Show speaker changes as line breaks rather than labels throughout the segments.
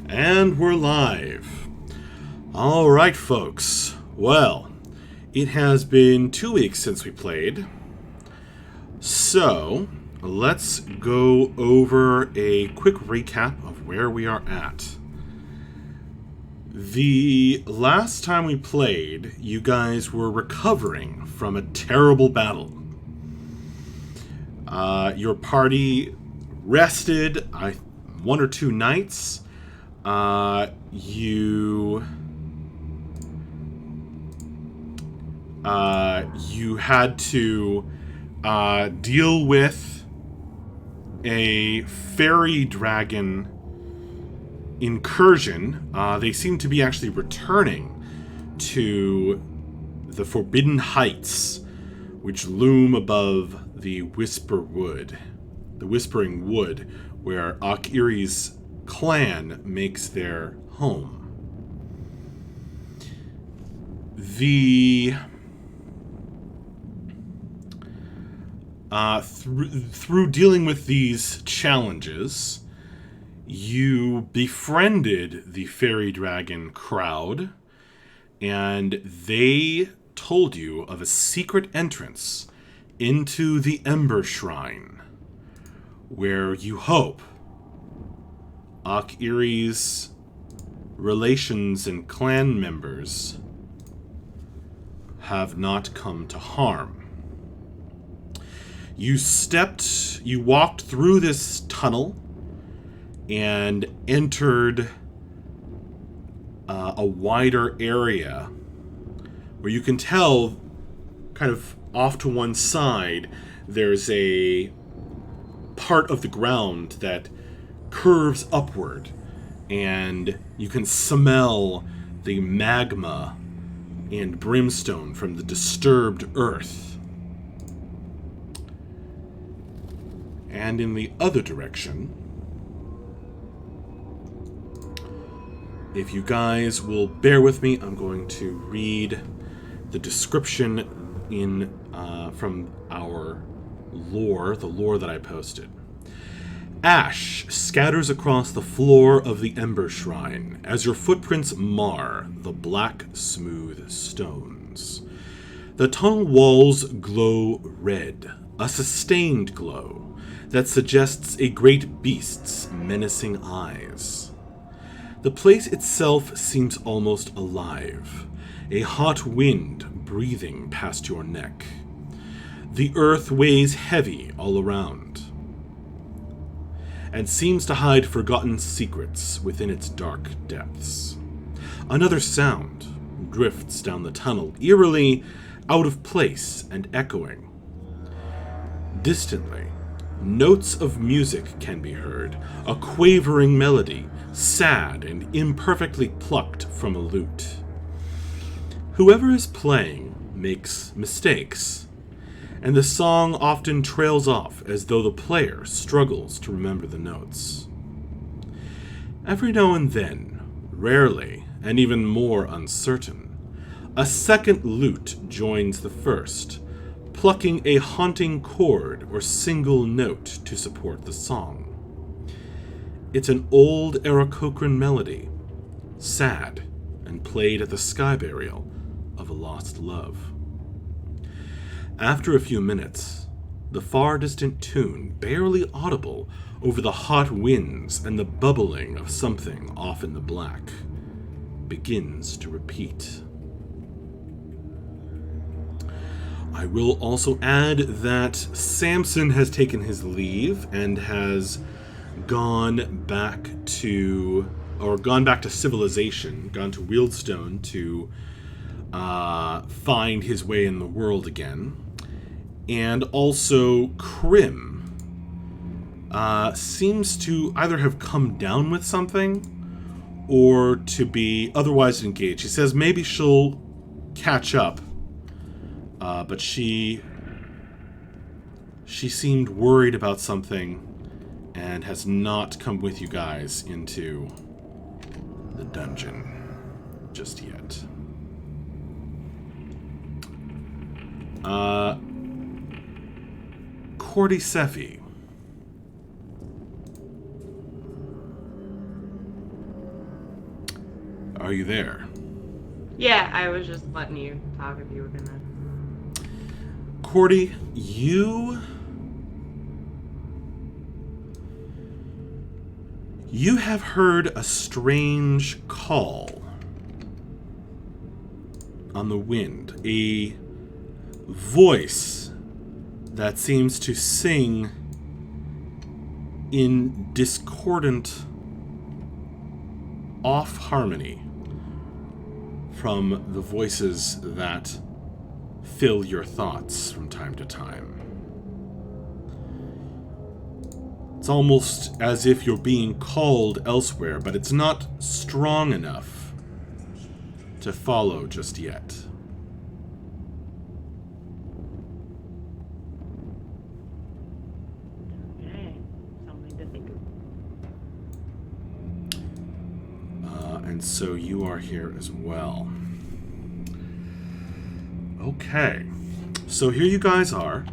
And we're live. Alright, folks. Well, it has been 2 weeks since we played. So, let's go over a quick recap of where we are at. The last time we played, you guys were recovering from a terrible battle. Your party rested 1 or 2 nights. You had to deal with a fairy dragon incursion. They seem to be actually returning to the Forbidden Heights, which loom above the Whispering Wood, where Akiri's clan makes their home. Through dealing with these challenges, you befriended the fairy dragon crowd, and they told you of a secret entrance into the Ember Shrine, where you hope Akiri's relations and clan members have not come to harm. You walked through this tunnel and entered a wider area where you can tell, kind of off to one side, there's a part of the ground that curves upward, and you can smell the magma and brimstone from the disturbed earth. And in the other direction, if you guys will bear with me, I'm going to read the description from our lore, the lore that I posted. Ash scatters across the floor of the Ember Shrine as your footprints mar the black, smooth stones. The tunnel walls glow red, a sustained glow that suggests a great beast's menacing eyes. The place itself seems almost alive, a hot wind breathing past your neck. The earth weighs heavy all around, and seems to hide forgotten secrets within its dark depths. Another sound drifts down the tunnel, eerily out of place and echoing. Distantly, notes of music can be heard, a quavering melody, sad and imperfectly plucked from a lute. Whoever is playing makes mistakes, and the song often trails off as though the player struggles to remember the notes. Every now and then, rarely, and even more uncertain, a second lute joins the first, plucking a haunting chord or single note to support the song. It's an old aarakocran melody, sad and played at the sky burial of a lost love. After a few minutes, the far distant tune, barely audible over the hot winds and the bubbling of something off in the black, begins to repeat. I will also add that Samson has taken his leave and has gone back to civilization, gone to Wildstone to find his way in the world again. And also, Krim seems to either have come down with something or to be otherwise engaged. She says maybe she'll catch up, but she seemed worried about something and has not come with you guys into the dungeon just yet. Cordycephy. Are you there?
Yeah, I was just letting you talk if you were gonna.
Cordy, you have heard a strange call on the wind. A voice that seems to sing in discordant off harmony from the voices that fill your thoughts from time to time. It's almost as if you're being called elsewhere, but it's not strong enough to follow just yet.
Okay, something to think of.
And so you are here as well. Okay. So here you guys are.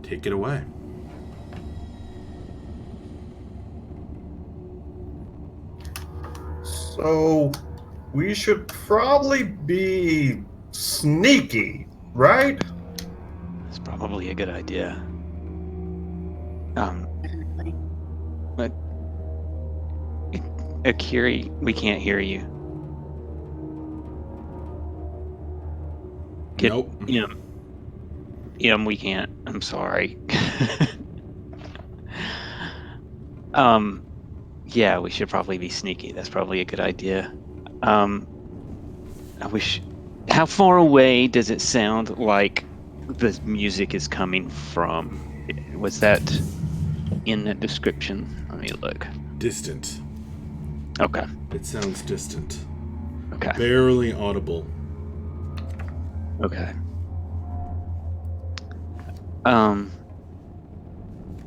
Take it away.
So, we should probably be sneaky, right?
That's probably a good idea. But Akiri, we can't hear you.
Nope.
We can't. I'm sorry. Yeah, we should probably be sneaky. That's probably a good idea. I wish. How far away does it sound like the music is coming from? Was that in the description? Let me look.
Distant.
Okay.
It sounds distant.
Okay.
Barely audible.
Okay.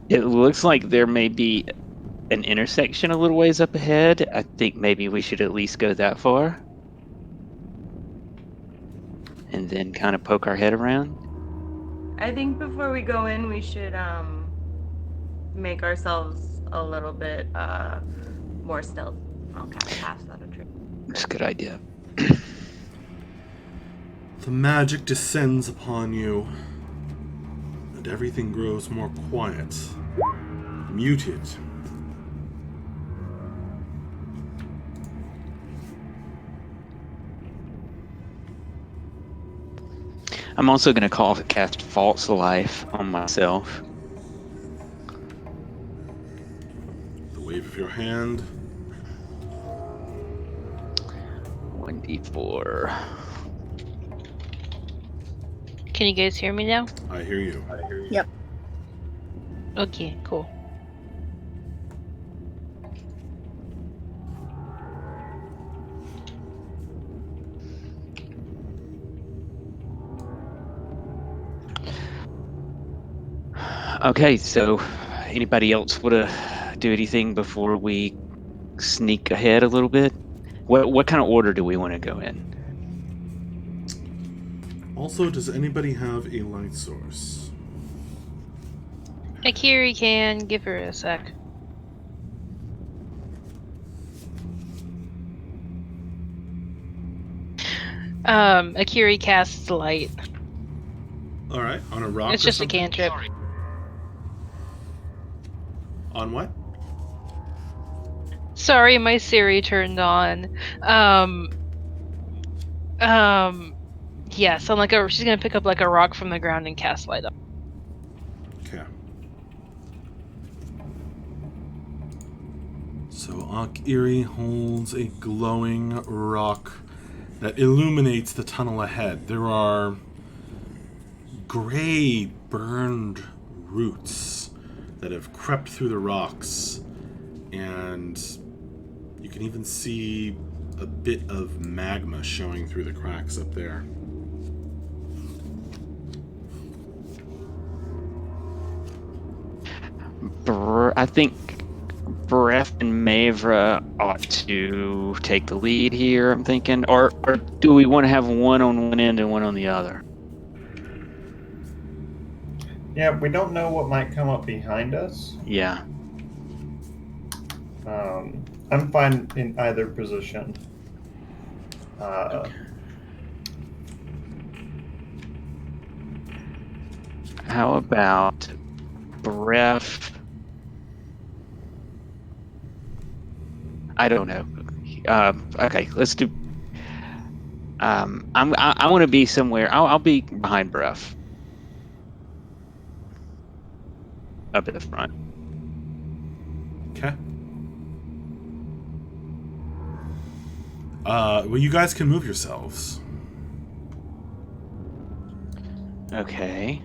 It looks like there may be an intersection a little ways up ahead. I think maybe we should at least go that far. And then kind of poke our head around.
I think before we go in, we should make ourselves a little bit more stealthy. I'll kind of pass that a trick.
That's a good idea.
The magic descends upon you, and everything grows more quiet, muted.
I'm also going to cast False Life on myself.
The wave of your hand.
1d4.
Can you guys hear me now?
I hear you.
Yep.
Okay, cool.
Okay, so anybody else want to do anything before we sneak ahead a little bit? What kind of order do we want to go in?
Also, does anybody have a light source?
Akiri can. Give her a sec. Akiri casts light.
All right, on a rock.
It's
or
just
something?
a cantrip.
On what?
Sorry, my Siri turned on. Yeah, so she's gonna pick up like a rock from the ground and cast light up.
Okay. So Akiri holds a glowing rock that illuminates the tunnel ahead. There are gray, burned roots that have crept through the rocks, and you can even see a bit of magma showing through the cracks up there.
I think Bref and Mavra ought to take the lead here, I'm thinking. Or do we want to have one on one end and one on the other?
Yeah, we don't know what might come up behind us.
Yeah.
I'm fine in either position.
How about breath? I don't know. Okay, let's do. I want to be somewhere. I'll be behind breath, up at the front.
Okay. Well, you guys can move yourselves.
Okay.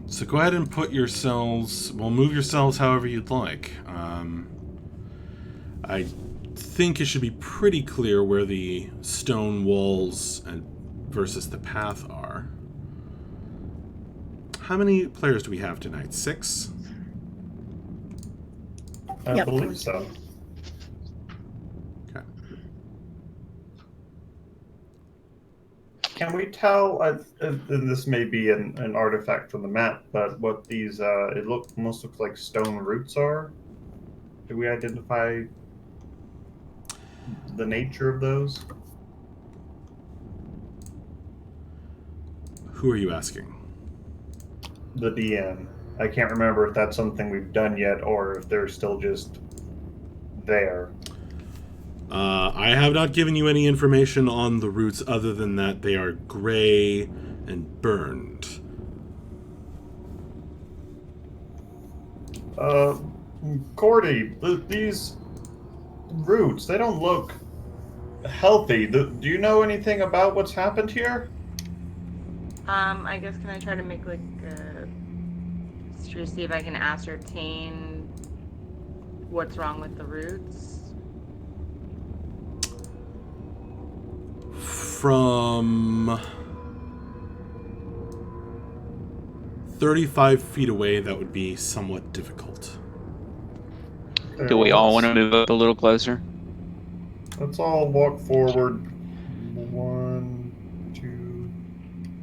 So go ahead and put yourselves. Well, move yourselves however you'd like. I think it should be pretty clear where the stone walls versus the path are. How many players do we have tonight? 6?
I
Yep.
believe so.
Okay.
Can we tell, and this may be an artifact from the map, but what these, almost looks like stone roots are? Do we identify the nature of those?
Who are you asking?
The DM. I can't remember if that's something we've done yet or if they're still just there.
I have not given you any information on the roots other than that they are gray and burned.
Cordy, these roots, they don't look healthy. Do you know anything about what's happened here?
I guess can I try to make like to see if I can ascertain what's wrong with the roots?
From 35 feet away, that would be somewhat difficult.
Okay,
Do we
well,
all want to move up a little closer?
Let's all walk forward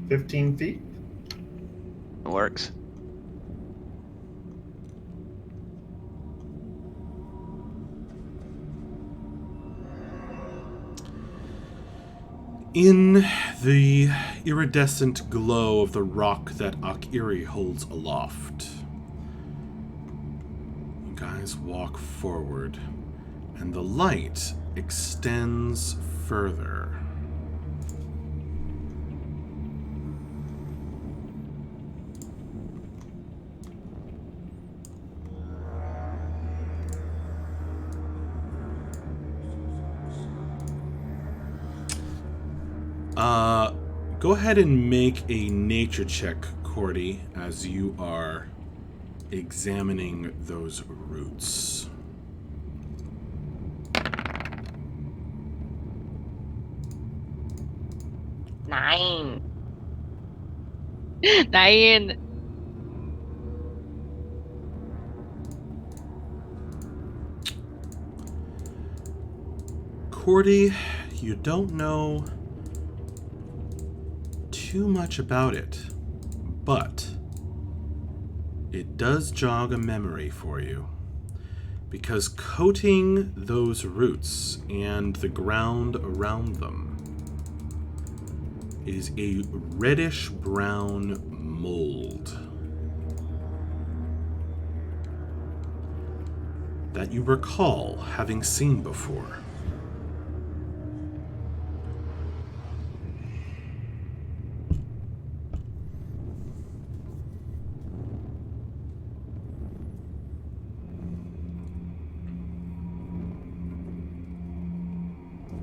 15 feet.
It works.
In the iridescent glow of the rock that Akiri holds aloft, you guys walk forward, and the light extends further. Go ahead and make a nature check, Cordy, as you are examining those roots.
Nine.
9.
Cordy, you don't know too much about it, but it does jog a memory for you. Because coating those roots and the ground around them is a reddish-brown mold that you recall having seen before.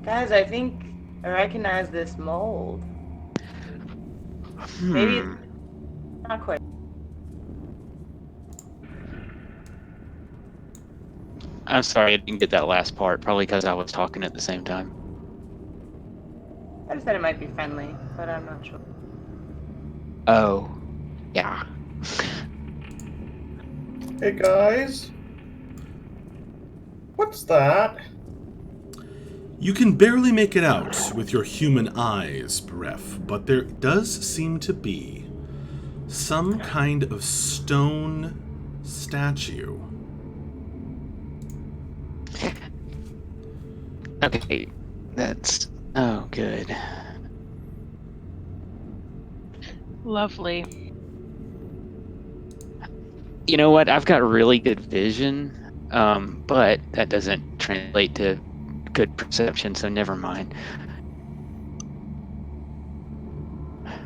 Guys, I think I recognize this mold. Maybe it's not quite.
I'm sorry, I didn't get that last part. Probably because I was talking at the same time.
I just said it might be friendly, but I'm not sure.
Oh, yeah.
Hey guys, what's that?
You can barely make it out with your human eyes, Bref, but there does seem to be some kind of stone statue.
Okay, that's... Oh, good.
Lovely.
You know what? I've got really good vision, but that doesn't translate to good perception, so never mind.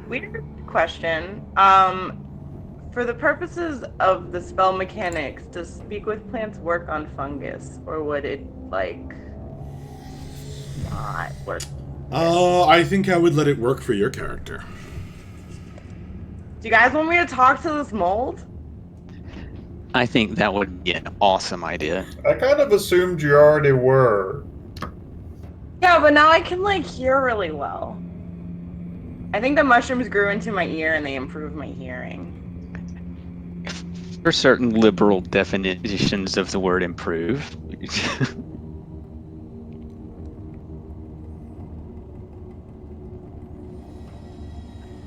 Weird question. For the purposes of the spell mechanics, does speak with plants work on fungus, or would it like not work?
I think I would let it work for your character.
Do you guys want me to talk to this mold?
I think that would be an awesome idea.
I kind of assumed you already were.
Yeah, but now I can like hear really well. I think the mushrooms grew into my ear and they improved my hearing.
For certain liberal definitions of the word improve.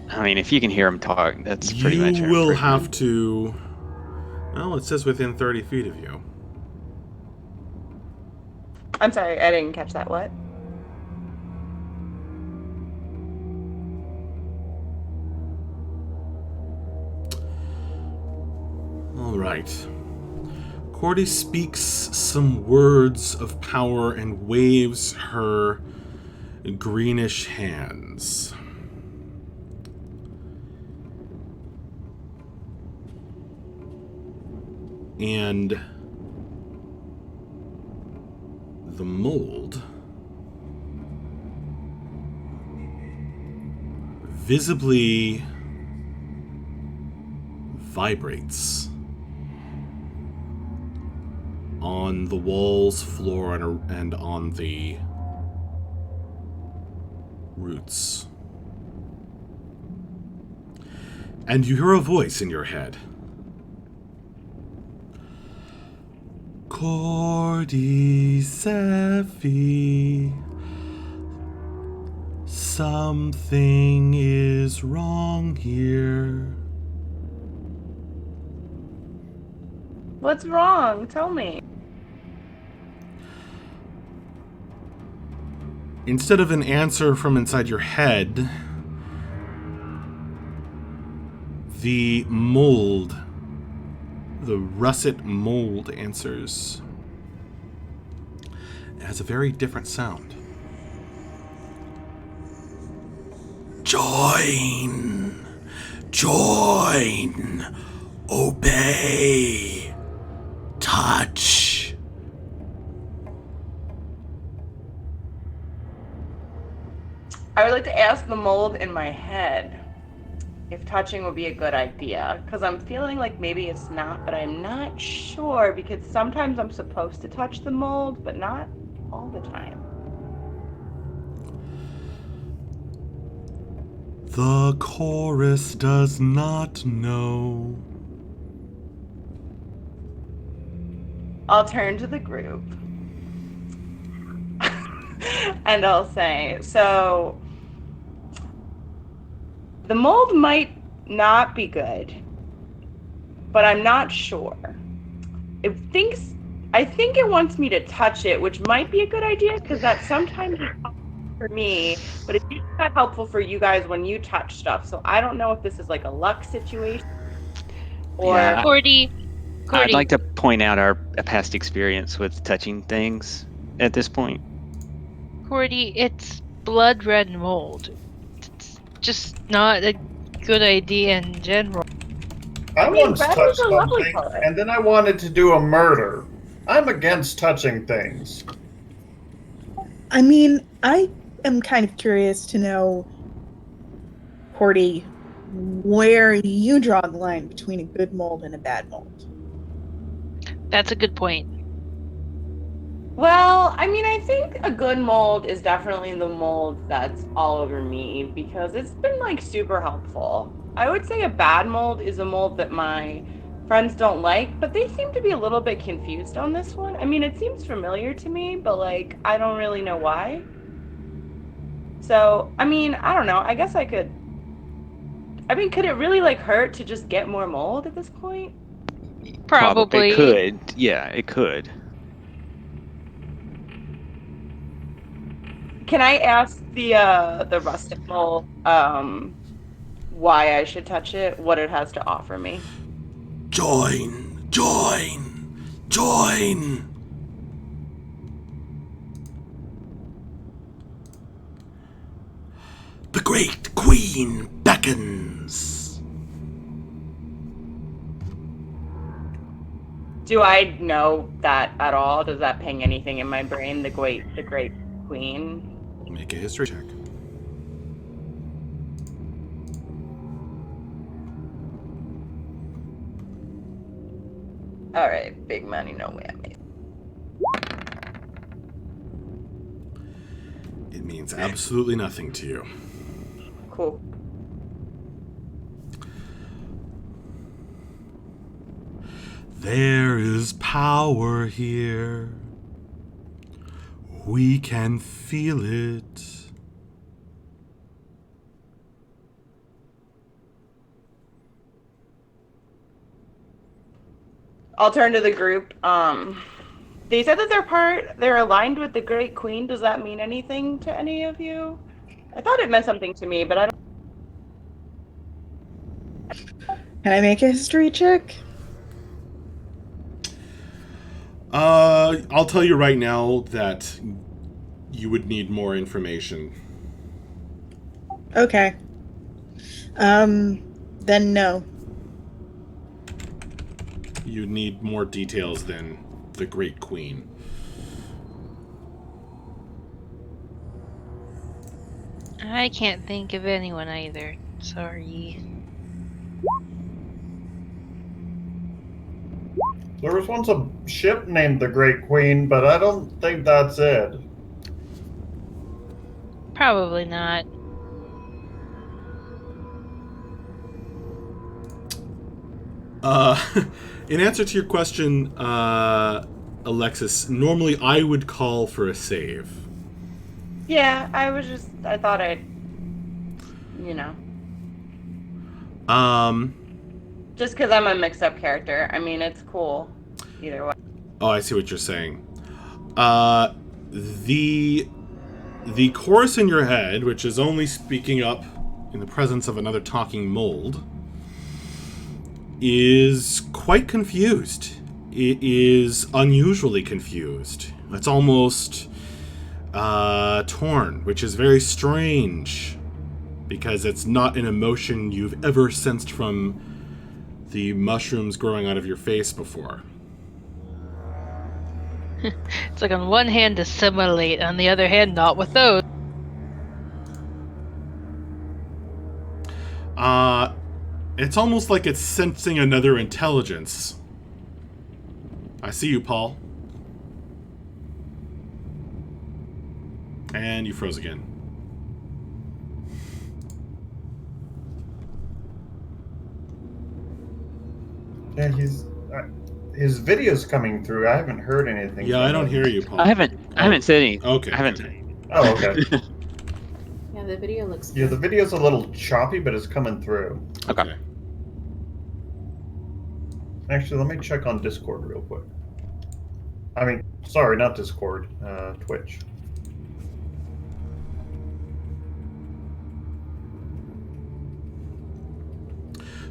I mean, if you can hear him talk, that's pretty much
You
an
will
improvement.
have to... Well, it says within 30 feet of you.
I'm sorry, I didn't catch that. What?
All right. Cordy speaks some words of power and waves her greenish hands. And the mold visibly vibrates on the walls, floor, and on the roots. And you hear a voice in your head. Cordy Zephy, something is wrong here.
What's wrong? Tell me.
Instead of an answer from inside your head, the mold, the russet mold answers. It has a very different sound. Join! Join! Obey! Touch!
I would like to ask the mold in my head if touching would be a good idea, because I'm feeling like maybe it's not, but I'm not sure, because sometimes I'm supposed to touch the mold, but not all the time.
The chorus does not know.
I'll turn to the group and I'll say, so the mold might not be good, but I'm not sure. I think it wants me to touch it, which might be a good idea, because that sometimes is helpful for me, but it's not helpful for you guys when you touch stuff. So I don't know if this is like a luck situation or...
Yeah.
Cordy,
I'd like to point out our past experience with touching things at this point.
Cordy, it's blood red mold. It's just not a good idea in general.
I
mean,
once
red
touched
is a lovely
something,
color.
and then I wanted to do a murder. I'm against touching things.
I mean, I am kind of curious to know, Cordy, where you draw the line between a good mold and a bad mold.
That's a good point.
Well, I mean, I think a good mold is definitely the mold that's all over me, because it's been like super helpful. I would say a bad mold is a mold that my friends don't like, but they seem to be a little bit confused on this one. I mean, it seems familiar to me, but like, I don't really know why. So, I mean, I don't know. I guess I could. I mean, could it really like hurt to just get more mold at this point?
Probably.
It could. Yeah, it could.
Can I ask the rustic mole why I should touch it? What it has to offer me?
Join! Join! Join! The Great Queen beckons.
Do I know that at all? Does that ping anything in my brain? The Great Queen.
Make a history check.
All right, big money, no whammy.
It means absolutely nothing to you.
Cool.
There is power here. We can feel it.
I'll turn to the group. They said that they're aligned with the Great Queen. Does that mean anything to any of you? I thought it meant something to me, but I don't.
Can I make a history check?
I'll tell you right now that you would need more information.
Okay. Then no.
You need more details than the Great Queen.
I can't think of anyone either. Sorry.
There was once a ship named the Great Queen, but I don't think that's it.
Probably not.
In answer to your question, Alexis, normally I would call for a save.
Yeah, I thought I'd, you know, just because I'm a mixed-up character. I mean, it's cool either way.
Oh, I see what you're saying. The chorus in your head, which is only speaking up in the presence of another talking mold, is quite confused. It is unusually confused. It's almost torn, which is very strange because it's not an emotion you've ever sensed from the mushrooms growing out of your face before.
It's like on one hand assimilate, on the other hand not with those.
It's almost like it's sensing another intelligence. I see you, Paul. And you froze again.
Yeah, his video's coming through. I haven't heard anything.
Yeah,
from
I don't
him.
hear you, Paul.
I haven't said anything.
Okay.
I haven't.
Oh, okay.
Yeah, the video looks
Yeah,
good.
the video's a little choppy, but it's coming through.
Okay.
Actually, let me check on Discord real quick. I mean, sorry, not Discord, Twitch.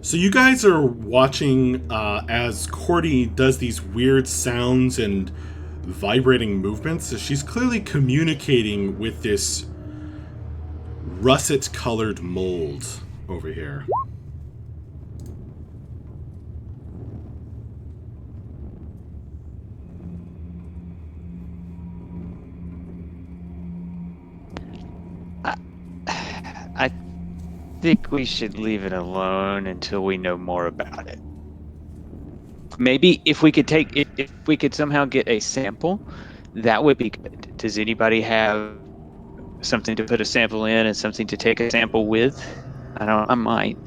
So you guys are watching as Cordy does these weird sounds and vibrating movements. So she's clearly communicating with this russet-colored mold over here.
I think we should leave it alone until we know more about it. Maybe if we could somehow get a sample, that would be good. Does anybody have something to put a sample in and something to take a sample with? I might.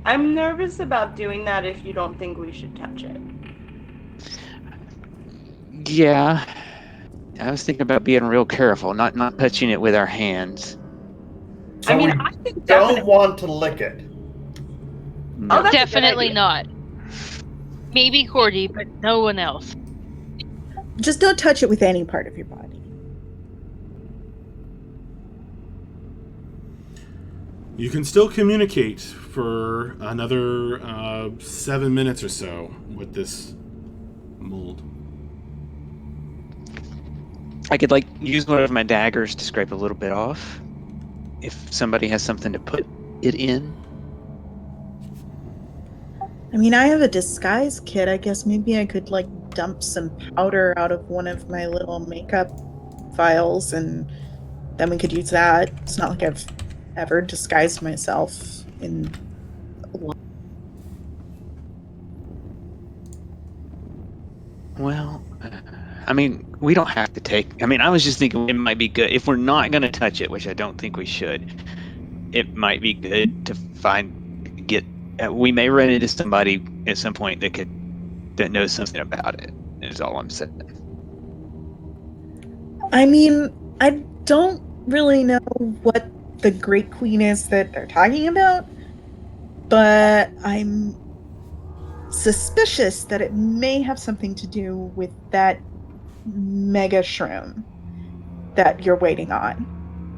I'm nervous about doing that if you don't think we should touch it.
Yeah. I was thinking about being real careful, not touching it with our hands.
So
I mean,
we
I think
don't
definitely.
want to lick it.
No.
Oh, that's a good
Definitely
idea.
not. Maybe Cordy, but no one else.
Just don't touch it with any part of your body.
You can still communicate for another 7 minutes or so with this mold.
I could use one of my daggers to scrape a little bit off. If somebody has something to put it in.
I mean, I have a disguise kit. I guess maybe I could dump some powder out of one of my little makeup vials and then we could use that. It's not like I've ever disguised myself in
Well, I mean, we don't have to take. I mean, I was just thinking it might be good if we're not going to touch it, which I don't think we should. It might be good to get. We may run into somebody at some point that knows something about it. Is all I'm saying.
I mean, I don't really know what the Great Queen is that they're talking about, but I'm suspicious that it may have something to do with that mega shroom that you're waiting on.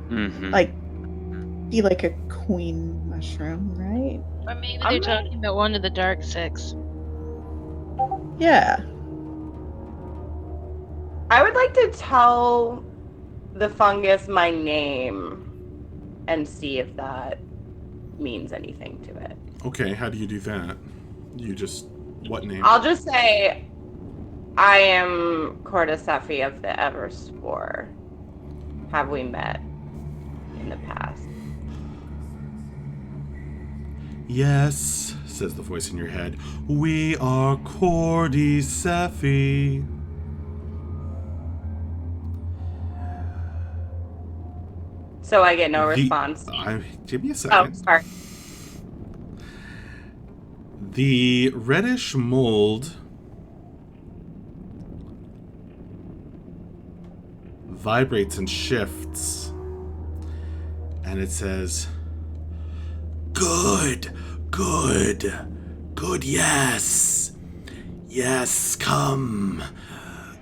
Mm-hmm.
Be like a queen mushroom, right?
Or maybe
I'm
they're
not-
talking about one of the Dark Six.
Yeah.
I would like to tell the fungus my name and see if that means anything to it.
Okay, how do you do that? You just... what name?
I'll just say I am Cordyceps of the Everspore. Have we met in the past?
Yes, says the voice in your head. We are Cordyceps.
So I get no response.
Give me a
Oh,
second.
sorry.
The reddish mold vibrates and shifts, and it says, Good, yes. Yes, come.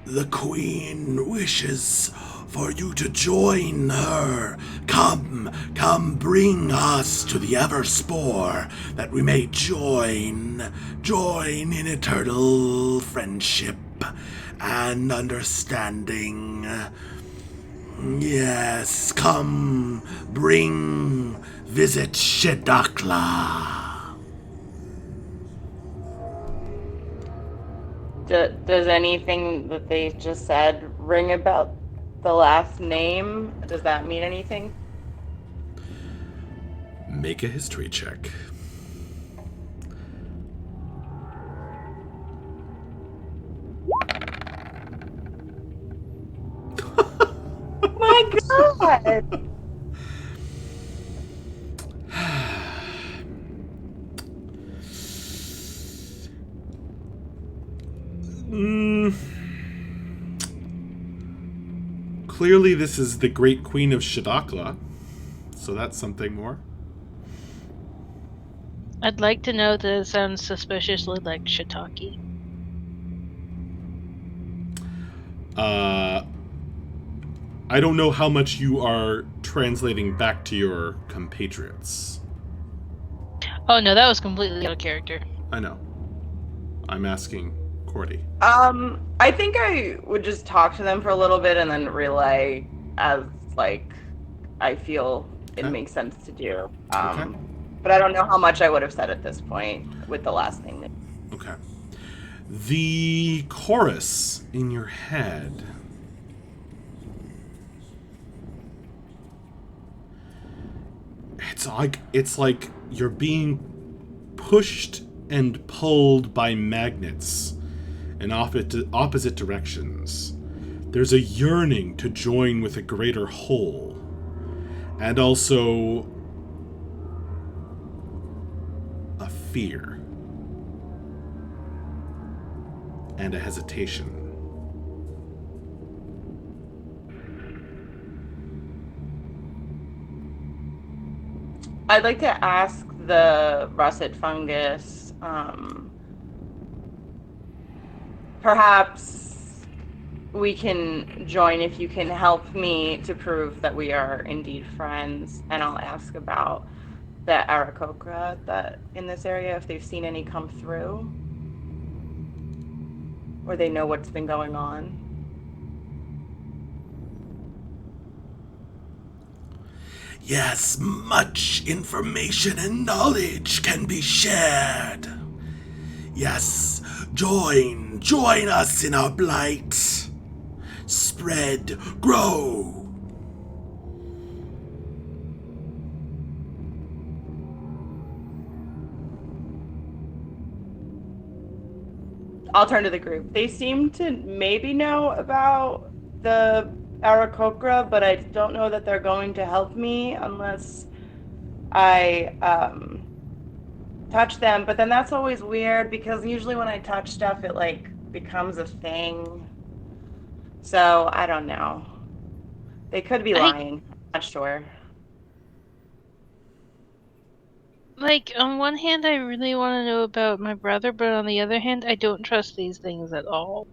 The Queen wishes for you to join her. Come, bring us to the Everspore, that we may join in eternal friendship and understanding. Yes, come, visit Shedakla.
Does anything that they just said ring about the last name? Does that mean anything?
Make a history check.
My God!
Clearly, this is the Great Queen of Shadakla, so that's something more.
I'd like to know that it sounds suspiciously like shiitake.
I don't know how much you are translating back to your compatriots.
Oh no, that was completely out of character.
I know. I'm asking Cordy.
I think I would just talk to them for a little bit and then relay as I feel it
Okay.
makes sense to do.
Okay.
But I don't know how much I would have said at this point with the last thing.
Okay. The chorus in your head. It's like you're being pushed and pulled by magnets in opposite directions. There's a yearning to join with a greater whole, and also a fear and a hesitation.
I'd like to ask the russet fungus, perhaps we can join if you can help me to prove that we are indeed friends, and I'll ask about the aarakocran that in this area, if they've seen any come through, or they know what's been going on.
Yes, much information and knowledge can be shared. Yes, join us in our blight. Spread, grow.
I'll turn to the group. They seem to maybe know about the aarakocran, but I don't know that they're going to help me unless I touch them. But then that's always weird because usually when I touch stuff, it like becomes a thing. So I don't know. They could be lying. I'm not sure.
Like, on one hand, I really want to know about my brother, but on the other hand, I don't trust these things at all.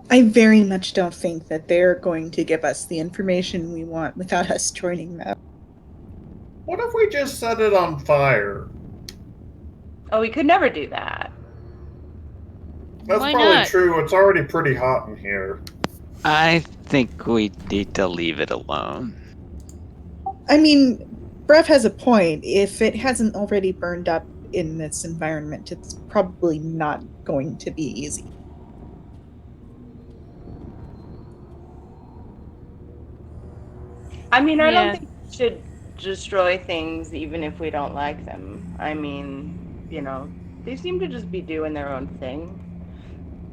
I very much don't think that they're going to give us the information we want without us joining them.
What if we just set it on fire?
Oh, we could never do that.
That's
Why
probably
not?
true. It's already pretty hot in here.
I think we need to leave it alone.
I mean, Brev has a point. If it hasn't already burned up in this environment, it's probably not going to be easy.
I mean, I don't
Yeah.
think we should destroy things even if we don't like them. I mean, you know, they seem to just be doing their own thing.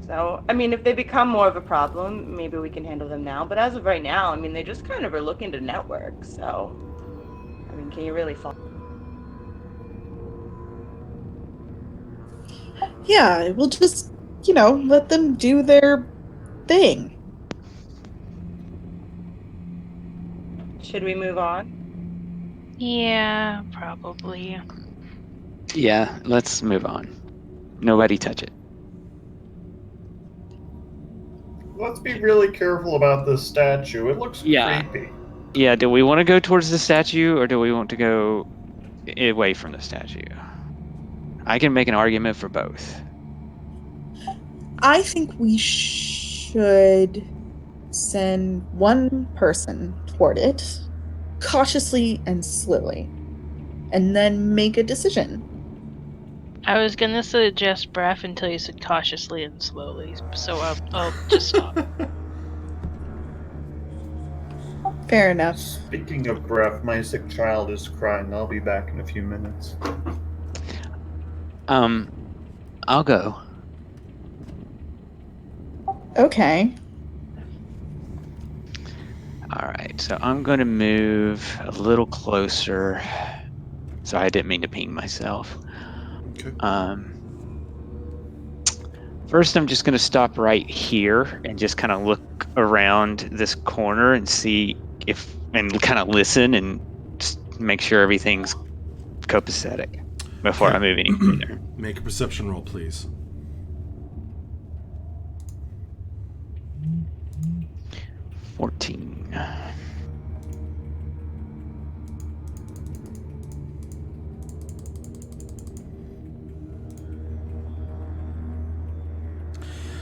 So, I mean, if they become more of a problem, maybe we can handle them now. But as of right now, I mean, they just kind of are looking to network. So, I mean, can you really fall?
Yeah, we'll just, let them do their thing.
Should we move on?
Yeah, probably.
Yeah, let's move on. Nobody touch it.
Let's be really careful about this statue. It looks
Yeah.
creepy.
Yeah, do we want to go towards the statue or do we want to go away from the statue? I can make an argument for both.
I think we should send one person toward it, cautiously and slowly, and then make a decision.
I was gonna suggest breath until you said cautiously and slowly, so I'll just stop.
Fair enough.
Speaking of breath, my sick child is crying. I'll be back in a few minutes.
I'll go.
Okay.
All right, so I'm going to move a little closer. Sorry, I didn't mean to ping myself.
Okay.
First, I'm just going to stop right here and just kind of look around this corner and see and kind of listen and just make sure everything's copacetic before
Okay.
I move any further.
Make a perception roll, please.
14.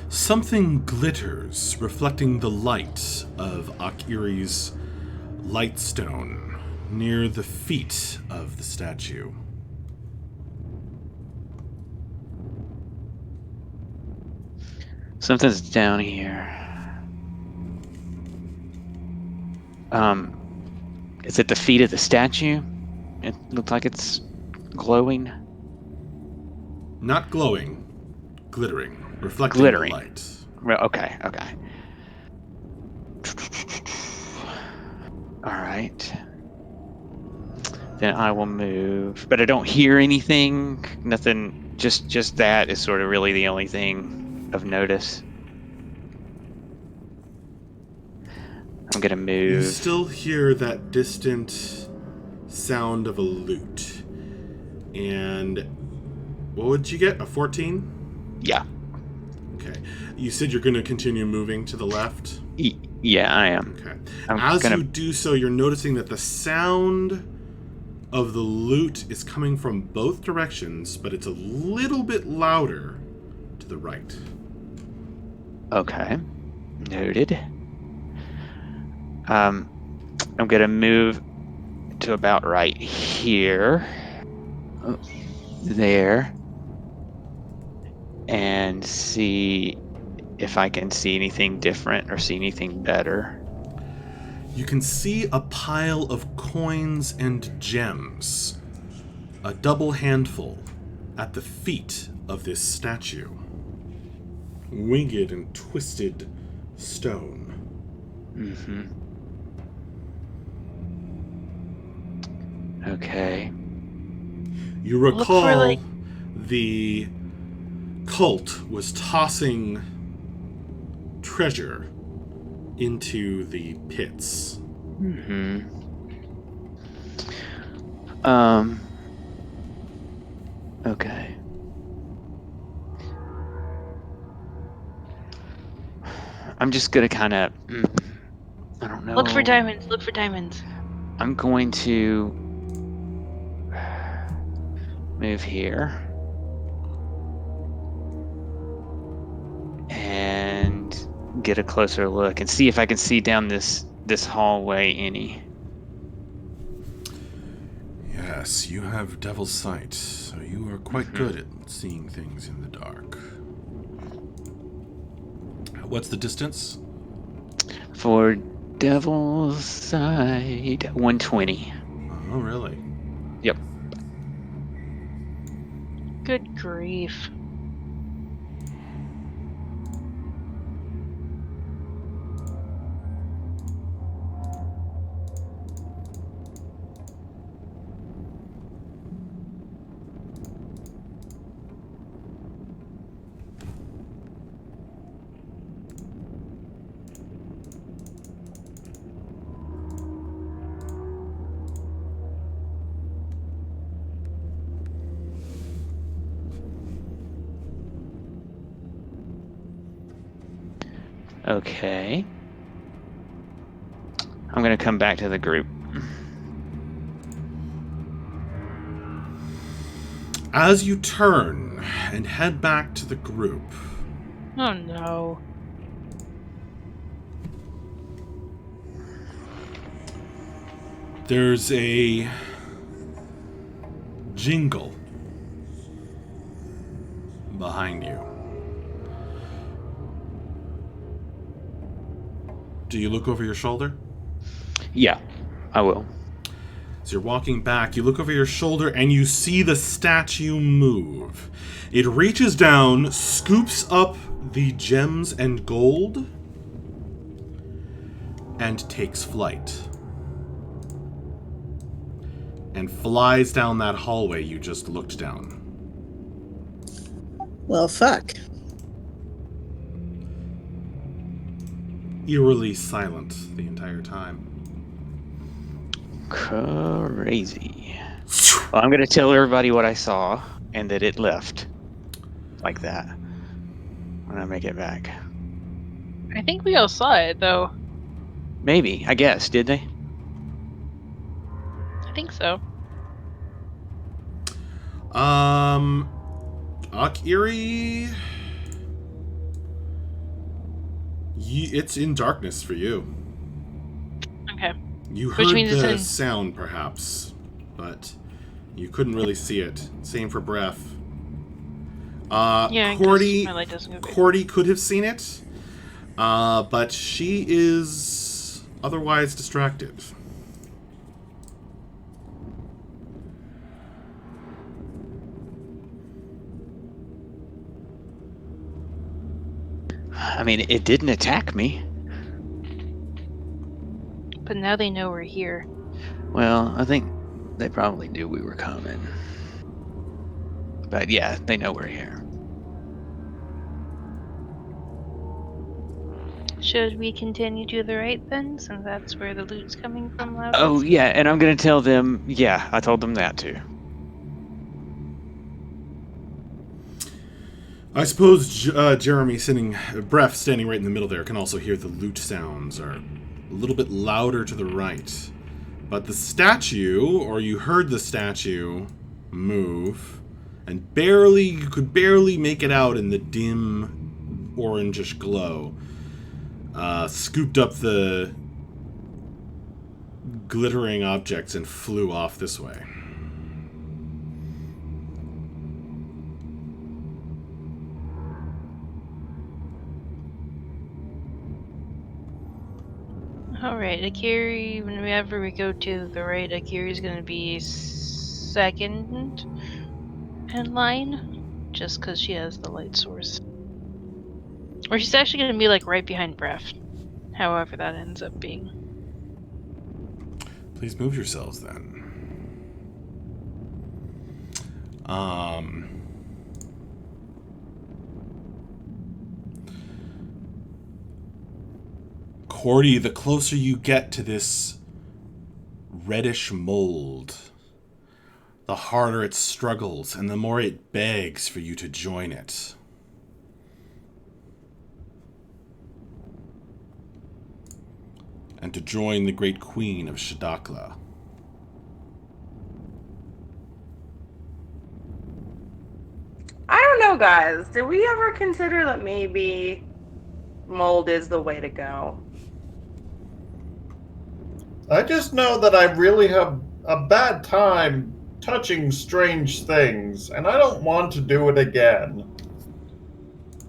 Something glitters, reflecting the light of Akiri's lightstone near the feet of the statue.
Something's down here. Is it the feet of the statue? It looks like it's glowing.
Not glowing, glittering, reflecting
Glittering.
the light.
Well, okay. All right. then I will move. But I don't hear anything. Nothing. Just that is sort of really the only thing of notice. I'm gonna move.
You still hear that distant sound of a lute. And what would you get? A 14?
Yeah.
Okay. You said you're going to continue moving to the left?
Yeah, I am.
Okay.
I'm
As
gonna...
you do so, you're noticing that the sound of the lute is coming from both directions, but it's a little bit louder to the right.
Okay. Noted. I'm gonna move to about right here. Oh, there. And see if I can see anything different or see anything better.
You can see a pile of coins and gems, a double handful, at the feet of this statue. Winged and twisted stone.
Mm-hmm. Okay.
You recall
like-
the cult was tossing treasure into the pits.
Mm-hmm. Okay. I'm just gonna kind of... I don't know.
Look for diamonds. Look for diamonds.
I'm going to move here. And get a closer look and see if I can see down this hallway any.
Yes, you have devil's sight, so you are quite good at seeing things in the dark. What's the distance?
For devil's sight, 120.
Oh, really?
Yep.
Good grief.
Okay. I'm gonna come back to the group.
As you turn and head back to the group,
Oh no.
there's a jingle behind you. Do you look over your shoulder?
Yeah, I will.
As you're walking back, you look over your shoulder and you see the statue move. It reaches down, scoops up the gems and gold, and takes flight. And flies down that hallway you just looked down.
Well, fuck.
Eerily silent the entire time.
Crazy. Well, I'm gonna tell everybody what I saw and that it left like that when I make it back.
I think we all saw it, though.
Maybe, I guess. Did they?
I think so.
Akiri, it's in darkness for you.
Okay.
You
Which
heard
means it's
the
in-
sound, perhaps, but you couldn't really see it. Same for breath.
Yeah, 'cause
Cordy,
my light doesn't go big.
Cordy could have seen it, but she is otherwise distracted.
I mean, it didn't attack me.
But now they know we're here.
Well, I think They probably knew we were coming. But yeah, they know we're here.
Should we continue to the right then, since that's where the loot's coming from?
Oh, yeah, and I'm going to tell them, yeah, I told them that too.
I suppose Jeremy, Bref, standing right in the middle there, can also hear the loot sounds are a little bit louder to the right. But the statue, or you heard the statue move, and you could barely make it out in the dim orangish glow. Scooped up the glittering objects and flew off this way.
Alright, Akiri, whenever we go to the right, Akiri's gonna be second in line, just because she has the light source. Or she's actually gonna be like right behind Bref, however that ends up being.
Please move yourselves then. Cordy, the closer you get to this reddish mold, the harder it struggles and the more it begs for you to join it. And to join the great queen of Shadakla.
I don't know, guys. Did we ever consider that maybe mold is the way to go?
I just know that I really have a bad time touching strange things, and I don't want to do it again.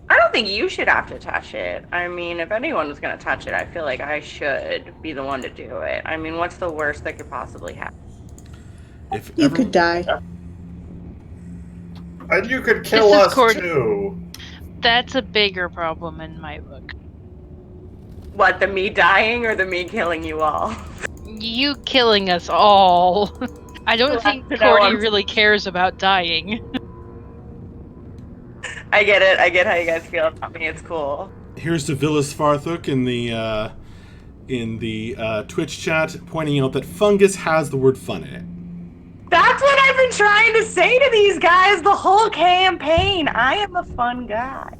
I don't think you should have to touch it. I mean, if anyone was going to touch it, I feel like I should be the one to do it. I mean, what's the worst that could possibly happen?
If
You could die.
And you could kill
This is
us
Cordy.
too.
That's a bigger problem in my book.
What, the me dying or the me killing you all?
You killing us all. I don't
Well,
think
that's what I
Cordy
want.
really cares about dying.
I get it. I get how you guys feel about me. It's cool.
Here's to Villas Farthuk in the Twitch chat, pointing out that fungus has the word fun in it.
That's what I've been trying to say to these guys the whole campaign. I am a fun guy.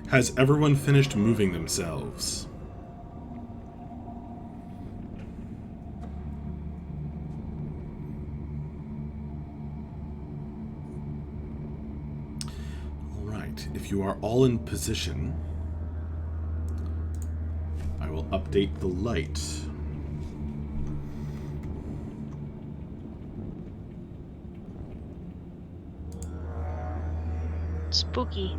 Has everyone finished moving themselves? Alright, if you are all in position, I will update the light.
Spooky.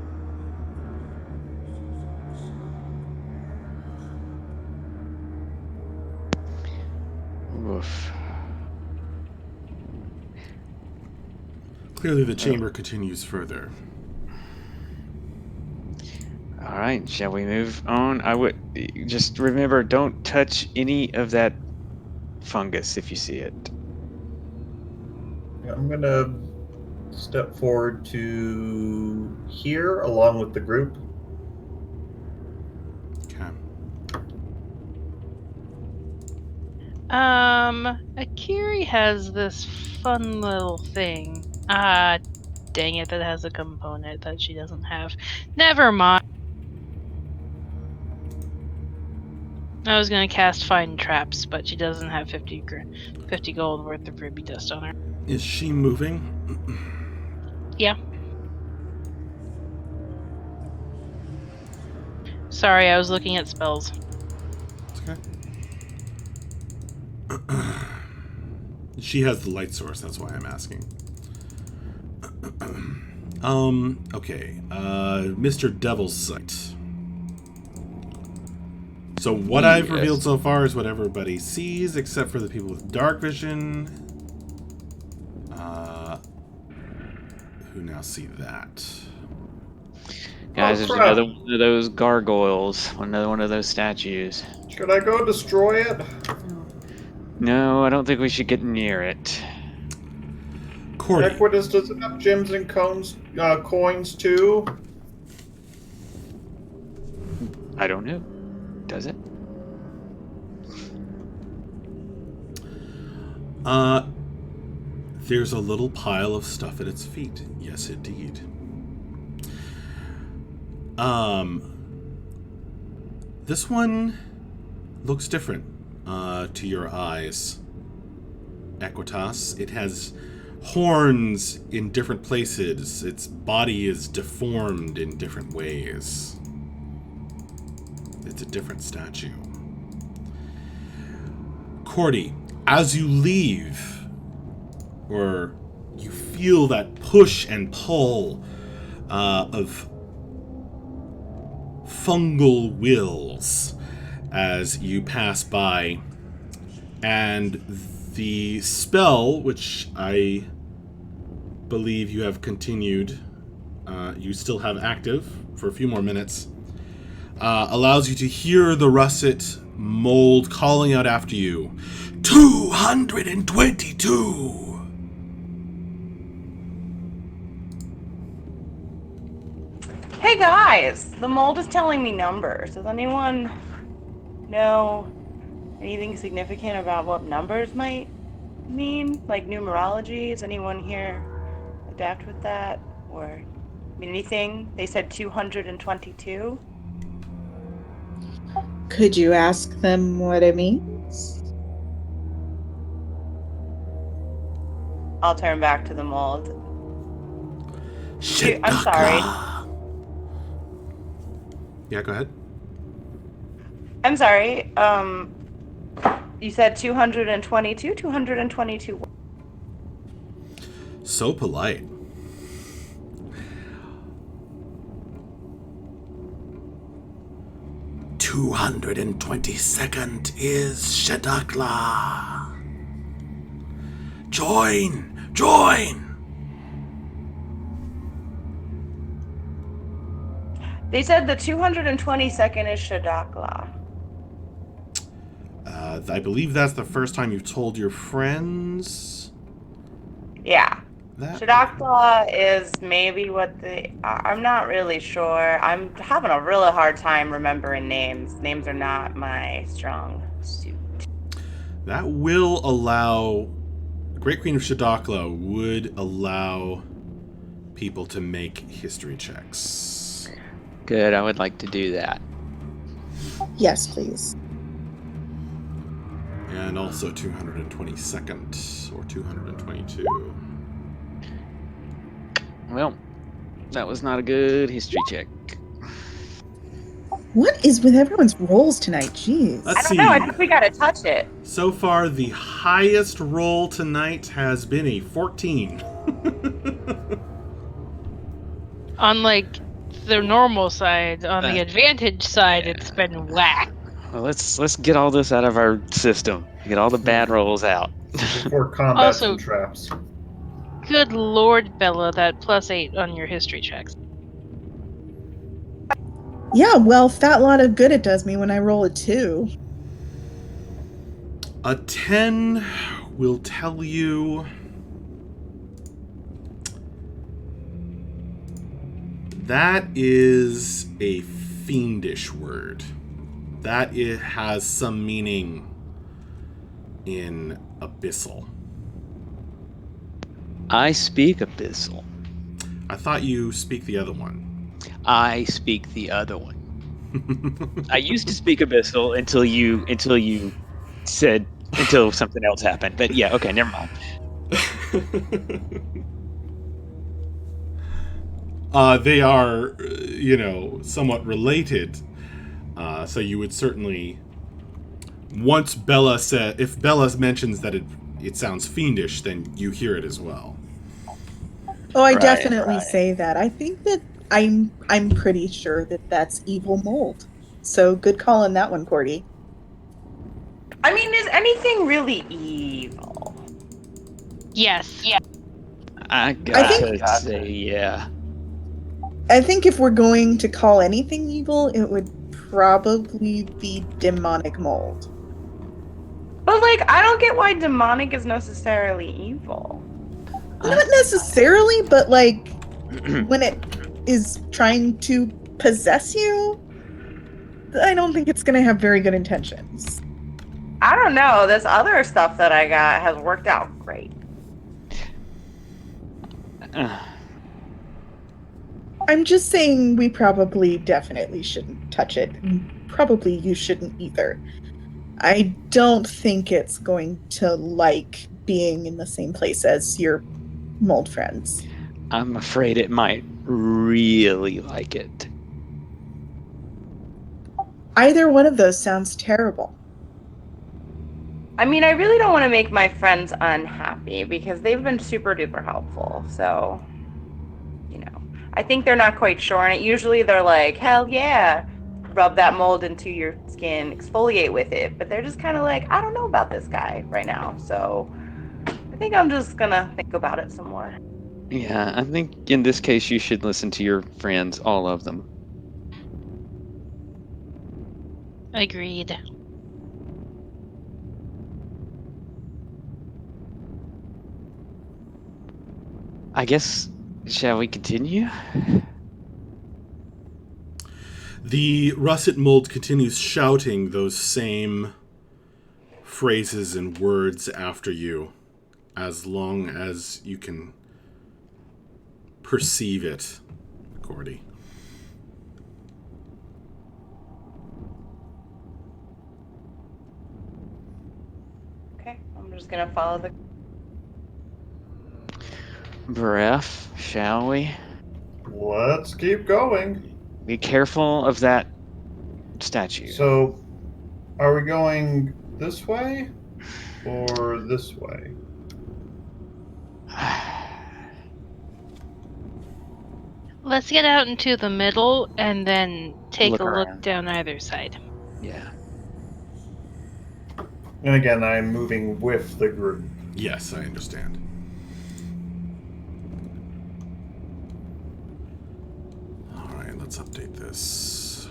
Oof.
Clearly the chamber continues further.
All right, shall we move on? I would just remember, don't touch any of that fungus if you see it.
I'm gonna step forward to here along with the group.
Okay.
Akiri has this fun little thing. Ah, dang it, that has a component that she doesn't have. Never mind. I was gonna cast Find Traps, but she doesn't have 50 gold worth of ruby dust on her.
Is she moving?
Yeah. Sorry, I was looking at spells.
Okay. She has the light source, that's why I'm asking. Okay. Mr. Devil's Sight. So what I've revealed so far is what everybody sees, except for the people with dark vision. Who now see that.
Guys,
Oh,
there's
crap.
another one of those gargoyles. Another one of those statues.
Should I go destroy it?
No, I don't think we should get near it.
Cordy,
Equitas, does it have gems and coins too?
I don't know. Does it?
there's a little pile of stuff at its feet. Yes, indeed. This one looks different to your eyes, Equitas. It has horns in different places. Its body is deformed in different ways. It's a different statue. Cordy, as you leave, or you feel that push and pull of fungal wills as you pass by, and the spell, which I believe you have continued, you still have active for a few more minutes, allows you to hear the russet mold calling out after you. 222!
Hey guys, the mold is telling me numbers. Does anyone know anything significant about what numbers might mean? Like numerology? Is anyone here adapt with that? Or, I mean, anything? They said 222?
Could you ask them what it means?
I'll turn back to the mold.
Shit,
I'm sorry.
Yeah, go ahead.
I'm sorry. You said 222? 222.
So polite. "222nd is Shadakla. Join! Join!"
They said the 222nd is Shadakla.
I believe that's the first time you've told your friends
Yeah.
that.
Shadakla is maybe what I'm not really sure. I'm having a really hard time remembering names. Names are not my strong suit.
That will allow... Great Queen of Shadakla would allow people to make history checks.
Good, I would like to do that.
Yes, please.
And also 222nd or 222.
Well, that was not a good history check.
What is with everyone's rolls tonight? Jeez.
Let's
I
see.
don't know. I think we gotta touch it.
So far, the highest roll tonight has been a 14.
On like the normal side, on the advantage side, it's been whack.
Well, let's get all this out of our system. Get all the bad rolls out.
Before combats
Also-
and traps.
Good Lord, Bella, that +8 on your history checks.
Yeah, well, fat lot of good it does me when I roll a 2.
A 10 will tell you that is a fiendish word. That it has some meaning in Abyssal.
I speak Abyssal.
I thought you speak the other one.
I speak the other one. I used to speak Abyssal until you said until something else happened. But yeah, okay, never mind.
They are, somewhat related. So you would certainly, once Bella said, if Bella mentions that it sounds fiendish, then you hear it as well.
Oh, I
Right,
definitely say that. I think that I'm pretty sure that that's evil mold. So good call on that one, Cordy.
I mean, is anything really evil?
Yes.
I gotta say, yeah.
I think if we're going to call anything evil, it would probably be demonic mold.
But like, I don't get why demonic is necessarily evil.
Not necessarily, but like when it is trying to possess you, I don't think it's going to have very good intentions.
I don't know. This other stuff that I got has worked out great.
I'm just saying we probably definitely shouldn't touch it, and probably you shouldn't either. I don't think it's going to like being in the same place as your mold friends.
I'm afraid it might really like it.
Either one of those sounds terrible.
I mean, I really don't want to make my friends unhappy because they've been super duper helpful. So, you know, I think they're not quite sure. And usually they're like, hell yeah, rub that mold into your skin, exfoliate with it. But they're just kind of like, I don't know about this guy right now. So I think I'm just going to think about it some more.
Yeah, I think in this case you should listen to your friends, all of them.
Agreed.
I guess, shall we continue?
The russet mold continues shouting those same phrases and words after you, as long as you can perceive it, Cordy.
Okay, I'm just going to follow the...
Breath, shall we?
Let's keep going.
Be careful of that statue.
So, are we going this way or this way?
Let's get out into the middle and then take
Look
a look
around.
down either side.
Yeah.
And again, I'm moving with the group.
Yes, I understand. All right, let's update this.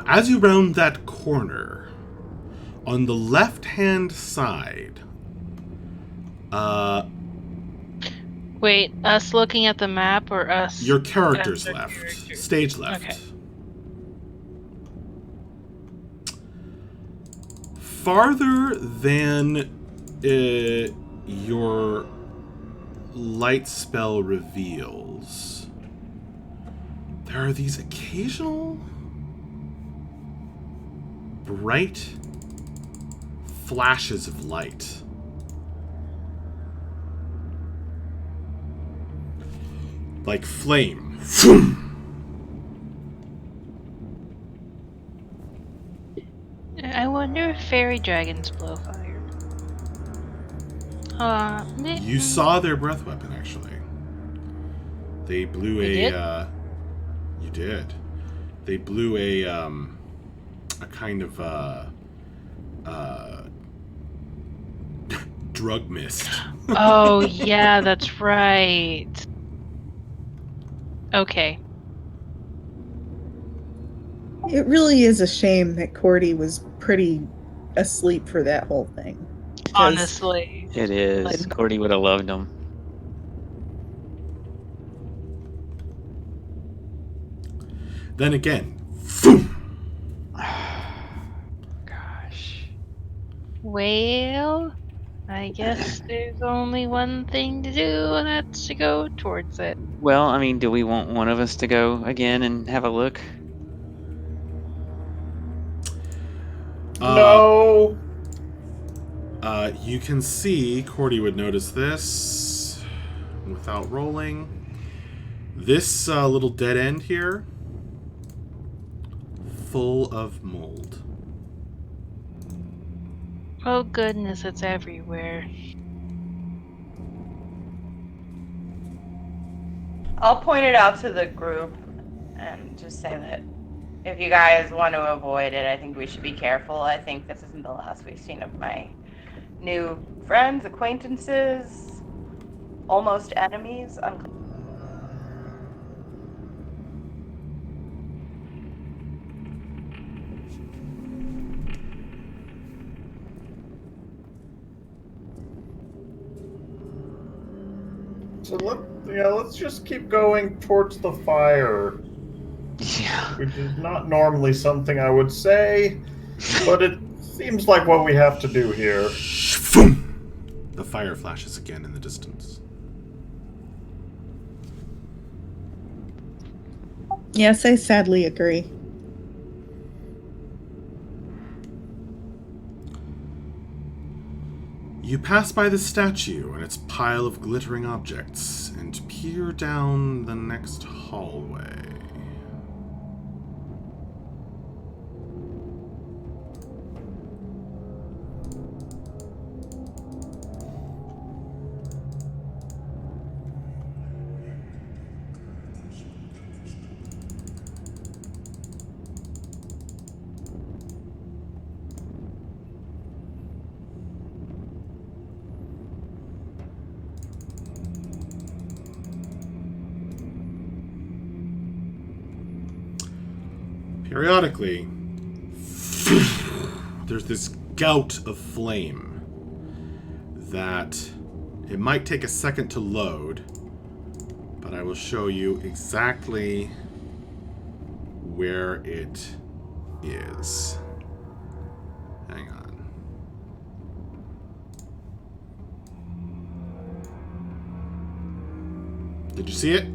As you round that corner, on the left-hand side,
Wait, us looking at the map or us?
your character's
as our
left,
character?
stage left.
Okay.
Farther than your light spell reveals, there are these occasional bright flashes of light. Like flame.
I wonder if fairy dragons blow fire.
You saw their breath weapon, actually. They blew
They did?
You did. They blew a kind of drug mist.
Oh, yeah, that's right. Okay.
It really is a shame that Cordy was pretty asleep for that whole thing. 'Cause
Honestly.
It is. Cordy would have loved them.
Then again,
Gosh.
Well, I guess there's only one thing to do, and that's to go towards it.
Well, I mean, do we want one of us to go again and have a look?
No!
You can see, Cordy would notice this without rolling. This little dead end here, full of mold.
Oh goodness, it's everywhere.
I'll point it out to the group and just say that if you guys want to avoid it, I think we should be careful. I think this isn't the last we've seen of my new friends, acquaintances, almost enemies.
So let's just keep going towards the fire.
Yeah.
Which is not normally something I would say, but it seems like what we have to do here.
The fire flashes again in the distance.
Yes, I sadly agree.
You pass by the statue and its pile of glittering objects and peer down the next hallway. Periodically, there's this gout of flame that it might take a second to load, but I will show you exactly where it is. Hang on. Did you see it?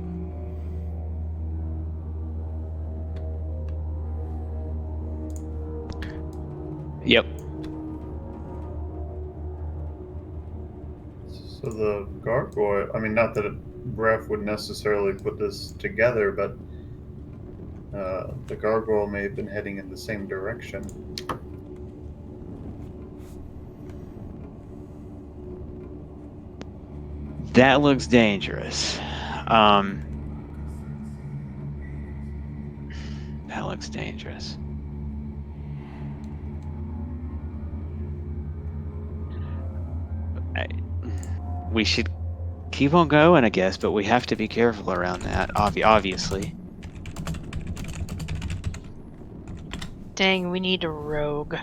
Yep.
So the gargoyle, I mean, not that Bref would necessarily put this together, but the gargoyle may have been heading in the same direction.
That looks dangerous. That looks dangerous. We should keep on going, I guess, but we have to be careful around that, obviously.
Dang, we need a rogue.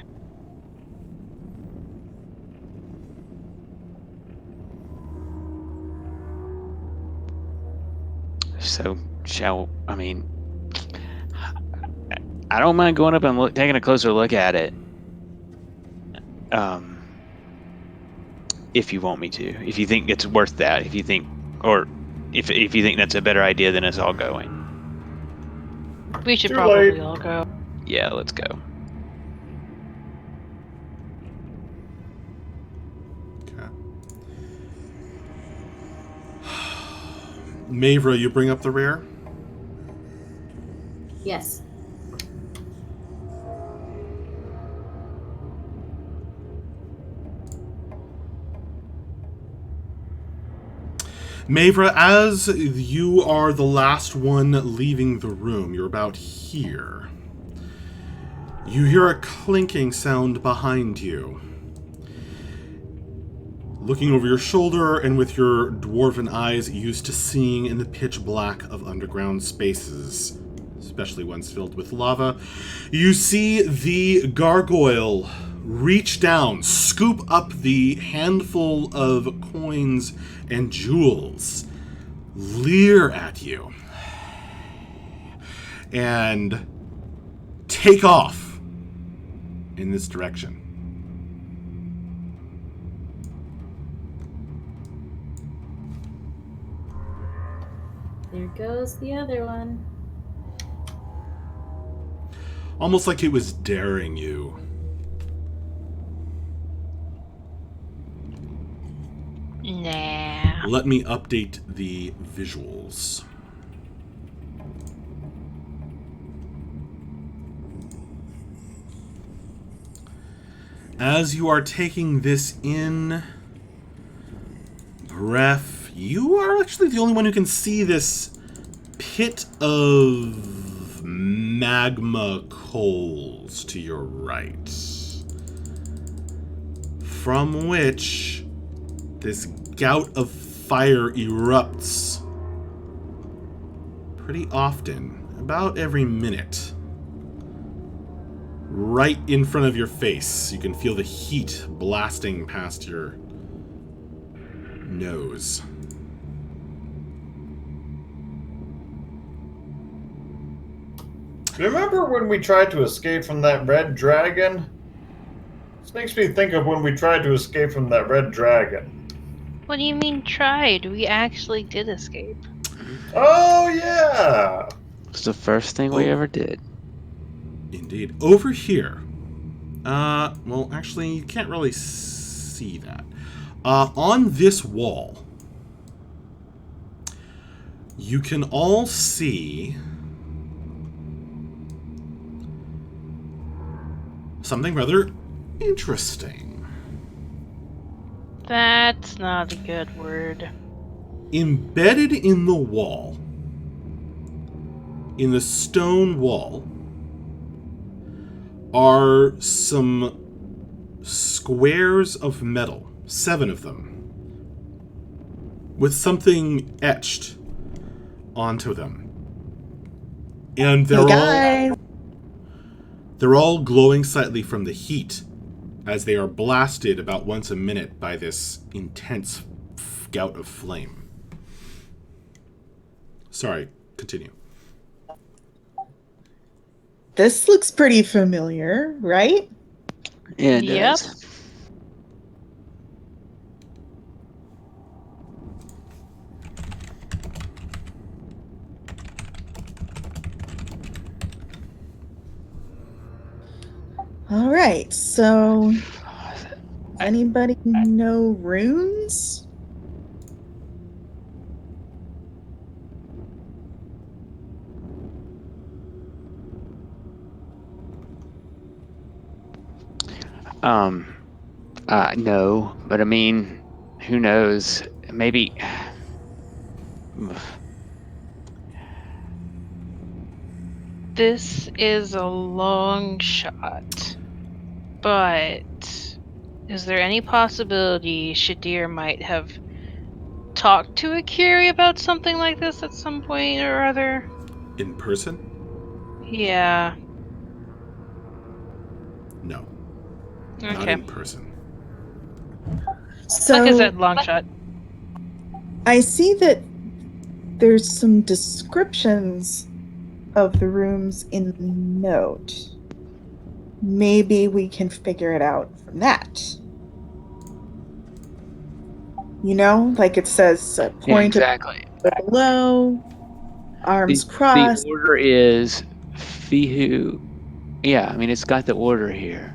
So, I don't mind going up and taking a closer look at it. If you want me to. If you think it's worth that. If you think that's a better idea than us all going.
We should
Too
probably
late.
all go.
Yeah, let's go.
Okay. Mavra, you bring up the rear?
Yes.
Mavra, as you are the last one leaving the room, you're about here. You hear a clinking sound behind you. Looking over your shoulder and with your dwarven eyes used to seeing in the pitch black of underground spaces, especially ones filled with lava, you see the gargoyle reach down, scoop up the handful of coins and jewels, leer at you, and take off in this direction.
There goes the other one.
Almost like it was daring you.
Nah.
Let me update the visuals. As you are taking this in, Bref, you are actually the only one who can see this pit of magma coals to your right, from which this gout of fire erupts pretty often, about every minute. Right in front of your face, you can feel the heat blasting past your nose.
Remember when we tried to escape from that red dragon? This makes me think of when we tried to escape from that red dragon.
What do you mean tried? We actually did escape.
Oh, yeah!
It's the first thing we ever did.
Indeed. Over here. Well, actually, you can't really see that. On this wall, you can all see something rather interesting.
That's not a good word.
Embedded in the wall, in the stone wall, are some squares of metal, 7 of them, with something etched onto them. And they're all glowing slightly from the heat as they are blasted about once a minute by this intense gout of flame. Sorry, continue.
This looks pretty familiar, right?
Yeah, it
Yep.
does.
All right, so anybody know runes?
No, but I mean, who knows? Maybe.
This is a long shot, but is there any possibility Shadir might have talked to Akiri about something like this at some point or other?
In person?
Yeah.
No. Not
Okay.
in person.
So
Like I said, long shot.
I see that there's some descriptions of the rooms in the note. Maybe we can figure it out from that. You know, like it says,
Yeah,
point
exactly.
below, arms
The
crossed.
order is Fihu. Yeah, I mean, it's got the order here.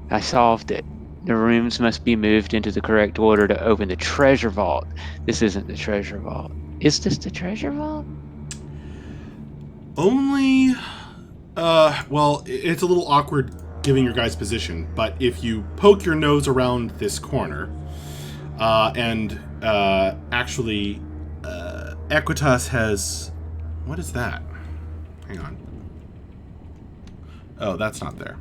I solved it. The rooms must be moved into the correct order to open the treasure vault. This isn't the treasure vault. Is this the treasure vault?
Only, well, it's a little awkward giving your guys' position, but if you poke your nose around this corner, actually, Equitas has... What is that? Hang on. Oh, that's not there.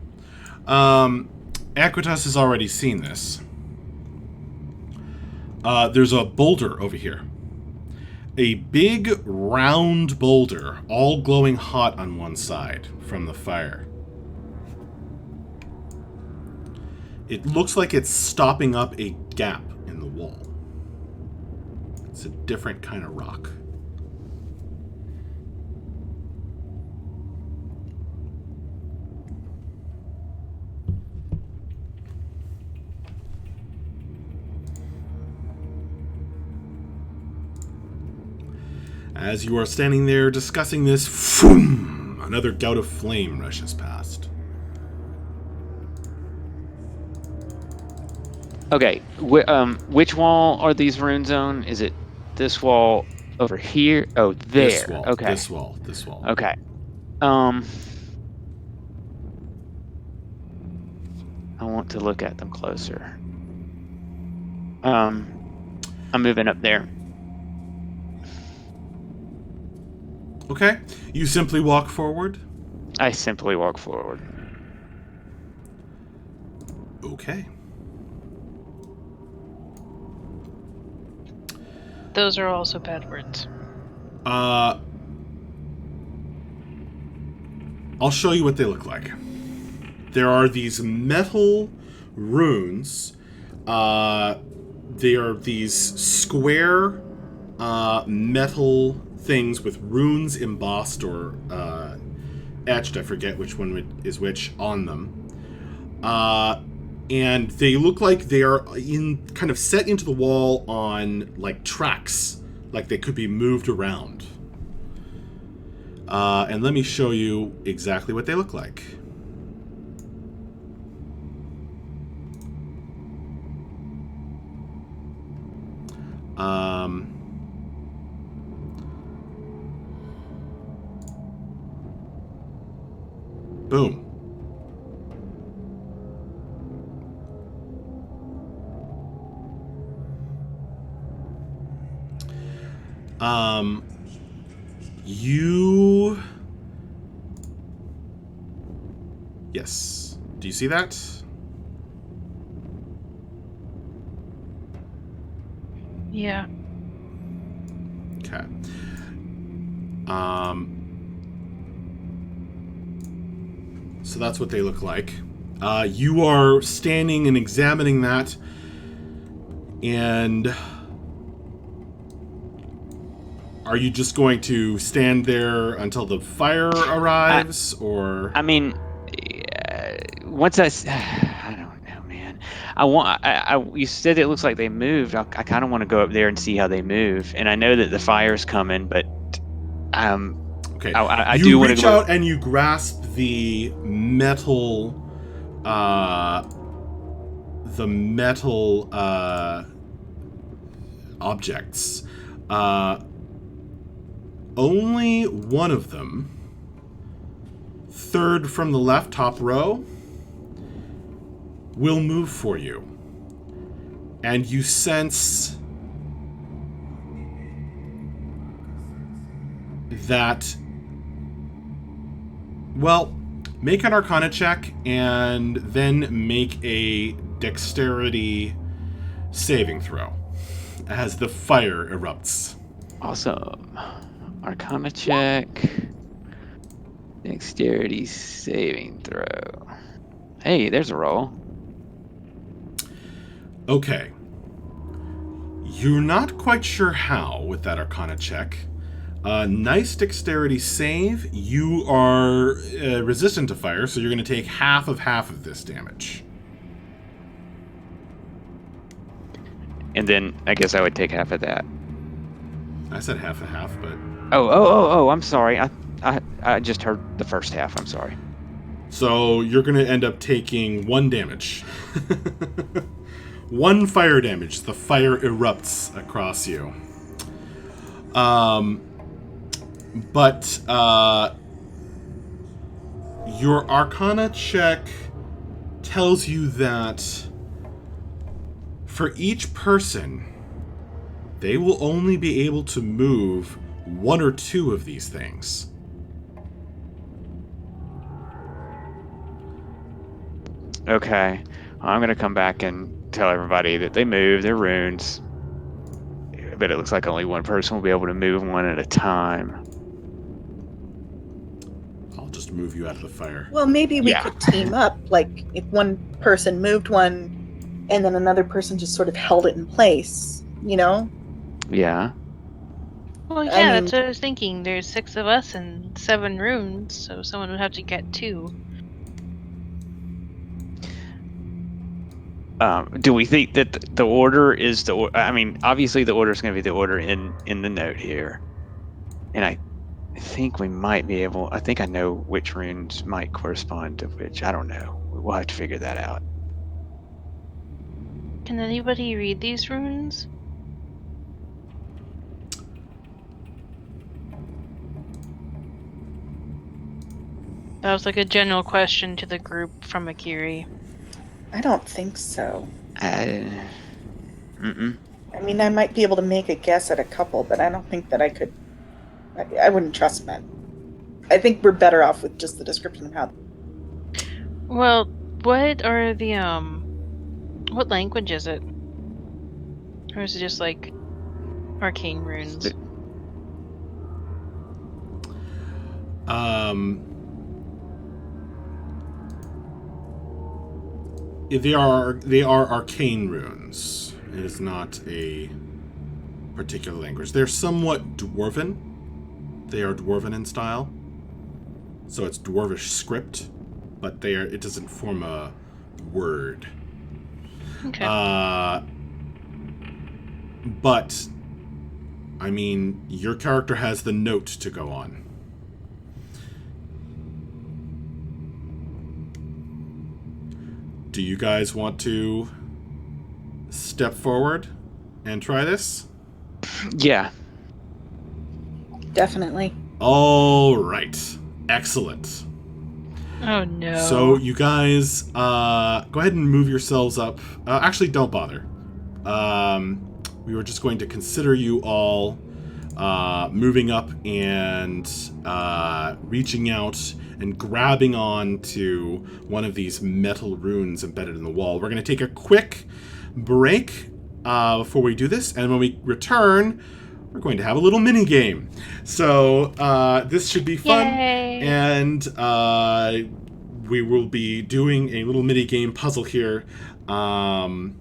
Equitas has already seen this. There's a boulder over here. A big, round boulder, all glowing hot on one side from the fire. It looks like it's stopping up a gap in the wall. It's a different kind of rock. As you are standing there discussing this, phoom, another gout of flame rushes past.
Okay, which wall are these runes on? Is it this wall over here? Oh, there.
This wall.
Okay.
This wall. This wall.
Okay. I want to look at them closer. I'm moving up there.
Okay. You simply walk forward?
I simply walk forward.
Okay.
Those are also bad words.
I'll show you what they look like. There are these metal runes. They are these square metal things with runes embossed or etched, I forget which one is which, on them. And they look like they are kind of set into the wall on like tracks, like they could be moved around. And let me show you exactly what they look like. Boom. You... Yes. Do you see that?
Yeah.
Okay. So that's what they look like. You are standing and examining that, and are you just going to stand there until the fire arrives, or?
I mean, once I don't know, man. You said it looks like they moved. I kind of want to go up there and see how they move. And I know that the fire's coming, but
Okay.
I
You
do want to
reach
go
out and you grasp the metal, objects. Only one of them, third from the left, top row, will move for you. And you sense that... Well, make an Arcana check and then make a dexterity saving throw as the fire erupts.
Awesome. Arcana check. Dexterity saving throw. Hey, there's a roll.
Okay. You're not quite sure how with that Arcana check. Nice dexterity save. You are resistant to fire, so you're going to take half of this damage.
And then I guess I would take half of that.
I said half, but...
Oh, I'm sorry. I just heard the first half. I'm sorry.
So you're going to end up taking 1 damage. 1 fire damage. The fire erupts across you. But your Arcana check tells you that for each person, they will only be able to move 1 or 2 of these things.
Okay. I'm going to come back and tell everybody that they move their runes. But it looks like only one person will be able to move one at a time.
I'll just move you out of the fire.
Well, maybe we
Yeah.
could team up. Like, if one person moved one, and then another person just sort of held it in place, you know?
Yeah.
Well, yeah,
I mean-
that's what I was thinking. There's 6 of us and 7 runes, so someone would have to get 2.
Do we think that the order is I mean, obviously the order is going to be the order in the note here. And I think we might be able... I think I know which runes might correspond to which. I don't know. We'll have to figure that out.
Can anybody read these runes? That was like a general question to the group from Akiri.
I don't think so.
Mm-mm.
I mean, I might be able to make a guess at a couple, but I don't think that I could I wouldn't trust men. I think we're better off with just the description of how.
Well, what are the what language is it? Or is it just like arcane runes?
They are arcane runes. It is not a particular language. They're somewhat dwarven. They are dwarven in style, so it's dwarvish script, but it doesn't form a word.
Okay.
But I mean, your character has the note to go on. Do you guys want to step forward and try this?
Yeah.
Definitely.
All right. Excellent.
Oh no.
So you guys, go ahead and move yourselves up. Actually, don't bother. We were just going to consider you all moving up and reaching out and grabbing on to one of these metal runes embedded in the wall. We're going to take a quick break before we do this, and when we return, we're going to have a little mini game. So this should be fun.
Yay.
And we will be doing a little mini game puzzle here.
Nice.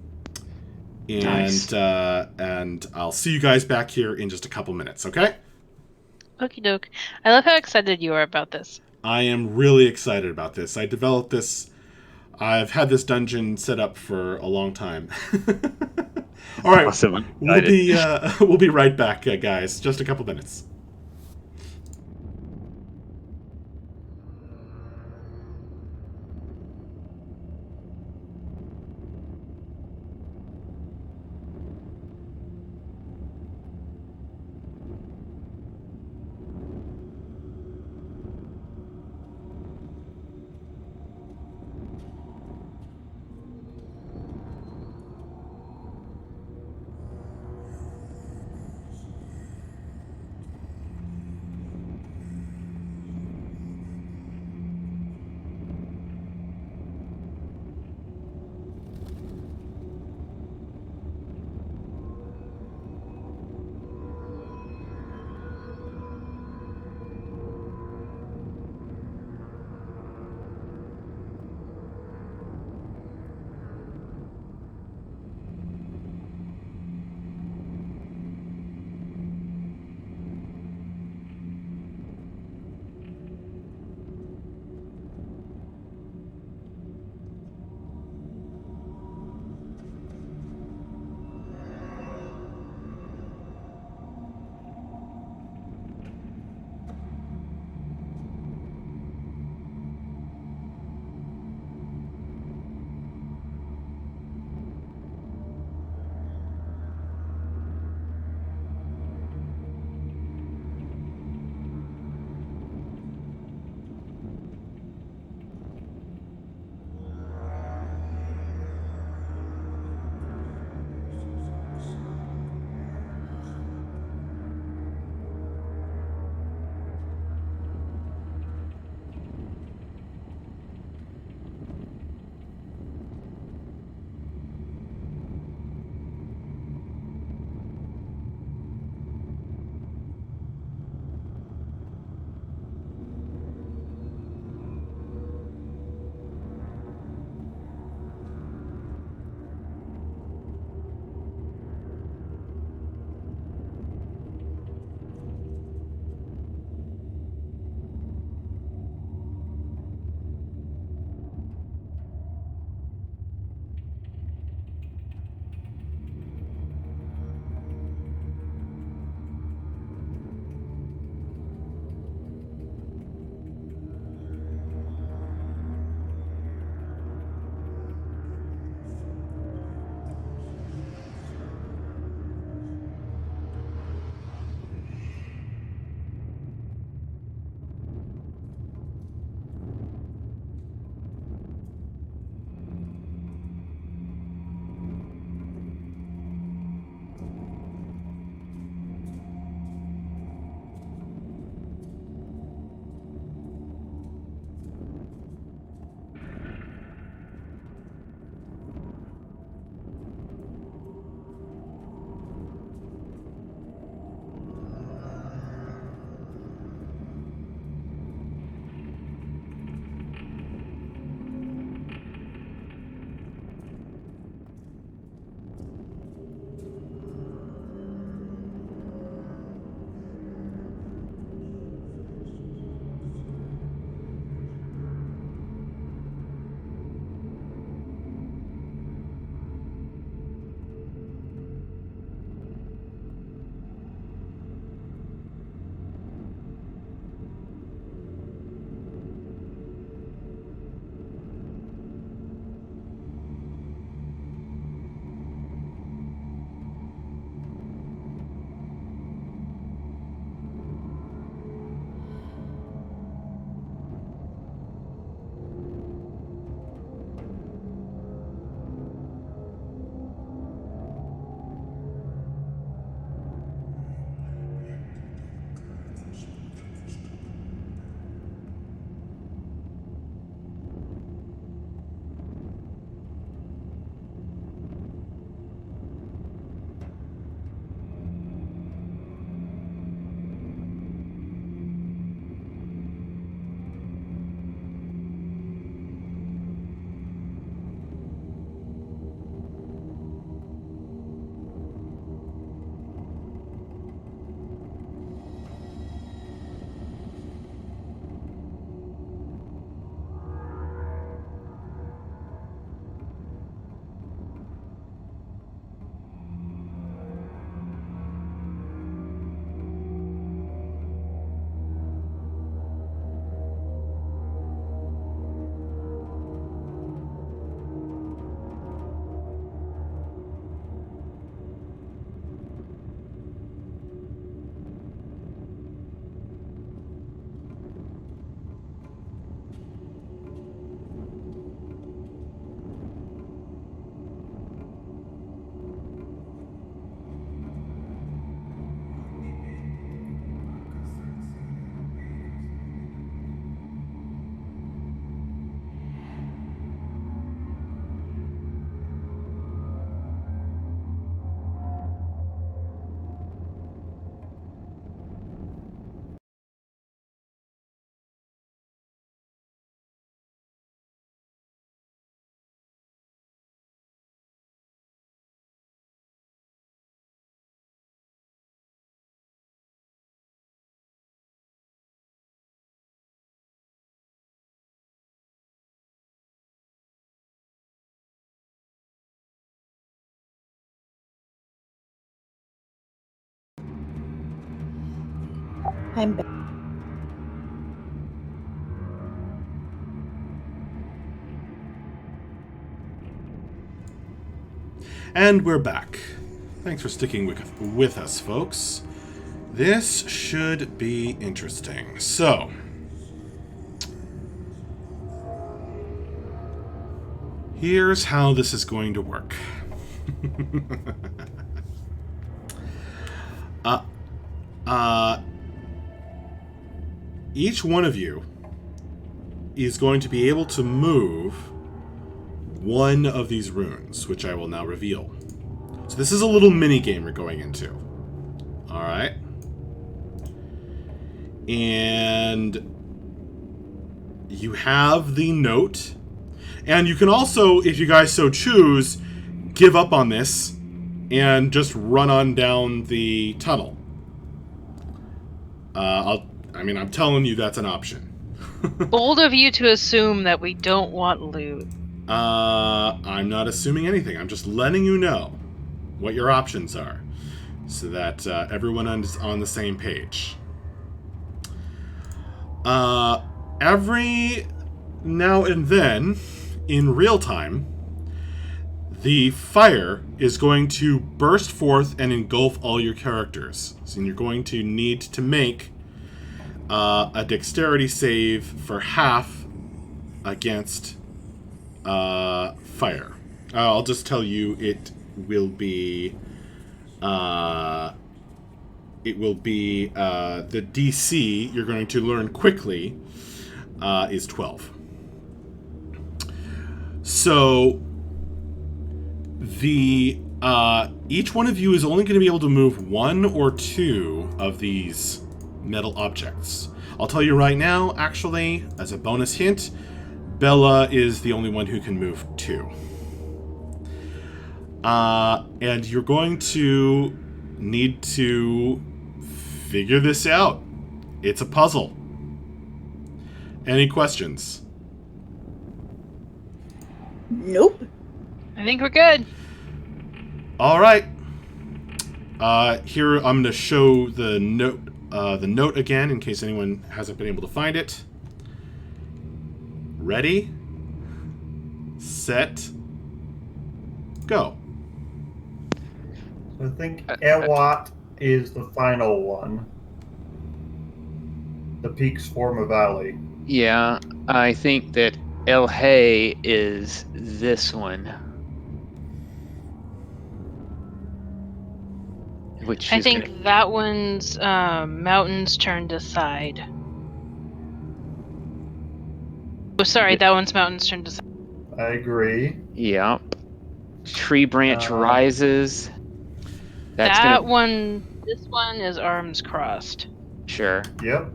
And I'll see you guys back here in just a couple minutes, okay?
Okie doke. I love how excited you are about this.
I am really excited about this. I developed this. I've had this dungeon set up for a long time. All right,
Awesome.
we'll be right back, guys. Just a couple minutes.
I'm back.
And we're back. Thanks for sticking with us, folks. This should be interesting. So, here's how this is going to work. Each one of you is going to be able to move one of these runes, which I will now reveal. So this is a little mini game we're going into. All right. And you have the note. And you can also, if you guys so choose, give up on this and just run on down the tunnel. I'm telling you that's an option.
Bold of you to assume that we don't want loot.
I'm not assuming anything. I'm just letting you know what your options are so that everyone is on the same page. Every now and then, in real time, the fire is going to burst forth and engulf all your characters. So you're going to need to make a dexterity save for half against fire. I'll just tell you it will be the DC you're going to learn quickly is 12. So the each one of you is only going to be able to move one or two of these metal objects. I'll tell you right now, actually, as a bonus hint, Bella is the only one who can move two. And you're going to need to figure this out. It's a puzzle. Any questions?
Nope.
I think we're good.
All right. Here I'm going to show the note again in case anyone hasn't been able to find it. Ready, set, go.
I think Ewat is the final one. The peaks form a valley.
Yeah, I think that El Hay is this one. Which
I
is
think that one's mountains turned aside. Oh, sorry, that one's mountains turned aside.
I agree.
Yep. Tree branch rises. This one is arms crossed. Sure.
Yep.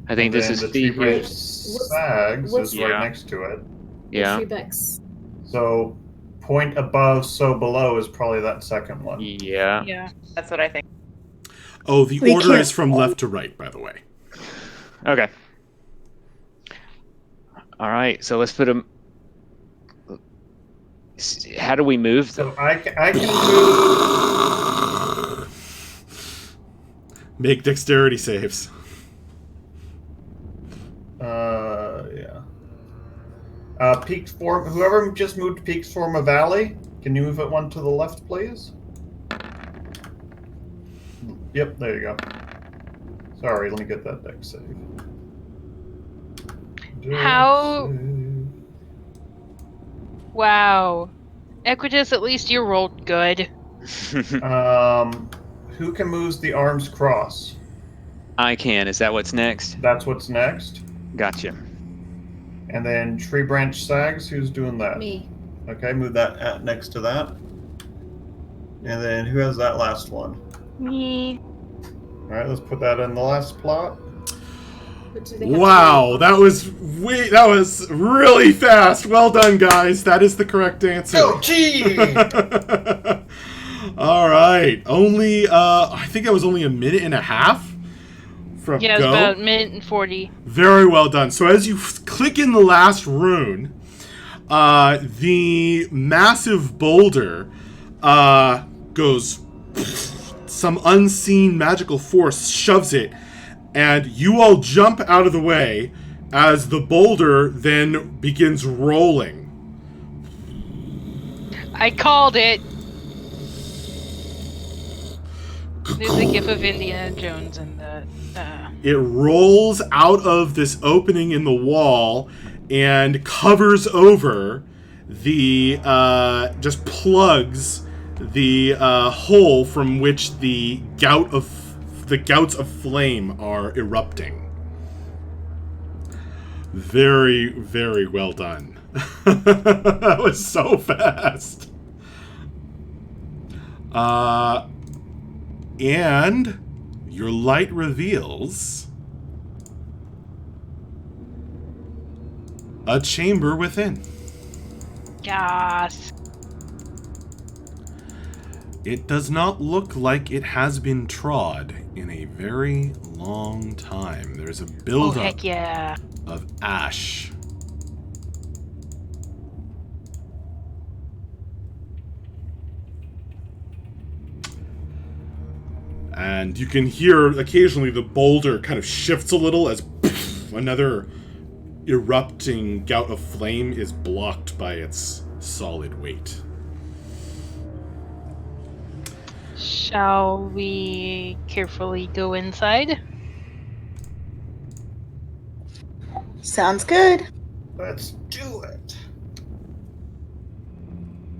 I think
And
this
then
is
the tree branch
What's-
sags
what's-
is
Yeah.
right next to it.
Yeah.
Treebex.
So point above, so below is probably that second one.
Yeah.
Yeah.
That's what I think.
Oh, the
We
order
can't-
is from left to right, by the way.
Okay. All right. So let's put them. How do we move them?
So I can move.
Make dexterity saves.
Yeah. Peaks form. Whoever just moved peaks form a valley. Can you move it one to the left, please? Yep, there you go. Sorry, let me get that dex save.
How-
Dex save.
Wow. Equitus, at least you rolled good.
Who can move the arms cross?
I can. Is that what's next?
That's what's next.
Gotcha.
And then tree branch sags. Who's doing that?
Me.
Okay, move that at next to that. And then who has that last one?
Me.
All right, let's put that in the last plot.
But do they have to
Wow,
be-
that was really fast. Well done, guys. That is the correct answer.
Oh, gee!
All right. Only I think that was only a minute and a half from
Yeah, it was
go.
about a minute and 40.
Very well done. So as you click in the last rune, the massive boulder goes. Some unseen magical force shoves it and you all jump out of the way as the boulder then begins rolling.
I called it. There's a gif of Indiana Jones in the.
It rolls out of this opening in the wall and covers over the, just plugs the hole from which the gouts of flame are erupting. Very, very well done. That was so fast. And your light reveals a chamber within.
Yes.
It does not look like it has been trod in a very long time. There's a
Oh,
buildup
heck yeah.
of ash. And you can hear occasionally the boulder kind of shifts a little as another erupting gout of flame is blocked by its solid weight.
Shall we carefully go inside?
Sounds good.
Let's do it.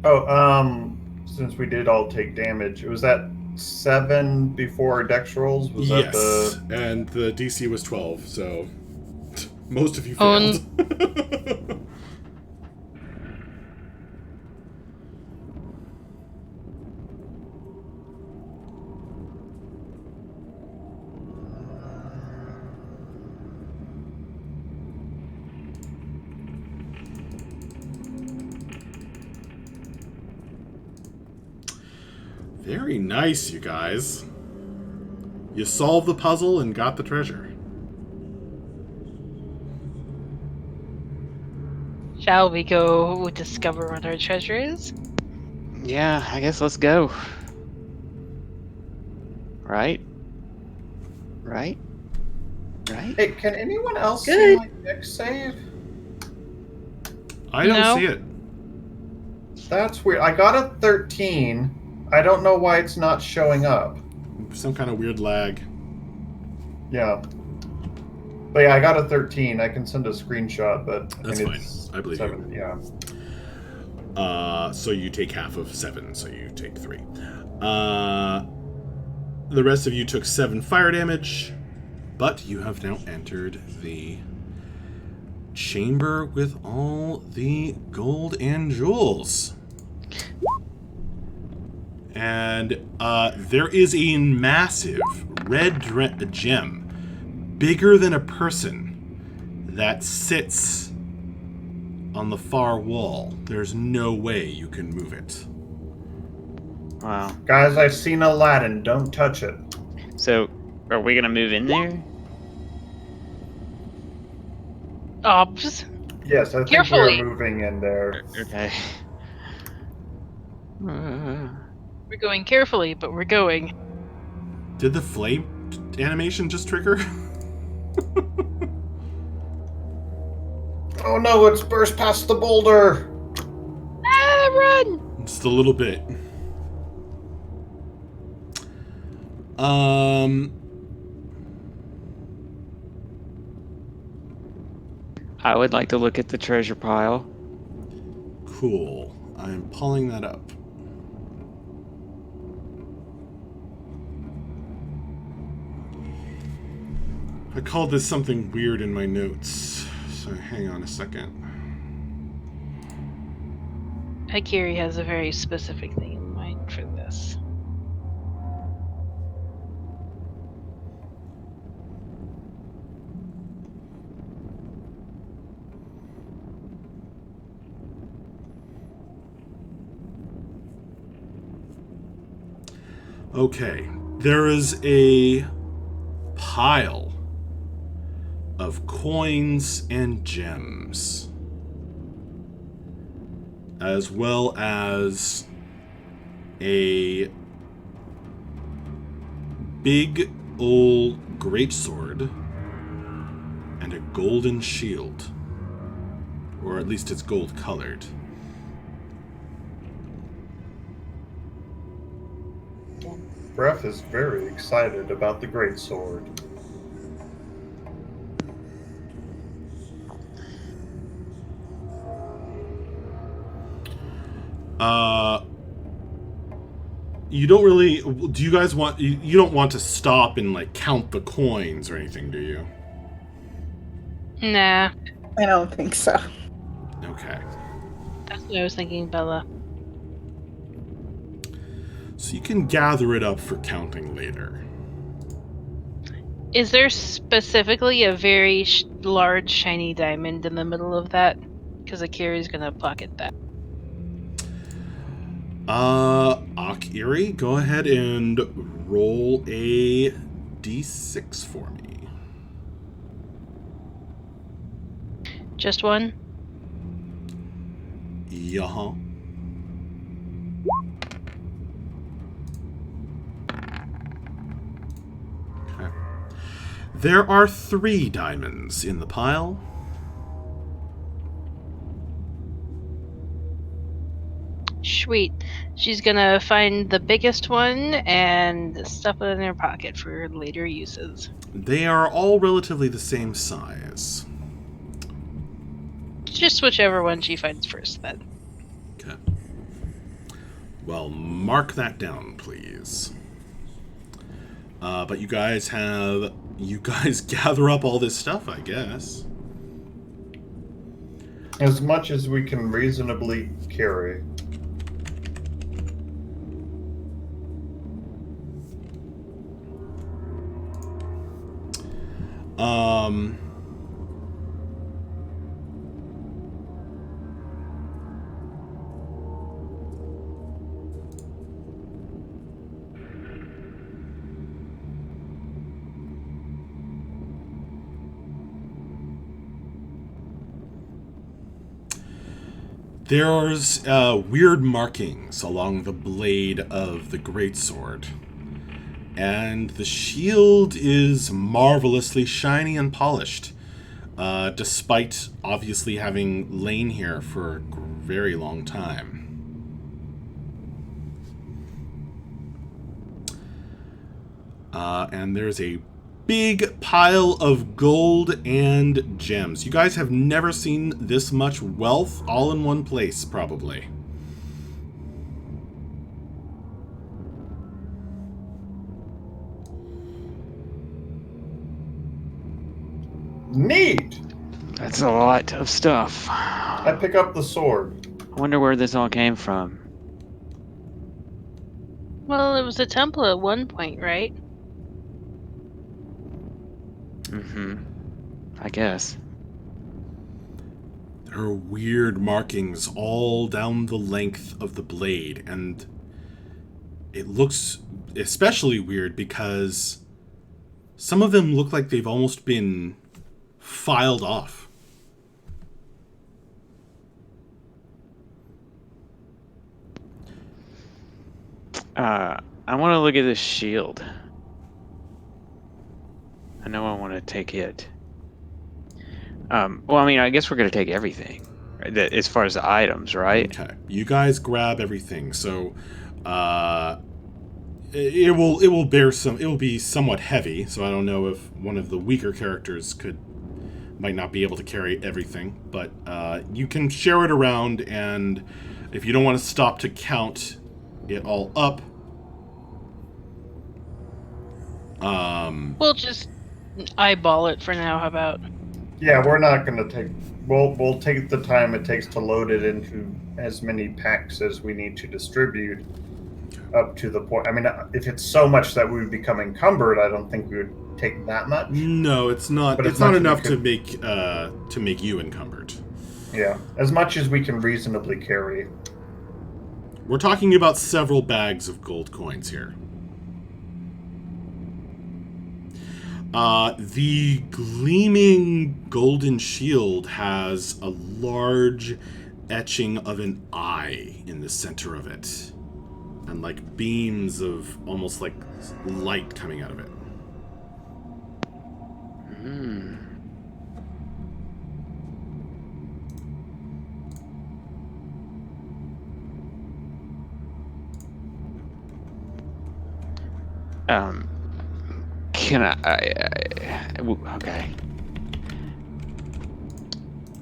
Oh, since we did all take damage, was that 7 before Dex rolls? Was
Yes,
that the...
and the DC was 12, so most of you
Oh,
failed. Very nice, you guys. You solved the puzzle and got the treasure.
shall we go discover what our treasure is?
Yeah, I guess let's go. Right? Right? Right?
Hey, can anyone else see
Good.
my Dex save?
I don't
No.
see it.
That's weird. I got a 13. I don't know why it's not showing up.
Some kind of weird lag.
Yeah. But yeah, I got a 13. I can send a screenshot, but
That's
and
fine.
it's
I believe
7.
you.
Yeah.
So you take half of 7, so you take 3. The rest of you took 7 fire damage, but you have now entered the chamber with all the gold and jewels. And there is a massive red gem, bigger than a person, that sits on the far wall. There's no way you can move it.
Wow.
Guys, I've seen Aladdin. Don't touch it.
So, are we gonna move in there?
Obs.
Yes, I think
Carefully.
we're moving in there.
Okay.
We're going carefully, but we're going.
Did the flame animation just trigger?
Oh no, it's burst past the boulder!
Ah, run!
Just a little bit.
I would like to look at the treasure pile.
Cool. I'm pulling that up. I called this something weird in my notes, so hang on a second.
Akiri has a very specific thing in mind for this.
Okay, there is a pile of coins and gems, as well as a big old greatsword and a golden shield. Or at least it's gold colored.
Bref is very excited about the greatsword.
You don't really... Do you guys want... You don't want to stop and, like, count the coins or anything, do you?
Nah,
I don't think so.
Okay.
that's what I was thinking, Bella.
So you can gather it up for counting later.
Is there specifically a very large shiny diamond in the middle of that? Because Akira's gonna pocket that.
Akiri, go ahead and roll a d6 for me.
Just one?
Yeah. Okay. There are 3 diamonds in the pile.
Sweet. She's gonna find the biggest one and stuff it in her pocket for later uses.
They are all relatively the same size.
Just whichever one she finds first, then.
Okay. Well, mark that down, please. But you guys gather up all this stuff, I guess.
As much as we can reasonably carry.
There's weird markings along the blade of the greatsword. And the shield is marvelously shiny and polished, despite obviously having lain here for a very long time. And there's a big pile of gold and gems. You guys have never seen this much wealth all in one place, probably.
Neat!
That's a lot of stuff.
I pick up the sword.
I wonder where this all came from.
Well, it was a temple at one point, right?
Mm-hmm. I guess.
There are weird markings all down the length of the blade, and it looks especially weird because some of them look like they've almost been filed off.
I want to look at this shield. I know I want to take it. Well, I mean, I guess we're going to take everything, right? As far as the items, right?
Okay, you guys grab everything. So, it will bear some. It will be somewhat heavy. So I don't know if one of the weaker characters might not be able to carry everything. But you can share it around, and if you don't want to stop to count it all up,
We'll just eyeball it for now. How about?
Yeah, we're not going to take... We'll take the time it takes to load it into as many packs as we need to distribute up to the point... I mean, if it's so much that we would become encumbered, I don't think we would take that much.
no, it's not.
But
It's
as
not
much as
enough
we
to make you encumbered.
Yeah, as much as we can reasonably carry.
We're talking about several bags of gold coins here. The gleaming golden shield has a large etching of an eye in the center of it. And like beams of almost like light coming out of it.
Hmm. Um, can okay.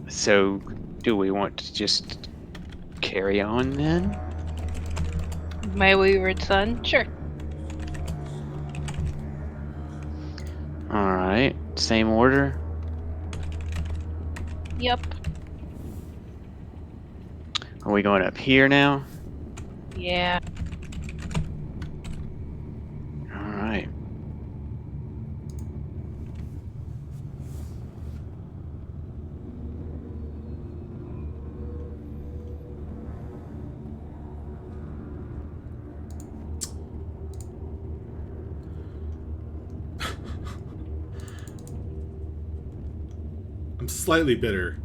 So, do we want to just carry on then?
My wayward son? Sure.
All right. Same order.
Yep.
Are we going up here now?
Yeah.
All right.
I'm slightly bitter.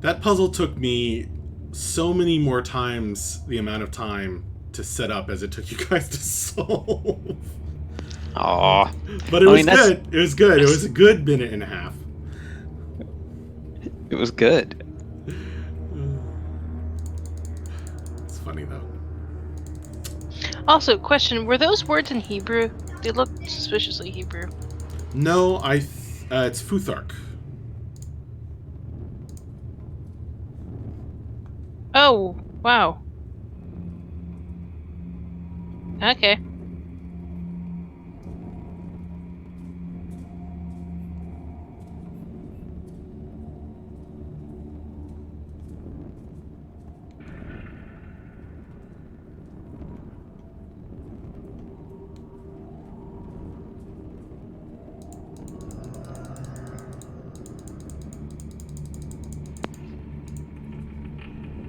That puzzle took me so many more times the amount of time to set up as it took you guys to solve.
Aw.
But it
I
was
mean, that's
good. It was good. It was a good minute and a half.
it was good.
It's funny though.
Also, question: were those words in Hebrew? They look suspiciously Hebrew.
No, it's Futhark.
Oh, wow. Okay.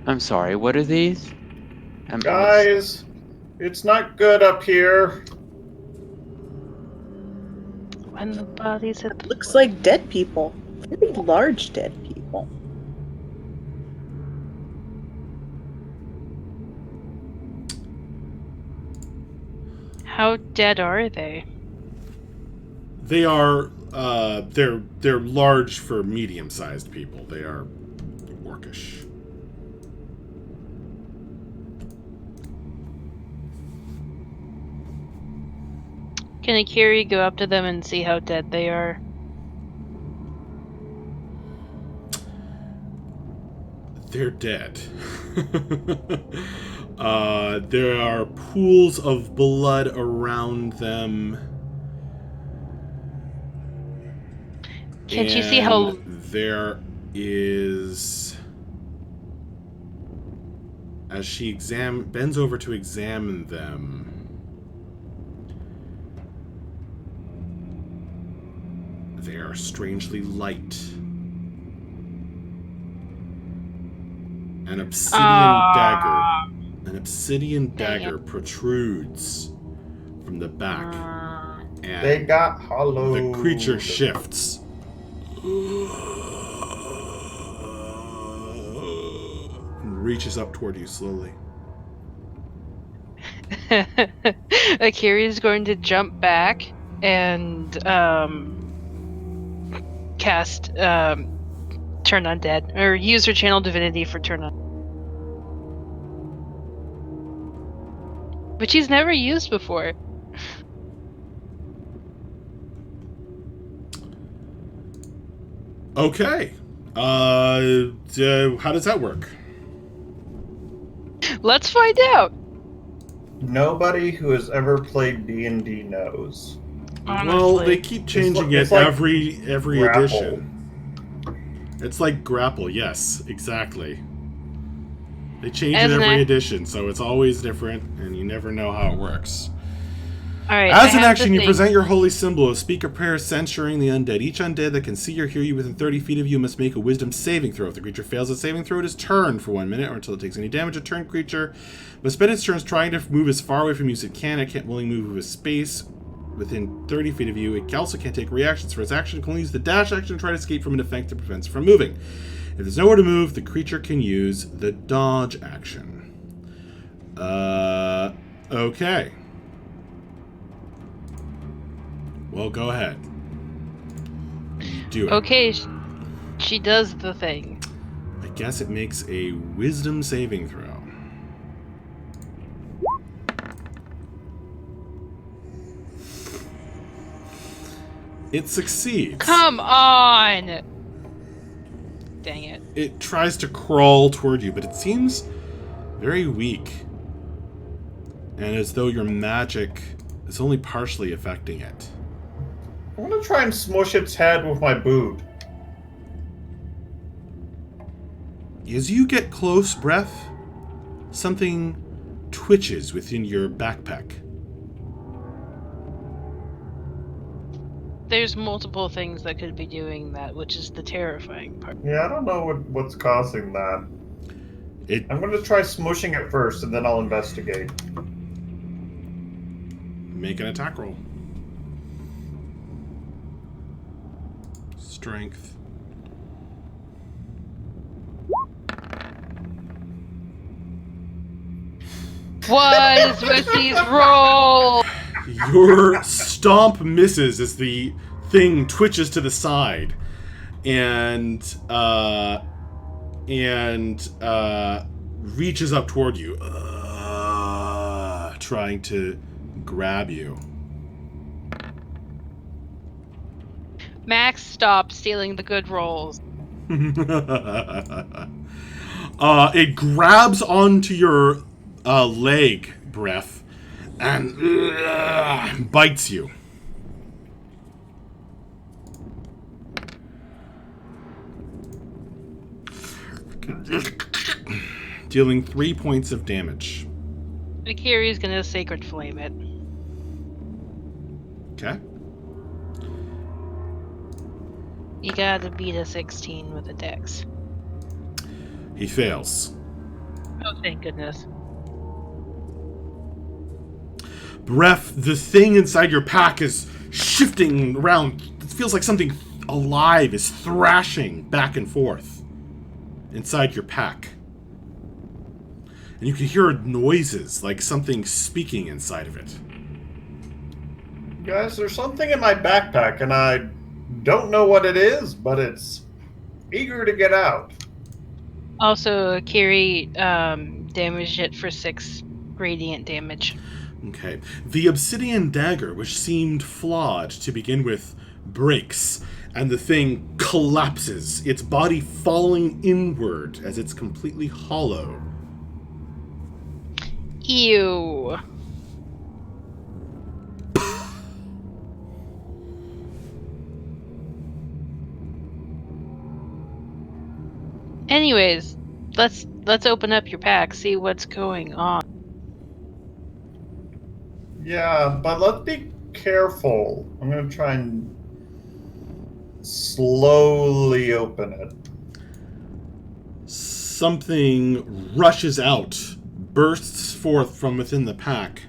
I'm sorry. What are these?
Guys, it's not good up here.
When the bodies hit the
Looks like dead people. Very large dead people.
How dead are they?
They are they're large for medium-sized people. They are orcish.
Can Akiri go up to them and see how dead they are?
They're dead. There are pools of blood around them.
Can't you see how?
There is, as she bends over to examine them, they are strangely light. An obsidian dagger protrudes from the back, and
They got hollow.
the creature shifts and reaches up toward you slowly.
Akiri's going to jump back and cast Turn Undead, or use her channel divinity for Turn Undead, which he's never used before.
Okay. How does that work?
Let's find out.
Nobody who has ever played D&D knows.
Well,
Honestly.
they keep changing
It's
it
like
every
grapple.
edition. It's like grapple, yes, exactly. They change it every edition, so it's always different, and you never know how it works.
All right.
As an action, you present your holy symbol, speak a prayer censuring the undead. Each undead that can see or hear you within 30 feet of you must make a wisdom saving throw. If the creature fails a saving throw, it is turned for 1 minute or until it takes any damage. A turned creature must spend its turns trying to move as far away from you as it can. It can't willingly move a space within 30 feet of you. It also can't take reactions. For its action, it can only use the dash action to try to escape from an effect that prevents it from moving. If there's nowhere to move, the creature can use the dodge action. Okay. Well, go ahead. Do it.
Okay, she does the thing.
I guess it makes a wisdom saving throw. It succeeds.
Come on! Dang it.
It tries to crawl toward you, but it seems very weak. And as though your magic is only partially affecting it.
I want to try and smush its head with my boot.
As you get close, Breath, something twitches within your backpack.
There's multiple things that could be doing that, which is the terrifying part.
Yeah, I don't know what's causing that. I'm going to try smushing it first, and then I'll investigate.
Make an attack roll. Strength.
What is Missy's roll?
Your stomp misses as the thing twitches to the side and reaches up toward you, trying to grab you.
Max, stop stealing the good rolls.
It grabs onto your leg, Breath, and bites you. Dealing 3 points of damage.
Akiri's gonna sacred flame it.
Okay.
You gotta beat a 16 with a dex.
He fails.
Oh, thank goodness.
Breath, the thing inside your pack is shifting around. It feels like something alive is thrashing back and forth inside your pack. And you can hear noises like something speaking inside of it.
Guys, there's something in my backpack, and I don't know what it is, but it's eager to get out.
Also, Akiri damaged it for 6 radiant damage.
Okay. The obsidian dagger, which seemed flawed to begin with, breaks, and the thing collapses, its body falling inward as it's completely hollow.
Ew. Anyways, let's open up your pack, see what's going on.
Yeah, but let's be careful. I'm going to try and slowly open it.
Something rushes out, bursts forth from within the pack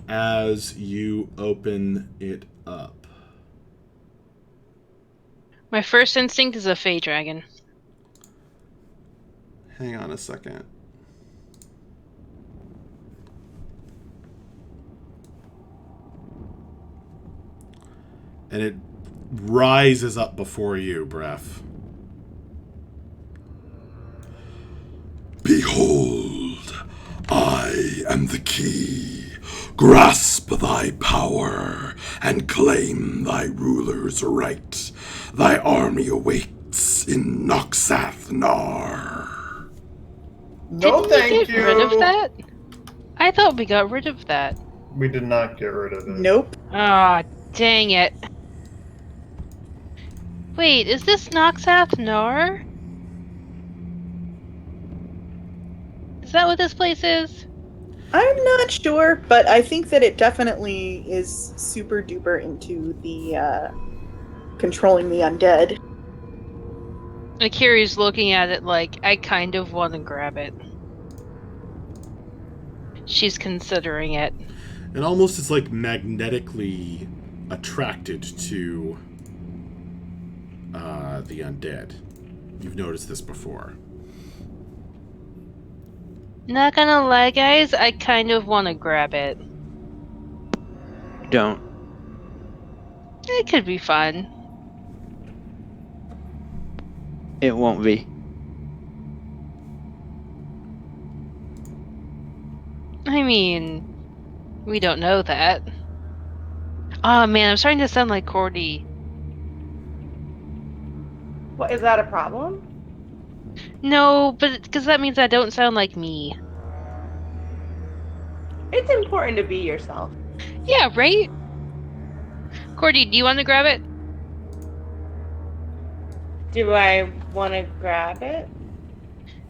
as you open it up.
My first instinct is a Fey Dragon.
Hang on a second. And it rises up before you, Breath. Behold, I am the key. Grasp thy power and claim thy ruler's right. Thy army awaits in Noxath Nar.
No,
Didn't
thank
we get
you.
rid of that? I thought we got rid of that.
We did not get rid of it.
Nope.
Ah, dang it. Wait, is this Noxath Nar? Is that what this place is?
I'm not sure, but I think that it definitely is super duper into the controlling the undead.
Akiri's looking at it like, I kind of want to grab it. She's considering it.
It almost is like magnetically attracted to the undead. You've noticed this before.
Not gonna lie, guys, I kind of want to grab it.
Don't.
It could be fun.
It won't be.
I mean, we don't know that. Oh man, I'm starting to sound like Cordy.
What, is that a problem?
No, but because that means I don't sound like me.
It's important to be yourself.
Yeah, right? Cordy, do you want to grab it?
Do I want to grab it?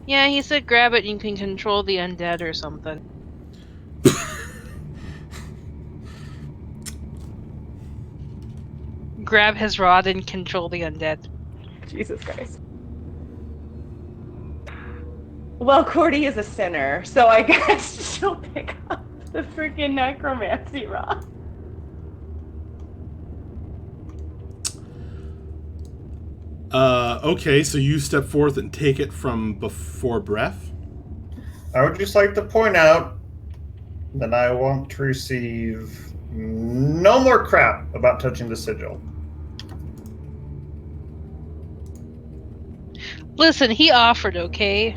Yeah, he said grab it and you can control the undead or something. Grab his rod and control the undead.
Jesus Christ. Well, Cordy is a sinner, so I guess she'll pick up the freaking necromancy rod.
Okay, so you step forth and take it from before breath.
I would just like to point out that I want to receive no more crap about touching the sigil.
Listen, he offered, okay?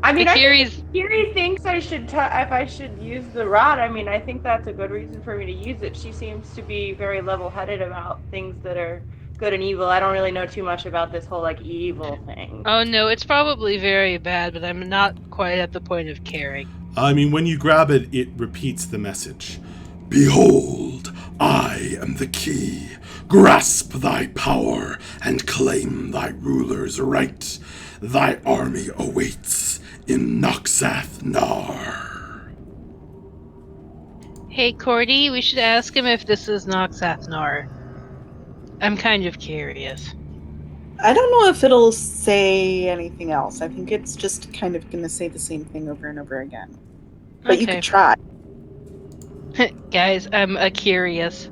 I mean, I think
Akiri's...
if Kiri thinks I should, if I should use the rod, I mean, I think that's a good reason for me to use it. She seems to be very level-headed about things that are good and evil. I don't really know too much about this whole like evil thing.
Oh no, it's probably very bad, but I'm not quite at the point of caring.
I mean, when you grab it, it repeats the message. Behold, I am the key. Grasp thy power and claim thy ruler's right. Thy army awaits in Noxath Nar.
Hey Cordy, we should ask him if this is Noxathnar. I'm kind of curious.
I don't know if it'll say anything else. I think it's just kind of going to say the same thing over and over again. But you
Okay.
could try.
Guys, I'm curious.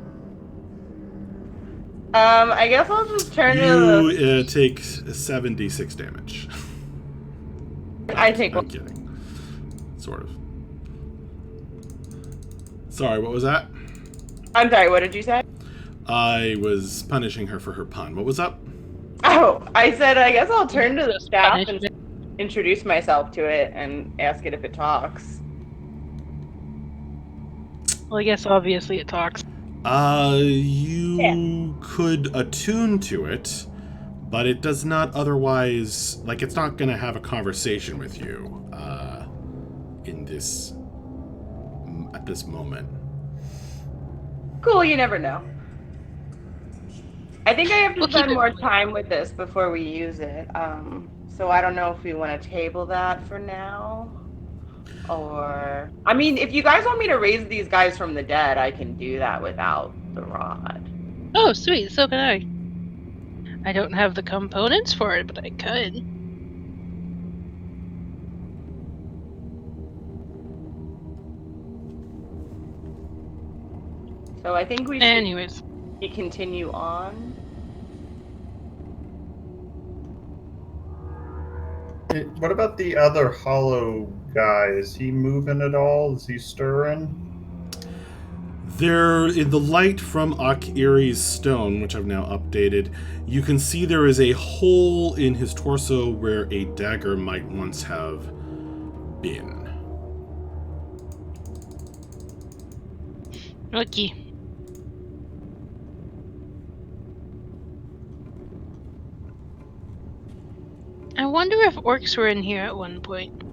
I guess I'll just turn to the.
You take 76 damage.
I take
I'm
one.
kidding. Sort of. Sorry, what was that?
I'm sorry, what did you say?
I was punishing her for her pun. What was up?
Oh, I said I guess I'll turn to the
Just
staff
punishment.
and introduce myself to it and ask it if it talks.
Well, I guess obviously it talks.
You could attune to it, but it does not otherwise, like, it's not gonna have a conversation with you, at this moment.
Cool, you never know. I think I have to
We'll keep
spend
it-
more time with this before we use it. So I don't know if we want to table that for now. Or, I mean, if you guys want me to raise these guys from the dead, I can do that without the rod.
Oh, sweet, so can I. I don't have the components for it, but I could.
So I think we should
Anyways.
continue on.
What about the other hollow guy? Is he moving at all? Is he stirring?
There, in the light from Akiri's stone, which I've now updated, you can see there is a hole in his torso where a dagger might once have been.
Okay. I wonder if orcs were in here at one point.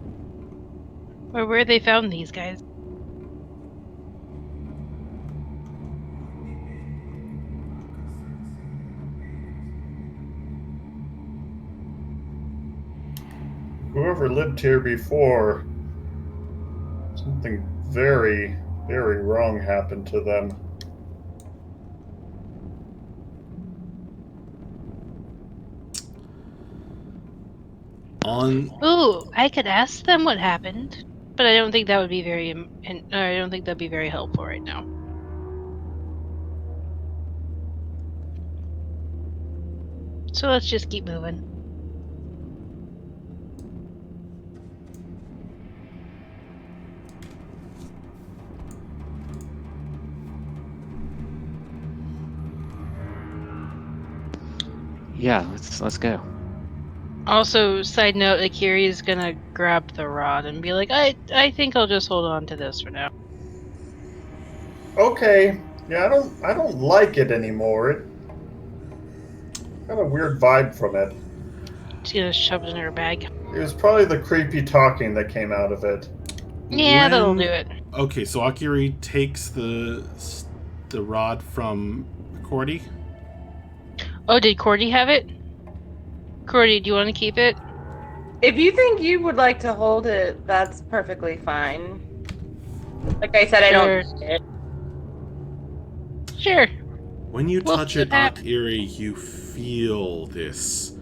Or where they found these guys.
Whoever lived here before, something very, very wrong happened to them.
Ooh, I could ask them what happened, but I don't think that would be very. I don't think that'd be very helpful right now. So let's just keep moving.
Yeah, let's go.
Also, side note, Akiri is gonna grab the rod and be like, I think I'll just hold on to this for now.
Okay. Yeah, I don't like it anymore. It got a weird vibe from it.
She's gonna shove it in her bag.
It was probably the creepy talking that came out of it.
Yeah, that'll do it.
Okay, so Akiri takes the rod from Cordy.
Oh, did Cordy have it? Cordy, do you want to keep it?
If you think you would like to hold it, that's perfectly fine. Like I said, I
Sure.
don't need it.
Sure.
When you
We'll
touch
see
it,
what happens.
Akiri, you feel this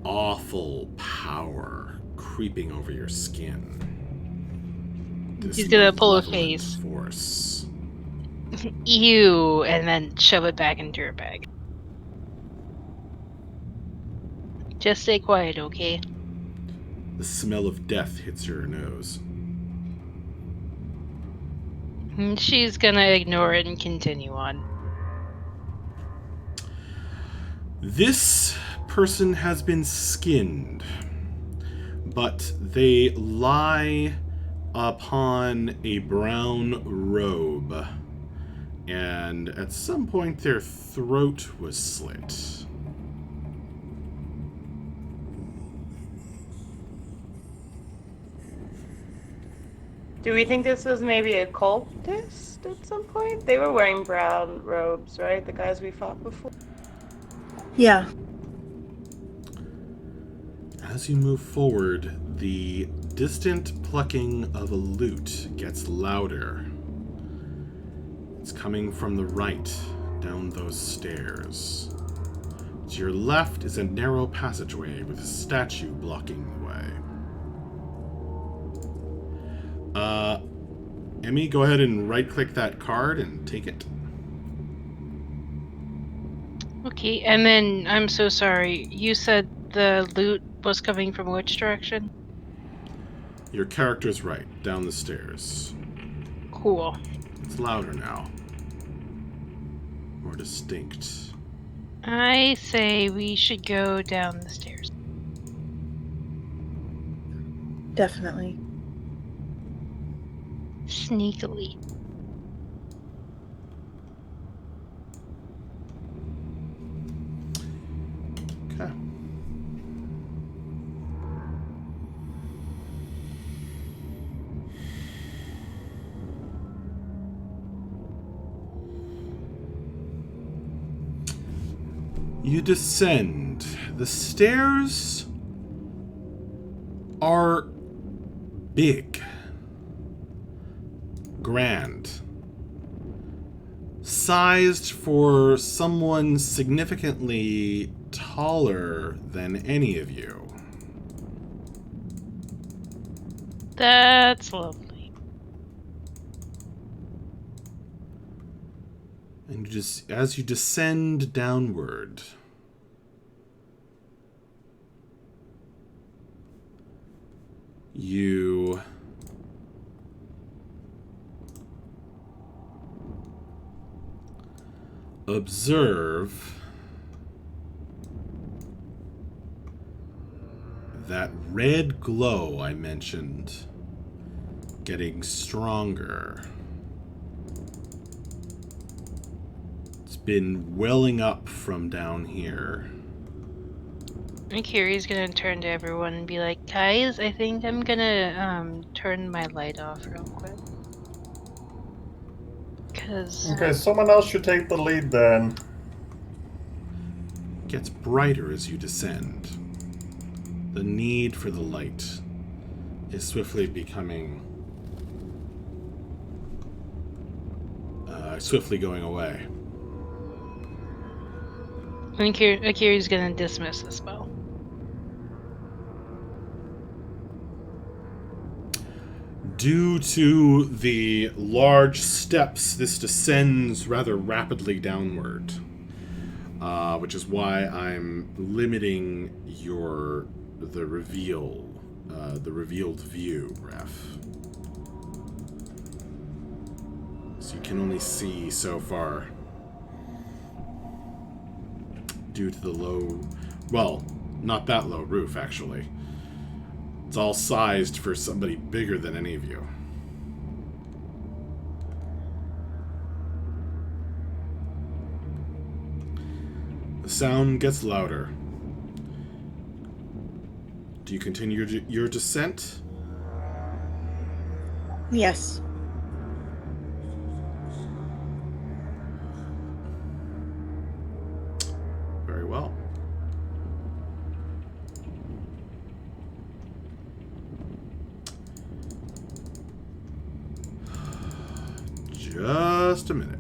awful power creeping over your skin. This
He's gonna pull a
malevolent
face.
force.
Ew, and then shove it back into her bag. Just stay quiet, okay?
The smell of death hits your nose.
And she's gonna ignore it and continue on.
This person has been skinned, but they lie upon a brown robe, and at some point their throat was slit.
Do we think this was maybe a cultist at some point? They were wearing brown robes, right? The guys we fought before?
Yeah.
As you move forward, the distant plucking of a lute gets louder. It's coming from the right, down those stairs. To your left is a narrow passageway with a statue blocking the way. Emmy, go ahead and right-click that card and take it.
Okay, and then I'm so sorry. You said the loot was coming from which direction?
Your character's right, down the stairs.
Cool.
It's louder now. More distinct.
I say we should go down the stairs.
Definitely.
Sneakily.
Okay. You descend. The stairs are big, grand, sized for someone significantly taller than any of you.
That's lovely.
And you just, as you descend downward, you observe that red glow I mentioned getting stronger. It's been welling up from down here.
And Kiri's gonna turn to everyone and be like, guys, I think I'm gonna turn my light off real quick. Cause
Okay, someone else should take the lead then.
It gets brighter as you descend. The need for the light is swiftly becoming swiftly going away.
and Akiri's gonna dismiss the spell.
Due to the large steps, this descends rather rapidly downward, which is why I'm limiting the revealed view, Ref. So you can only see so far due to the low Well, not that low roof, actually. It's all sized for somebody bigger than any of you. The sound gets louder. Do you continue your descent?
Yes.
Very well. Just a minute.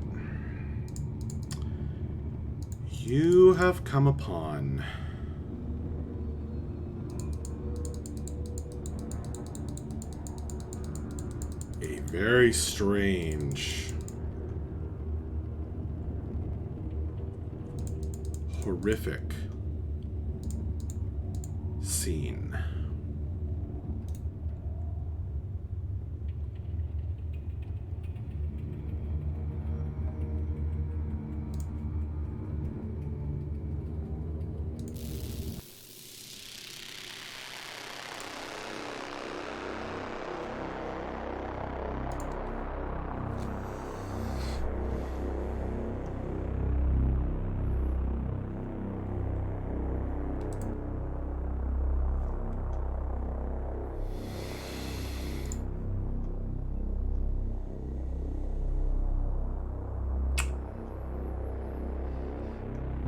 You have come upon a very strange, horrific scene.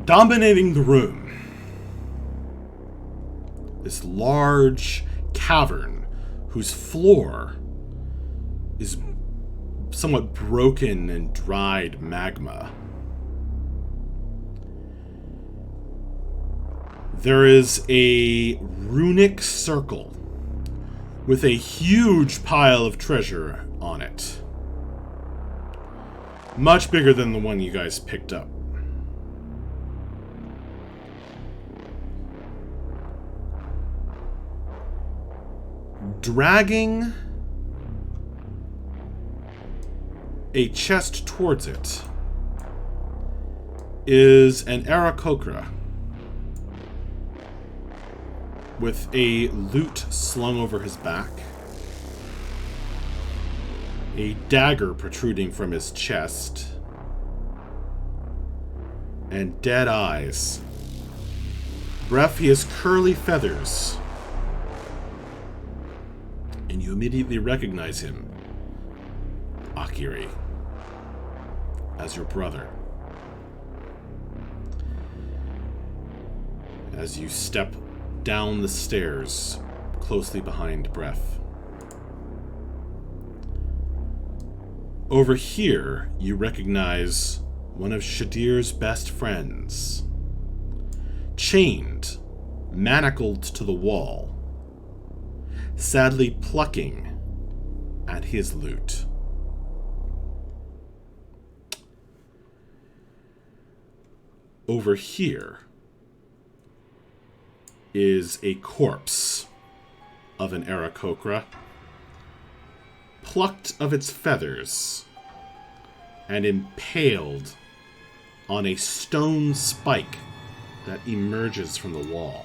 Dominating the room, this large cavern whose floor is somewhat broken and dried magma. There is a runic circle with a huge pile of treasure on it. Much bigger than the one you guys picked up. Dragging a chest towards it is an aarakocran with a lute slung over his back, a dagger protruding from his chest, and dead eyes. Bref, he has curly feathers. And you immediately recognize him, Akiri, as your brother. As you step down the stairs, closely behind Bref. Over here, you recognize one of Shadir's best friends, chained, manacled to the wall, sadly plucking at his lute. Over here is a corpse of an aarakocran, plucked of its feathers and impaled on a stone spike that emerges from the wall.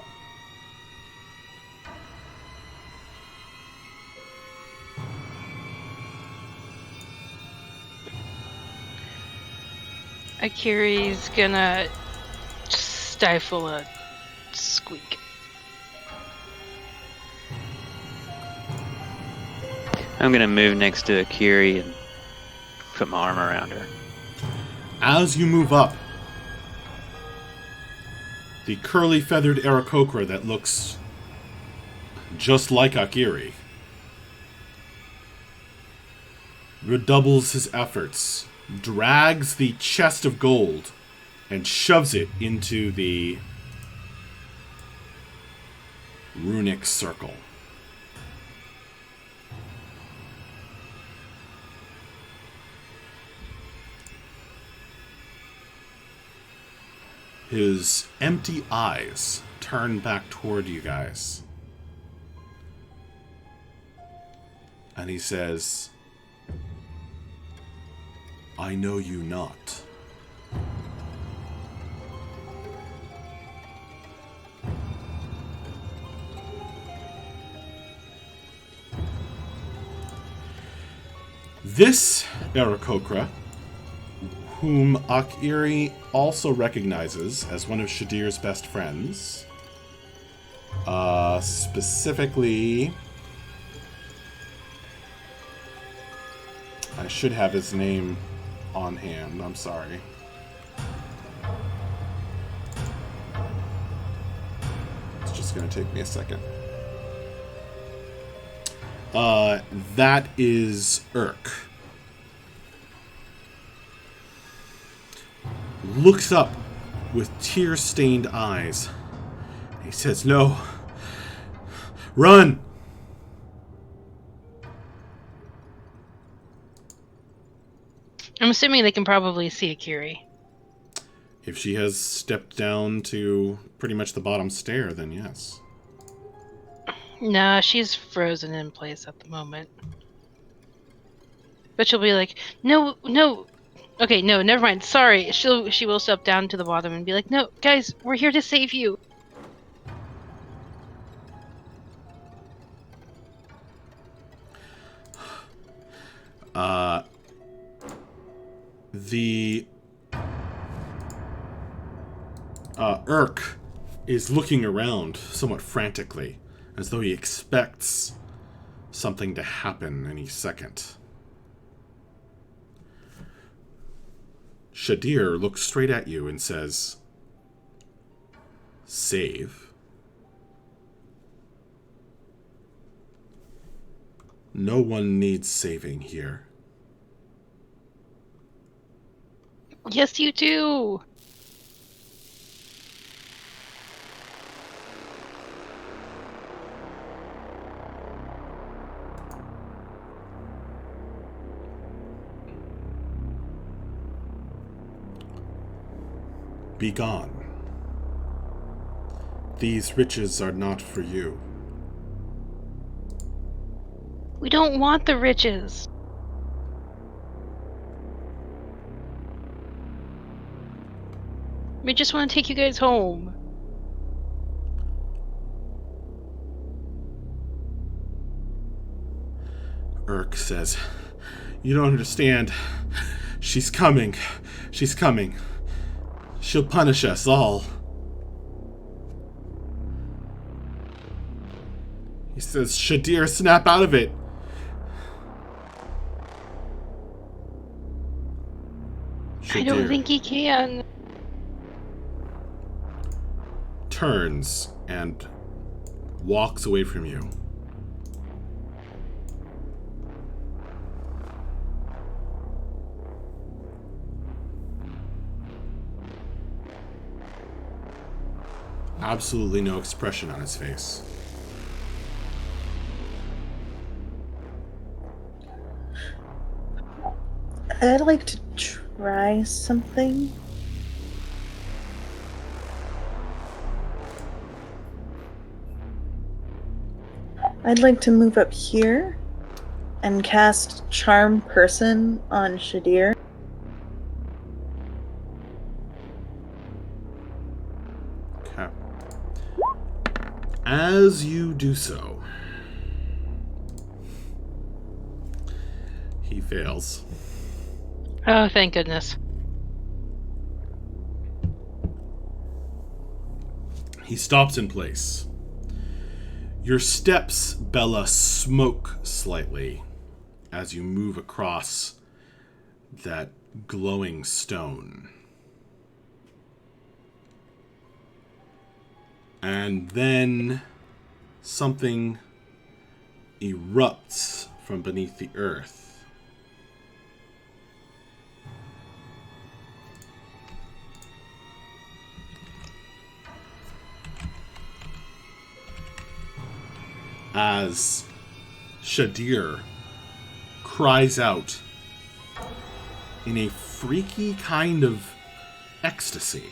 Akiri's gonna stifle a squeak.
I'm gonna move next to Akiri and put my arm around her.
As you move up, the curly feathered aarakocran that looks just like Akiri redoubles his efforts, drags the chest of gold, and shoves it into the runic circle. His empty eyes turn back toward you guys. And he says, "I know you not." This aarakocran, whom Akiri also recognizes as one of Shadir's best friends, specifically, I should have his name on hand, I'm sorry. It's just going to take me a second. That is Urk. Looks up with tear-stained eyes. He says, "No. Run!"
I'm assuming they can probably see Akiri.
If she has stepped down to pretty much the bottom stair, then yes.
Nah, she's frozen in place at the moment. But she'll be like, no. Okay, no, never mind. Sorry. She will step down to the bottom and be like, no, guys, we're here to save you.
The Urk is looking around somewhat frantically, as though he expects something to happen any second. Shadir looks straight at you and says, "Save? No one needs saving here."
Yes, you do.
Be gone. These riches are not for you.
We don't want the riches. We just want to take you guys home.
Urk says, "You don't understand. She's coming. She's coming. She'll punish us all." He says, "Shadir, snap out of it."
I don't think he can.
Turns and walks away from you. Absolutely no expression on his face.
I'd like to try something. I'd like to move up here and cast Charm Person on Shadir.
Okay. As you do so, he fails.
Oh, thank goodness.
He stops in place. Your steps, Bella, smoke slightly as you move across that glowing stone. And then something erupts from beneath the earth. As Shadir cries out in a freaky kind of ecstasy,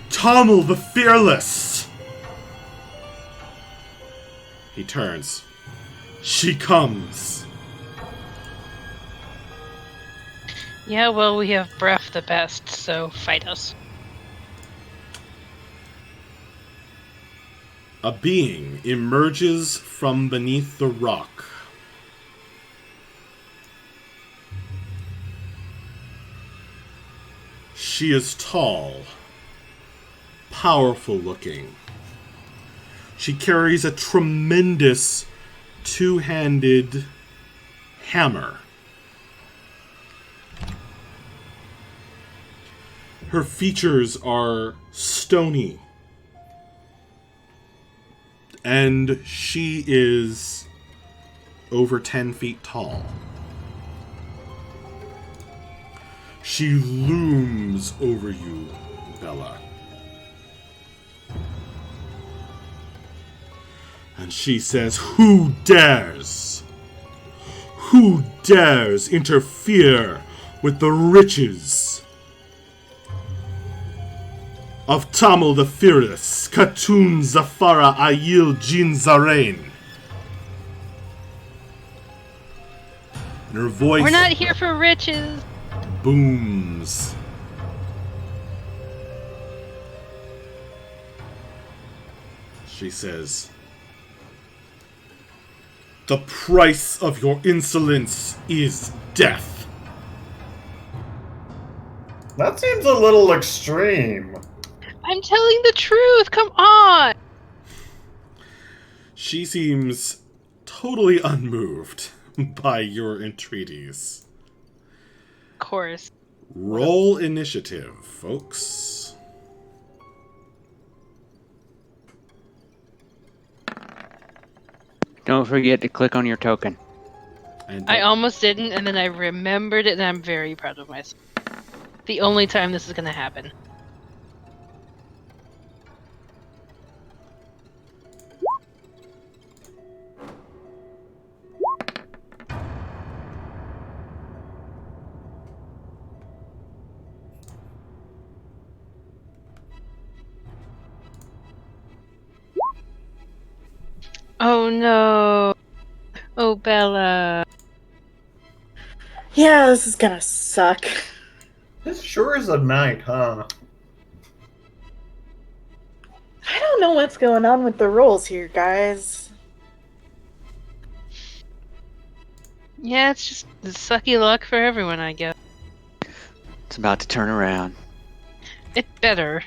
"Tommel the Fearless!" He turns. "She comes!"
Yeah, well, we have breath the best, so fight us.
A being emerges from beneath the rock. She is tall, powerful looking. She carries a tremendous two-handed hammer. Her features are stony. And she is over 10 feet tall. She looms over you, Bella. And she says, "Who dares? Who dares interfere with the riches of Tamil the Fearless, Khatun Zafara Ayil Jin Zarain?" And her voice
We're not here for riches.
booms. She says, "The price of your insolence is death."
That seems a little extreme.
I'm telling the truth. Come on.
She seems totally unmoved by your entreaties.
Of course.
Roll initiative, folks.
Don't forget to click on your token.
And
I almost didn't, and then I remembered it, and I'm very proud of myself. The only time this is going to happen. Oh no. Oh, Bella.
Yeah, this is gonna suck.
This sure is a night, huh?
I don't know what's going on with the rolls here, guys.
Yeah, it's just sucky luck for everyone, I guess.
It's about to turn around.
It better.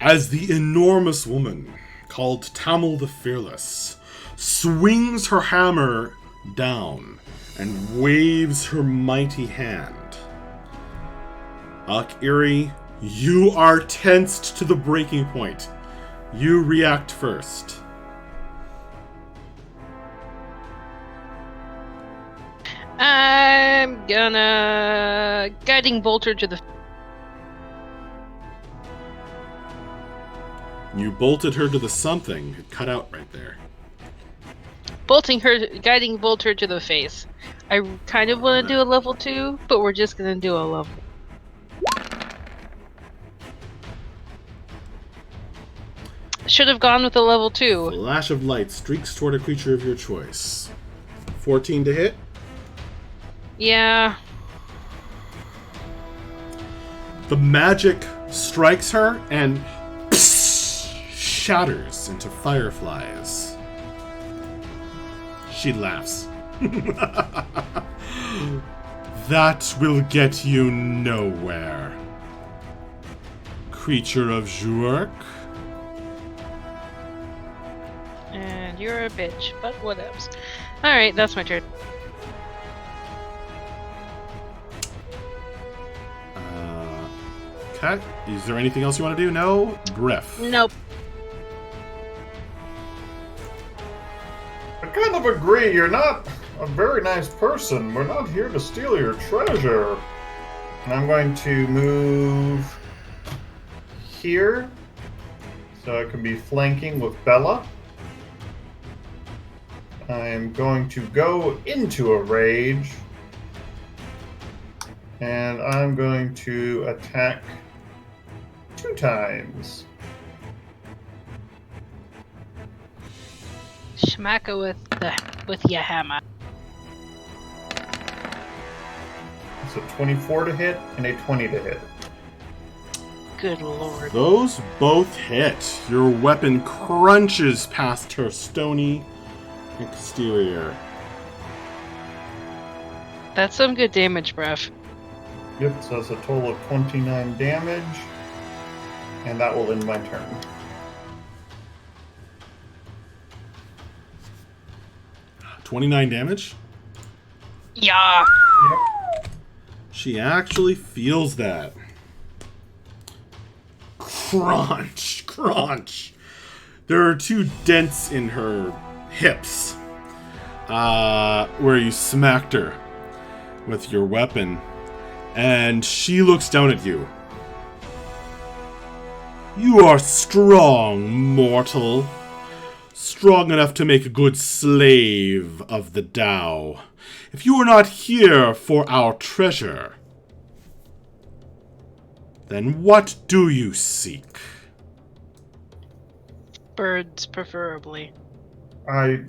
as the enormous woman called Tamil the Fearless swings her hammer down and waves her mighty hand, Ak-Iri, you are tensed to the breaking point. You react first.
I'm gonna guiding bolt her to the.
You bolted her to the something. It cut out right there.
Guiding bolt her to the face. I kind of want to do a level 2, but we're just gonna do a level. Should have gone with a level 2.
Flash of light streaks toward a creature of your choice. 14 to hit.
Yeah.
The magic strikes her and shatters into fireflies. She laughs. That will get you nowhere, creature of Zhuork.
And you're a bitch, but whatevs. Alright, that's my turn.
Okay. Is there anything else you want to do? No? Breath.
Nope.
I kind of agree. You're not a very nice person. We're not here to steal your treasure. And I'm going to move here so I can be flanking with Bella. I'm going to go into a rage. And I'm going to attack 2 times.
Schmacka with your hammer.
It's a 24 to hit and a 20 to hit.
Good lord.
Those both hit. Your weapon crunches past her stony exterior.
That's some good damage, bruv.
Yep, so it's a total of 29 damage. And that will end my turn.
$29 damage?
Yeah.
Yep.
She actually feels that. Crunch, crunch. There are 2 dents in her hips where you smacked her with your weapon, and she looks down at you. You are strong, mortal. Strong enough to make a good slave of the Tao. If you are not here for our treasure, then what do you seek?
Birds, preferably.
I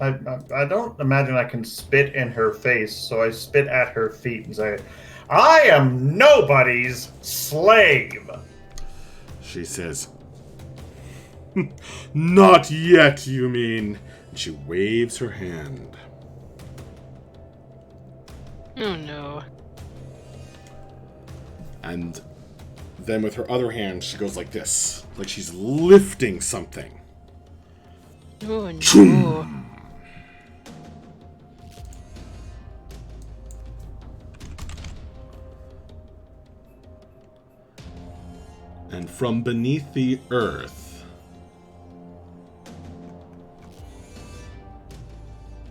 don't imagine I can spit in her face, so I spit at her feet and say, I am nobody's slave.
She says, not yet, you mean. And she waves her hand.
Oh no.
And then with her other hand, she goes like this. Like she's lifting something.
Oh no.
And from beneath the earth,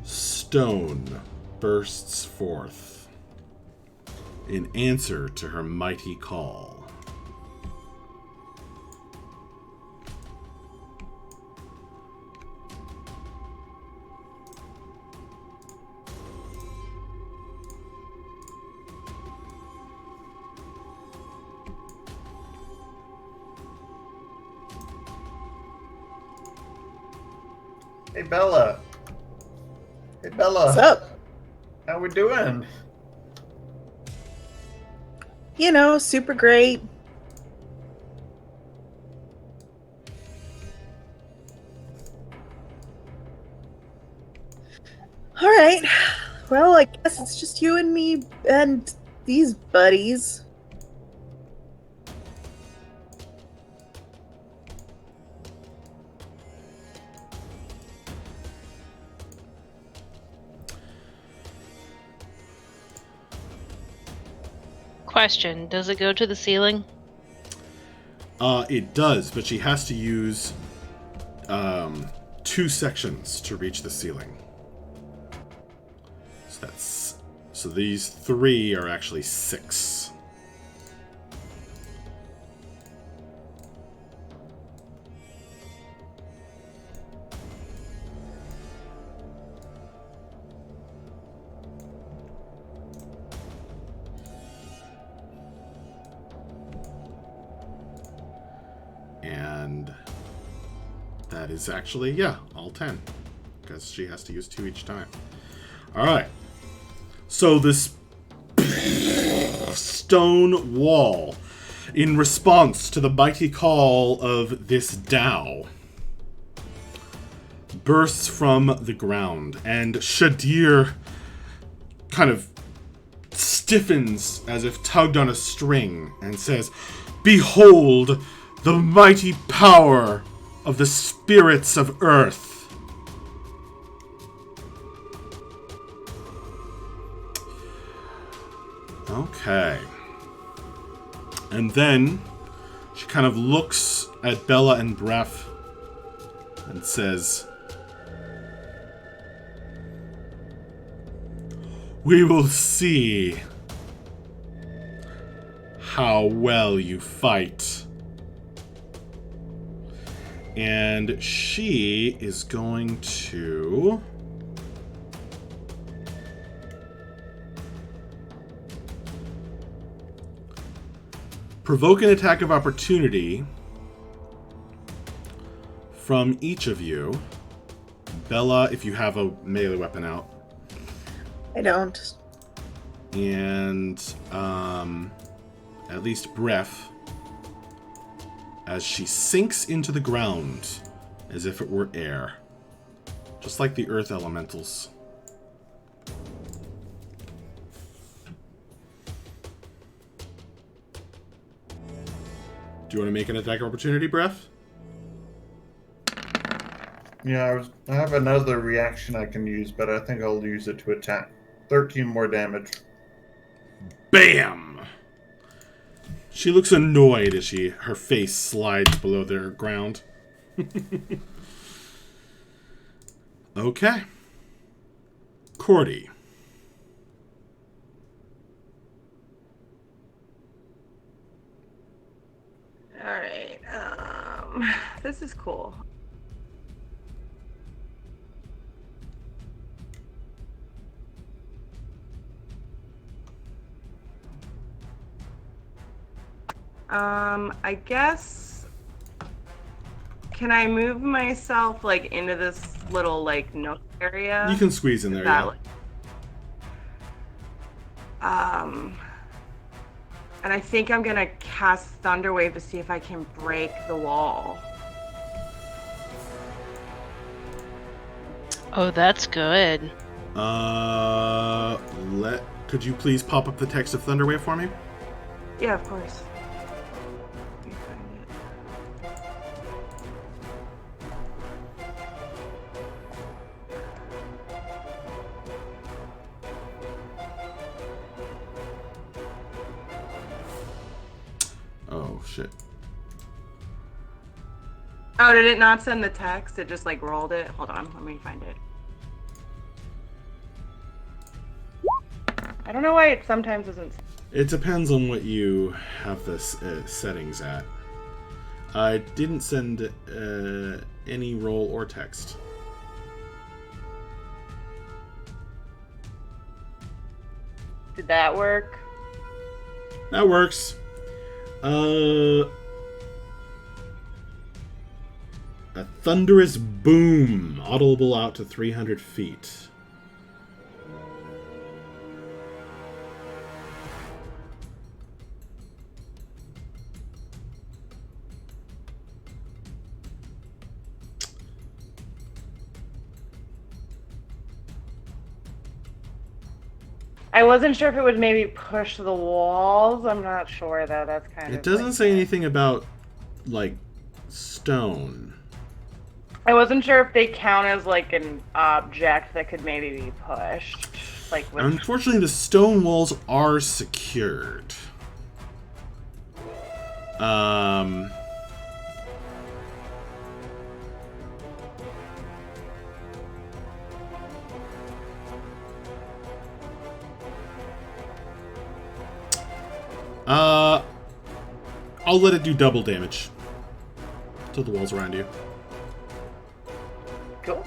stone bursts forth in answer to her mighty call.
Hey, Bella. Hey, Bella.
What's up?
How we doing?
You know, super great. All right. Well, I guess it's just you and me and these buddies.
Question, does it go to the ceiling?
It does, but she has to use 2 sections to reach the ceiling. So these 3 are actually 6. And that is actually, yeah, all 10. Because she has to use 2 each time. Alright. So this stone wall, in response to the mighty call of this Tao, bursts from the ground. And Shadir kind of stiffens as if tugged on a string and says, Behold the mighty power of the spirits of earth. Okay. And then she kind of looks at Bella and Bref and says, We will see how well you fight. And she is going to provoke an attack of opportunity from each of you. Bella, if you have a melee weapon out.
I don't.
And at least Bref, as she sinks into the ground as if it were air. Just like the earth elementals. Do you want to make an attack opportunity, Breath?
Yeah, I have another reaction I can use, but I think I'll use it to attack. 13 more damage.
Bam! She looks annoyed as her face slides below the ground. Okay. Cordy.
Alright, this is cool. I guess, can I move myself, like, into this little, like, nook area?
You can squeeze in there, yeah.
And I think I'm gonna cast Thunderwave to see if I can break the wall.
Oh, that's good.
Could you please pop up the text of Thunderwave for me?
Yeah, of course. Let me find it.
Oh, shit.
Oh, did it not send the text? It just, like, rolled it? Hold on, let me find it. I don't know why it sometimes doesn't...
It depends on what you have the settings at. I didn't send any roll or text.
Did that work?
That works. A thunderous boom, audible out to 300 feet.
I wasn't sure if it would maybe push the walls. I'm not sure, though. That's kind of...
It doesn't say anything about, like, stone.
I wasn't sure if they count as, like, an object that could maybe be pushed. Like, with...
Unfortunately, the stone walls are secured. I'll let it do double damage to the walls around you.
Cool.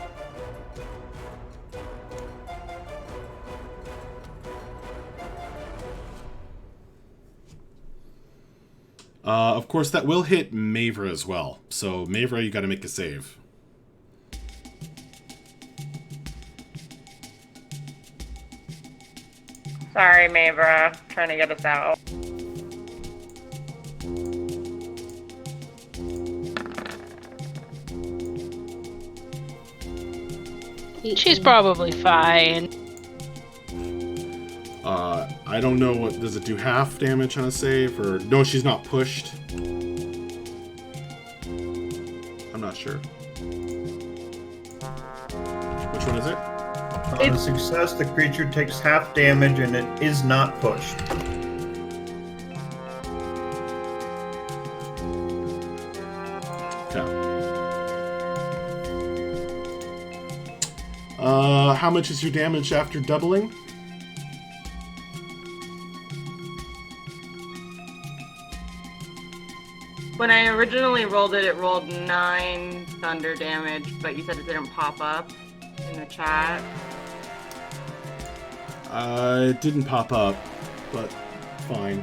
Of course, that will hit Mavra as well. So, Mavra, you gotta make a save.
Sorry, Mavra. Trying to get us out.
She's probably fine.
I don't know what... Does it do half damage on a save? Or... No, she's not pushed. I'm not sure. Which one is it?
On a success, the creature takes half damage and it is not pushed.
Okay. How much is your damage after doubling?
When I originally rolled it, it rolled 9 thunder damage, but you said it didn't pop up in the chat.
It didn't pop up, but fine.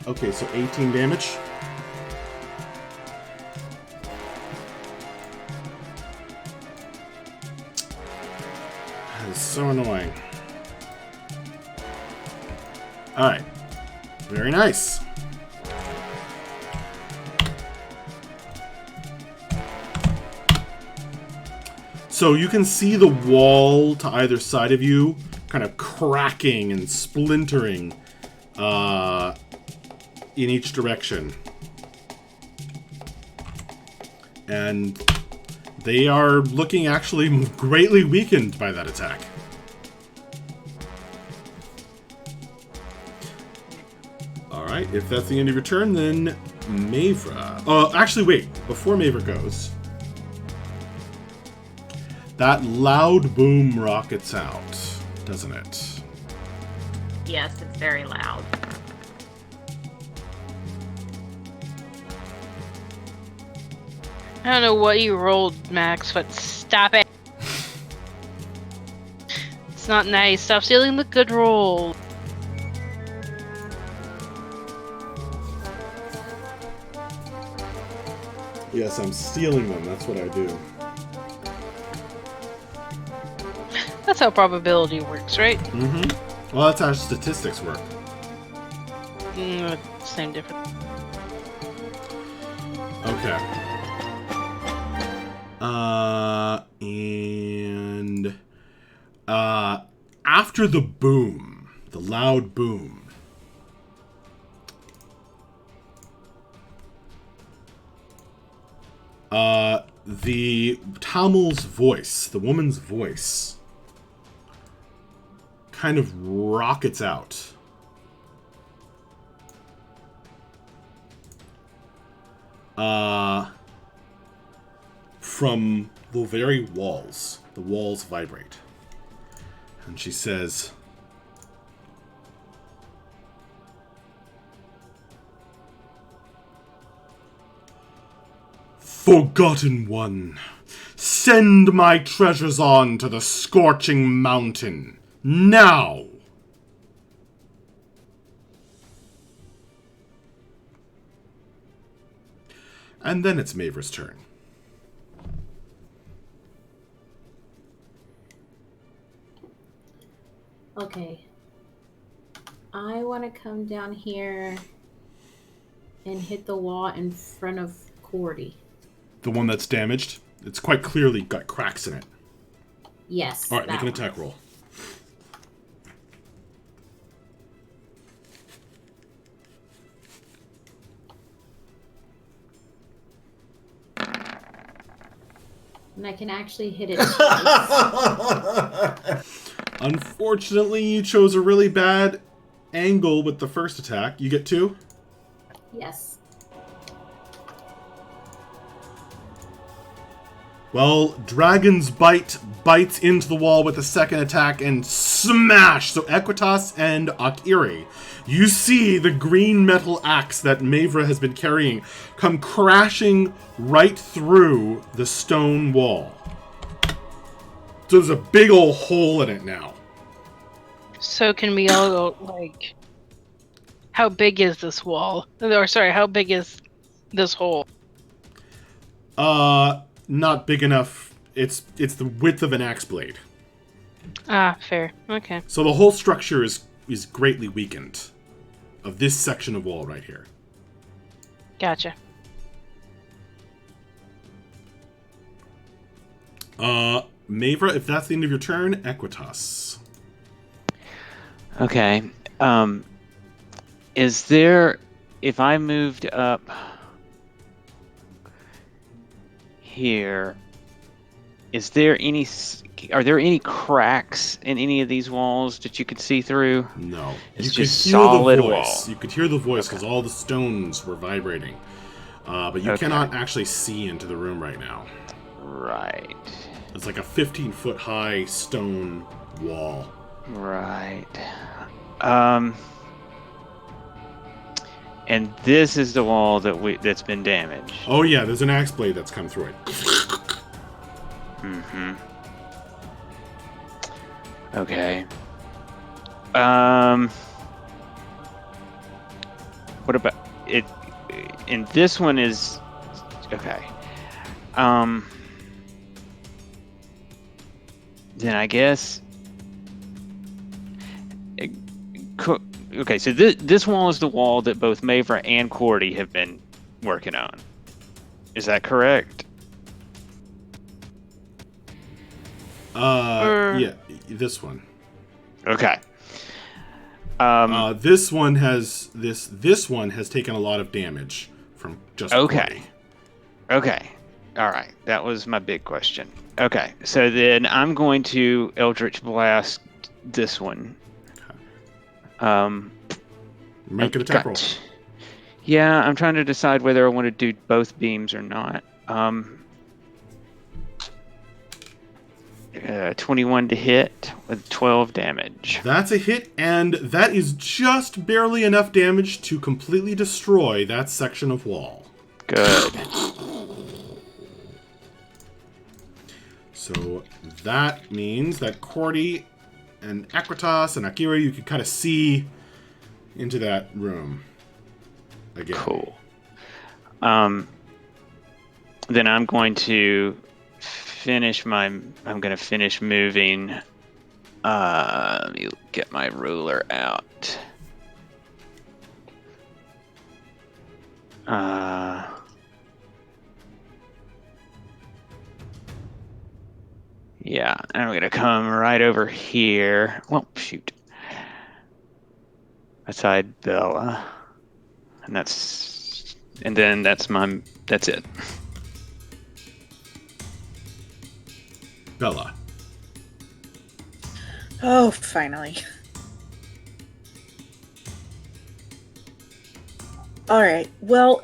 Okay, so 18 damage. That is so annoying. Alright. Very nice. So you can see the wall to either side of you kind of cracking and splintering in each direction. And they are looking actually greatly weakened by that attack. Alright, if that's the end of your turn, then Mavra. Actually, wait. Before Mavra goes, that loud boom rockets out, doesn't it?
Yes, it's very loud.
I don't know what you rolled, Max, but stop it. It's not nice. Stop stealing the good roll.
Yes, I'm stealing them. That's what I do.
That's how probability works, right?
Mm-hmm. Well, that's how statistics work.
Same difference.
Okay. And after the boom, the loud boom, the Tamil's voice, the woman's voice, kind of rockets out. From the very walls. The walls vibrate. And she says, "Forgotten one, send my treasures on to the scorching mountain, now!" And then it's Mavra's turn.
Okay. I want to come down here and hit the wall in front of Cordy.
The one that's damaged? It's quite clearly got cracks in it.
Yes.
Alright, make an
one.
attack roll.
And I can actually hit it twice.
Unfortunately, you chose a really bad angle with the first attack. You get 2?
Yes.
Well, Dragon's Bite bites into the wall with the second attack and smash! So Equitas and Akiri, you see the green metal axe that Mavra has been carrying come crashing right through the stone wall. So there's a big old hole in it now.
So can we all go, like, how big is this wall? Or sorry, how big is this hole?
Not big enough. It's the width of an axe blade.
Ah, fair. Okay.
So the whole structure is greatly weakened of this section of wall right here.
Gotcha.
Mavra, if that's the end of your turn, Equitas.
Okay. Is there, if I moved up here, are there any cracks in any of these walls that you could see through?
No.
It's
you
just
could hear
solid
the
wall.
voice. You could hear the voice because all the stones were vibrating. But you cannot actually see into the room right now.
Right.
It's like a 15-foot high stone wall.
Right. And this is the wall that's been damaged.
Oh yeah, there's an axe blade that's come through it.
Mm-hmm. Okay. What about it? And this one is okay. Then I guess. Okay, so this wall is the wall that both Mavra and Cordy have been working on. Is that correct?
Yeah, this one.
Okay.
This one has taken a lot of damage from just
Okay.
Cordy.
Okay. All right. That was my big question. Okay. So then I'm going to Eldritch Blast this one.
Make an attack roll.
Yeah, I'm trying to decide whether I want to do both beams or not. 21 to hit with 12 damage.
That's a hit, and that is just barely enough damage to completely destroy that section of wall.
Good.
So that means that Cordy and Akratos and Akira, you can kind of see into that room again.
Cool. Then I'm going to finish moving. Let me get my ruler out. Yeah, and I'm going to come right over here. Well, shoot. Beside Bella. And that's it.
Bella.
Oh, finally. All right. Well,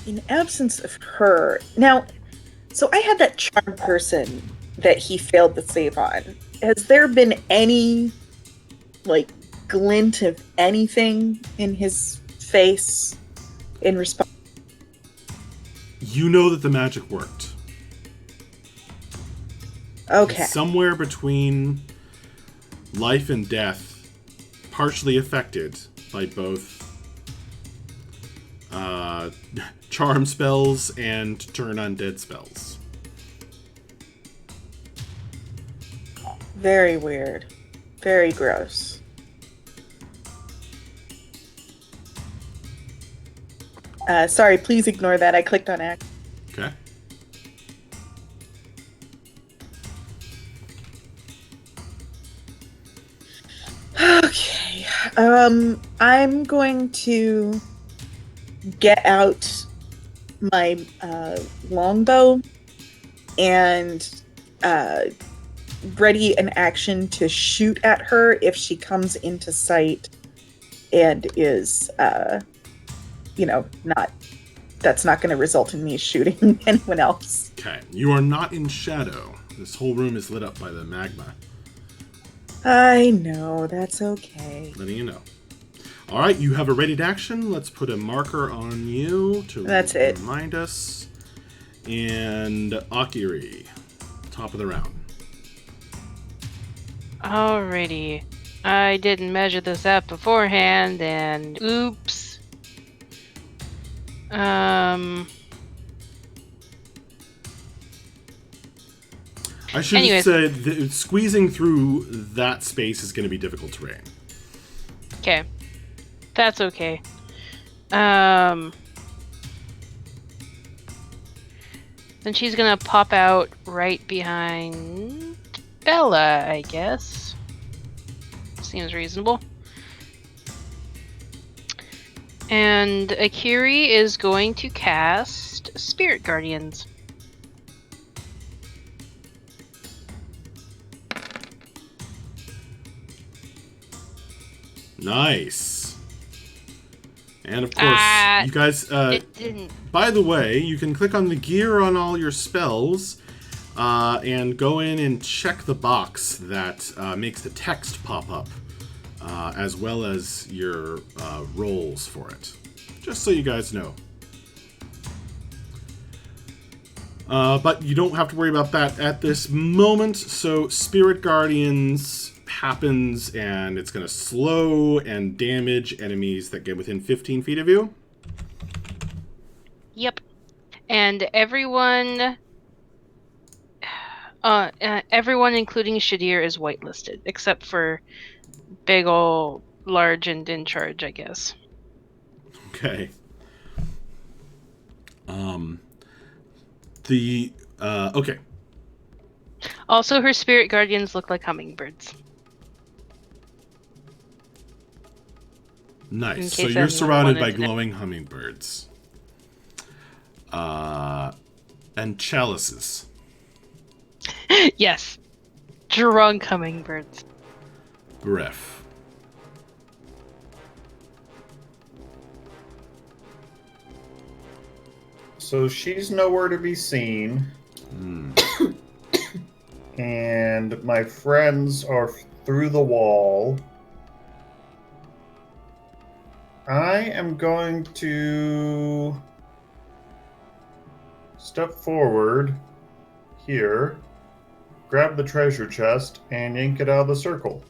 in absence of her, now, so I had that charm person that he failed the save on. Has there been any, like, glint of anything in his face in response?
You know that the magic worked.
Okay.
It's somewhere between life and death, partially affected by both charm spells and turn undead spells.
Very weird. Very gross. Sorry, please ignore that. I clicked on act.
Okay.
Okay. I'm going to get out my longbow and ready an action to shoot at her if she comes into sight and is, that's not going to result in me shooting anyone else.
Okay. You are not in shadow. This whole room is lit up by the magma.
I know, that's okay.
Letting you know. All right, you have a ready to action. Let's put a marker on you to remind us. And Akiri, top of the round.
Alrighty. I didn't measure this out beforehand, and oops.
I should have said that squeezing through that space is going to be difficult terrain.
Okay. That's okay. Then she's gonna pop out right behind Bella, I guess. Seems reasonable. And Akiri is going to cast Spirit Guardians.
Nice. And of course, you guys,
it didn't.
By the way, you can click on the gear on all your spells and go in and check the box that makes the text pop up, as well as your rolls for it. Just so you guys know. But you don't have to worry about that at this moment. So Spirit Guardians happens, and it's going to slow and damage enemies that get within 15 feet of you.
Yep. And everyone, including Shadir, is whitelisted, except for big ol' large and in charge, I guess.
Okay. Okay.
Also, her spirit guardians look like hummingbirds. In
Nice.
case
So you're
anyone
surrounded
wanted
by
to know.
glowing hummingbirds. And chalices.
Yes. Drunk hummingbirds.
Breath.
So she's nowhere to be seen. And my friends are through the wall. I am going to step forward here, grab the treasure chest, and yank it out of the circle.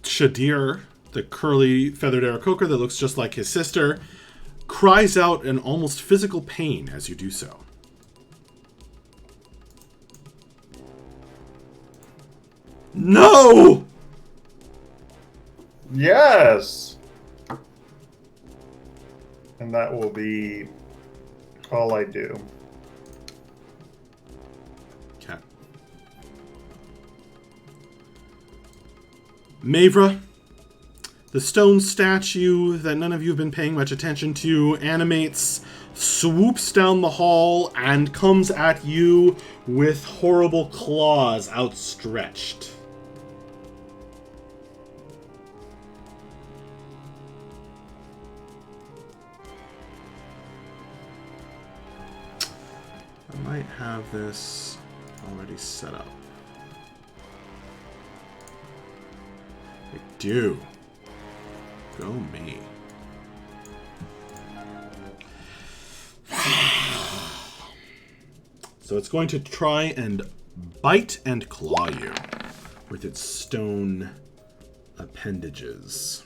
Shadir, the curly feathered aarakocran that looks just like his sister, cries out in almost physical pain as you do so. No!
Yes! And that will be all I do.
Okay. Mavra, the stone statue that none of you have been paying much attention to animates, swoops down the hall, and comes at you with horrible claws outstretched. I might have this already set up. I do. Go me. So it's going to try and bite and claw you with its stone appendages.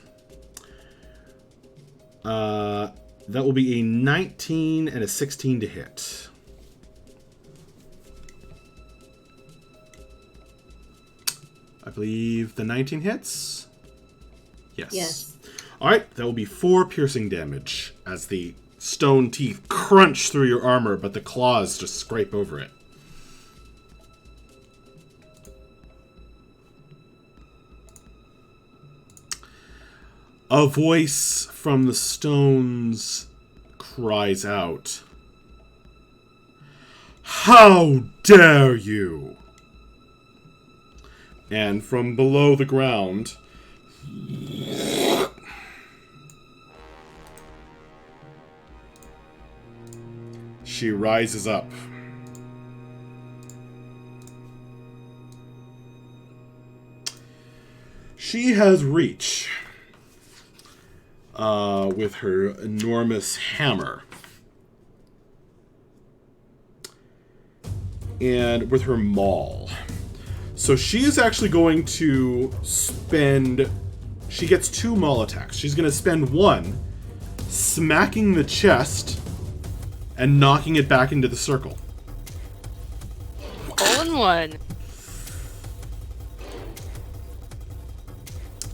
That will be a 19 and a 16 to hit. I believe the 19 hits? Yes.
Yes.
Alright, that will be 4 piercing damage as the stone teeth crunch through your armor, but the claws just scrape over it. A voice from the stones cries out, "How dare you!" And from below the ground, she rises up. She has reach with her enormous hammer. And with her maul. So she is actually going to spend... She gets 2 maul attacks. She's going to spend 1 smacking the chest and knocking it back into the circle.
All in one.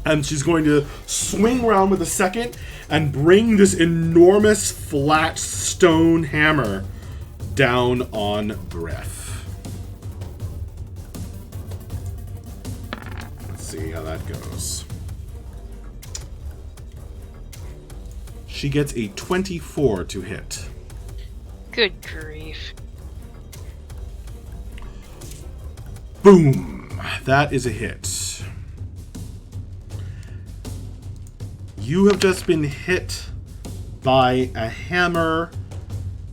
And she's going to swing around with a second and bring this enormous flat stone hammer down on Breath. Let's see how that goes. She gets a 24 to hit.
Good grief.
Boom! That is a hit. You have just been hit by a hammer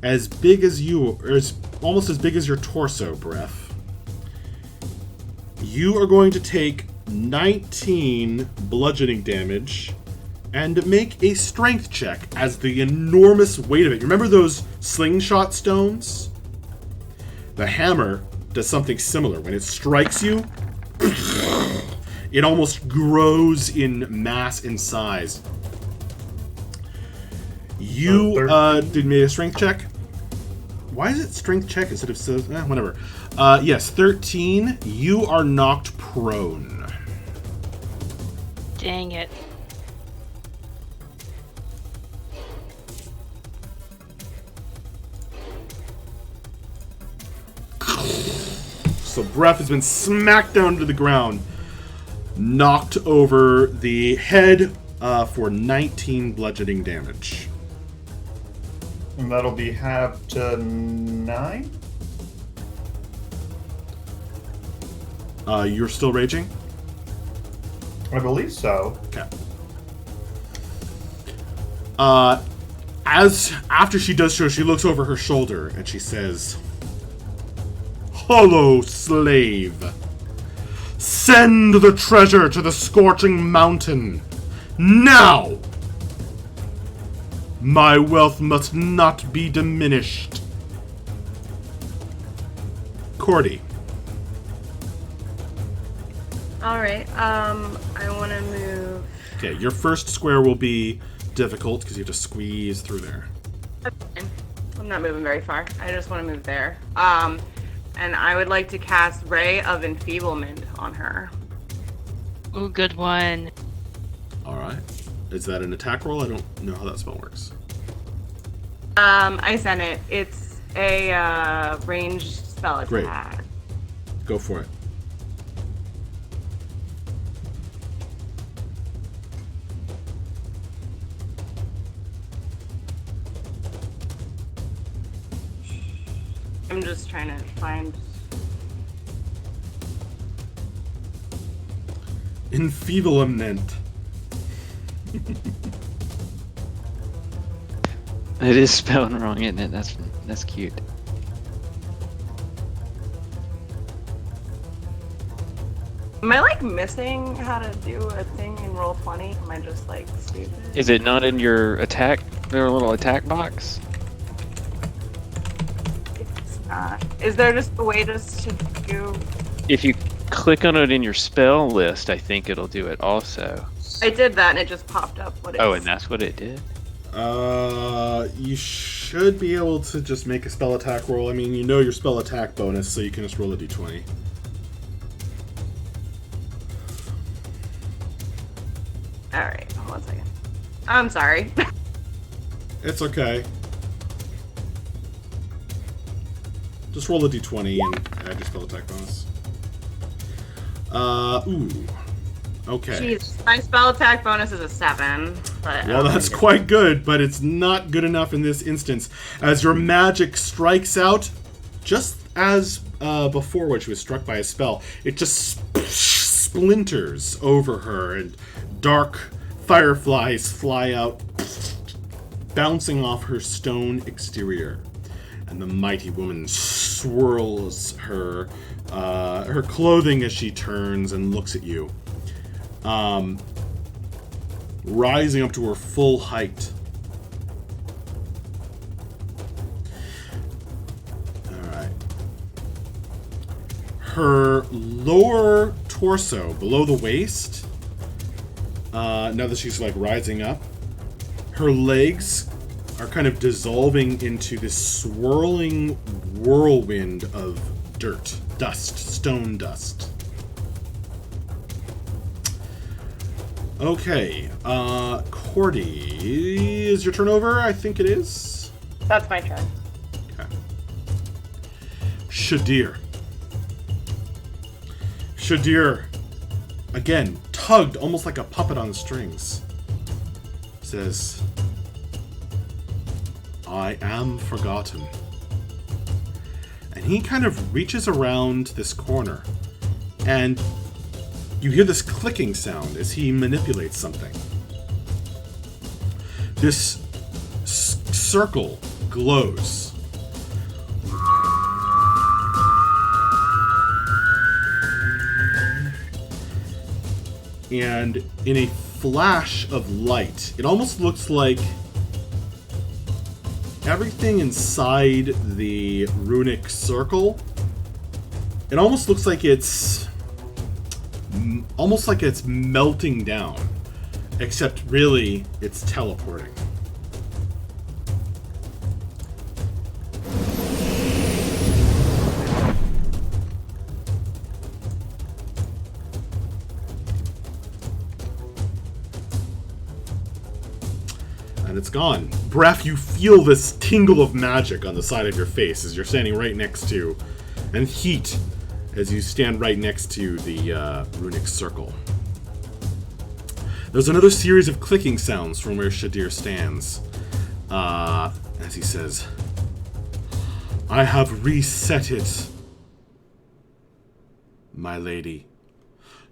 as big as you, or almost as big as your torso, Breath. You are going to take 19 bludgeoning damage and make a strength check as the enormous weight of it. Remember those slingshot stones? The hammer does something similar. When it strikes you, it almost grows in mass and size. You did made a strength check. Why is it strength check instead of whatever? Yes, 13. You are knocked prone.
Dang it.
So Breath has been smacked down to the ground, knocked over the head for 19 bludgeoning damage.
And that'll be halved to 9?
You're still raging?
I believe so.
Okay. After she does so, she looks over her shoulder and she says, "Hollow slave, send the treasure to the scorching mountain now. My wealth must not be diminished." Cordy.
Alright, I want to move...
Okay, your first square will be difficult because you have to squeeze through there.
That's fine. I'm not moving very far. I just want to move there. And I would like to cast Ray of Enfeeblement on her.
Ooh, good one.
Alright. Is that an attack roll? I don't know how that spell works.
I sent it. It's a ranged spell attack.
Great. Go for it.
I'm just trying to find...
Enfeeblement.
It is spelled wrong, isn't it? That's cute.
Am I like missing how to do a thing in Roll20? Am I just like stupid?
Is it not in your attack, their little attack box?
It's not. Is there just a way just to do...
If you click on it in your spell list, I think it'll do it also.
I did that and it just popped up what it
Oh,
is.
and that's what it did?
You should be able to just make a spell attack roll. I mean, you know your spell attack bonus, so you can just roll a d20.
Alright, hold on a second. I'm sorry.
It's okay. Just roll a d20 and add your spell attack bonus. Ooh. Okay.
Jeez, my spell attack bonus is a 7. But
Well, that's quite good, but it's not good enough in this instance. As your magic strikes out, just as before when she was struck by a spell, it just splinters over her, and dark fireflies fly out, bouncing off her stone exterior. And the mighty woman swirls her clothing as she turns and looks at you. Rising up to her full height. Alright. Her lower torso, below the waist, now that she's like rising up, her legs are kind of dissolving into this swirling whirlwind of dirt, dust, stone dust. Okay, Cordy, is your turn over? I think it is.
That's my turn.
Okay. Shadir. Shadir, again, tugged almost like a puppet on strings, says, "I am forgotten." And he kind of reaches around this corner, and you hear this clicking sound as he manipulates something. This circle glows. And in a flash of light, it almost looks like everything inside the runic circle, it almost looks like it's melting down, except really it's teleporting. And it's gone. Breath, you feel this tingle of magic on the side of your face as you're standing right next to, and heat as you stand right next to the runic circle. There's another series of clicking sounds from where Shadir stands, as he says, "I have reset it, my lady.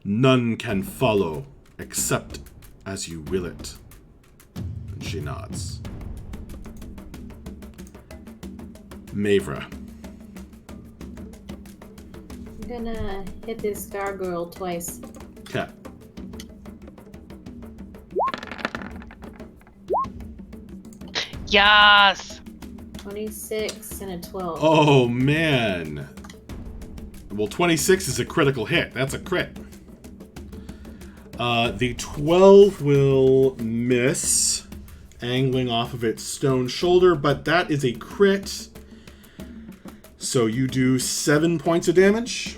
None can follow except as you will it." And she nods. Mavra.
I'm gonna hit this gargoyle twice.
Okay.
Yes!
26 and a 12.
Oh, man. Well, 26 is a critical hit. That's a crit. The 12 will miss, angling off of its stone shoulder, but that is a crit. So you do 7 points of damage.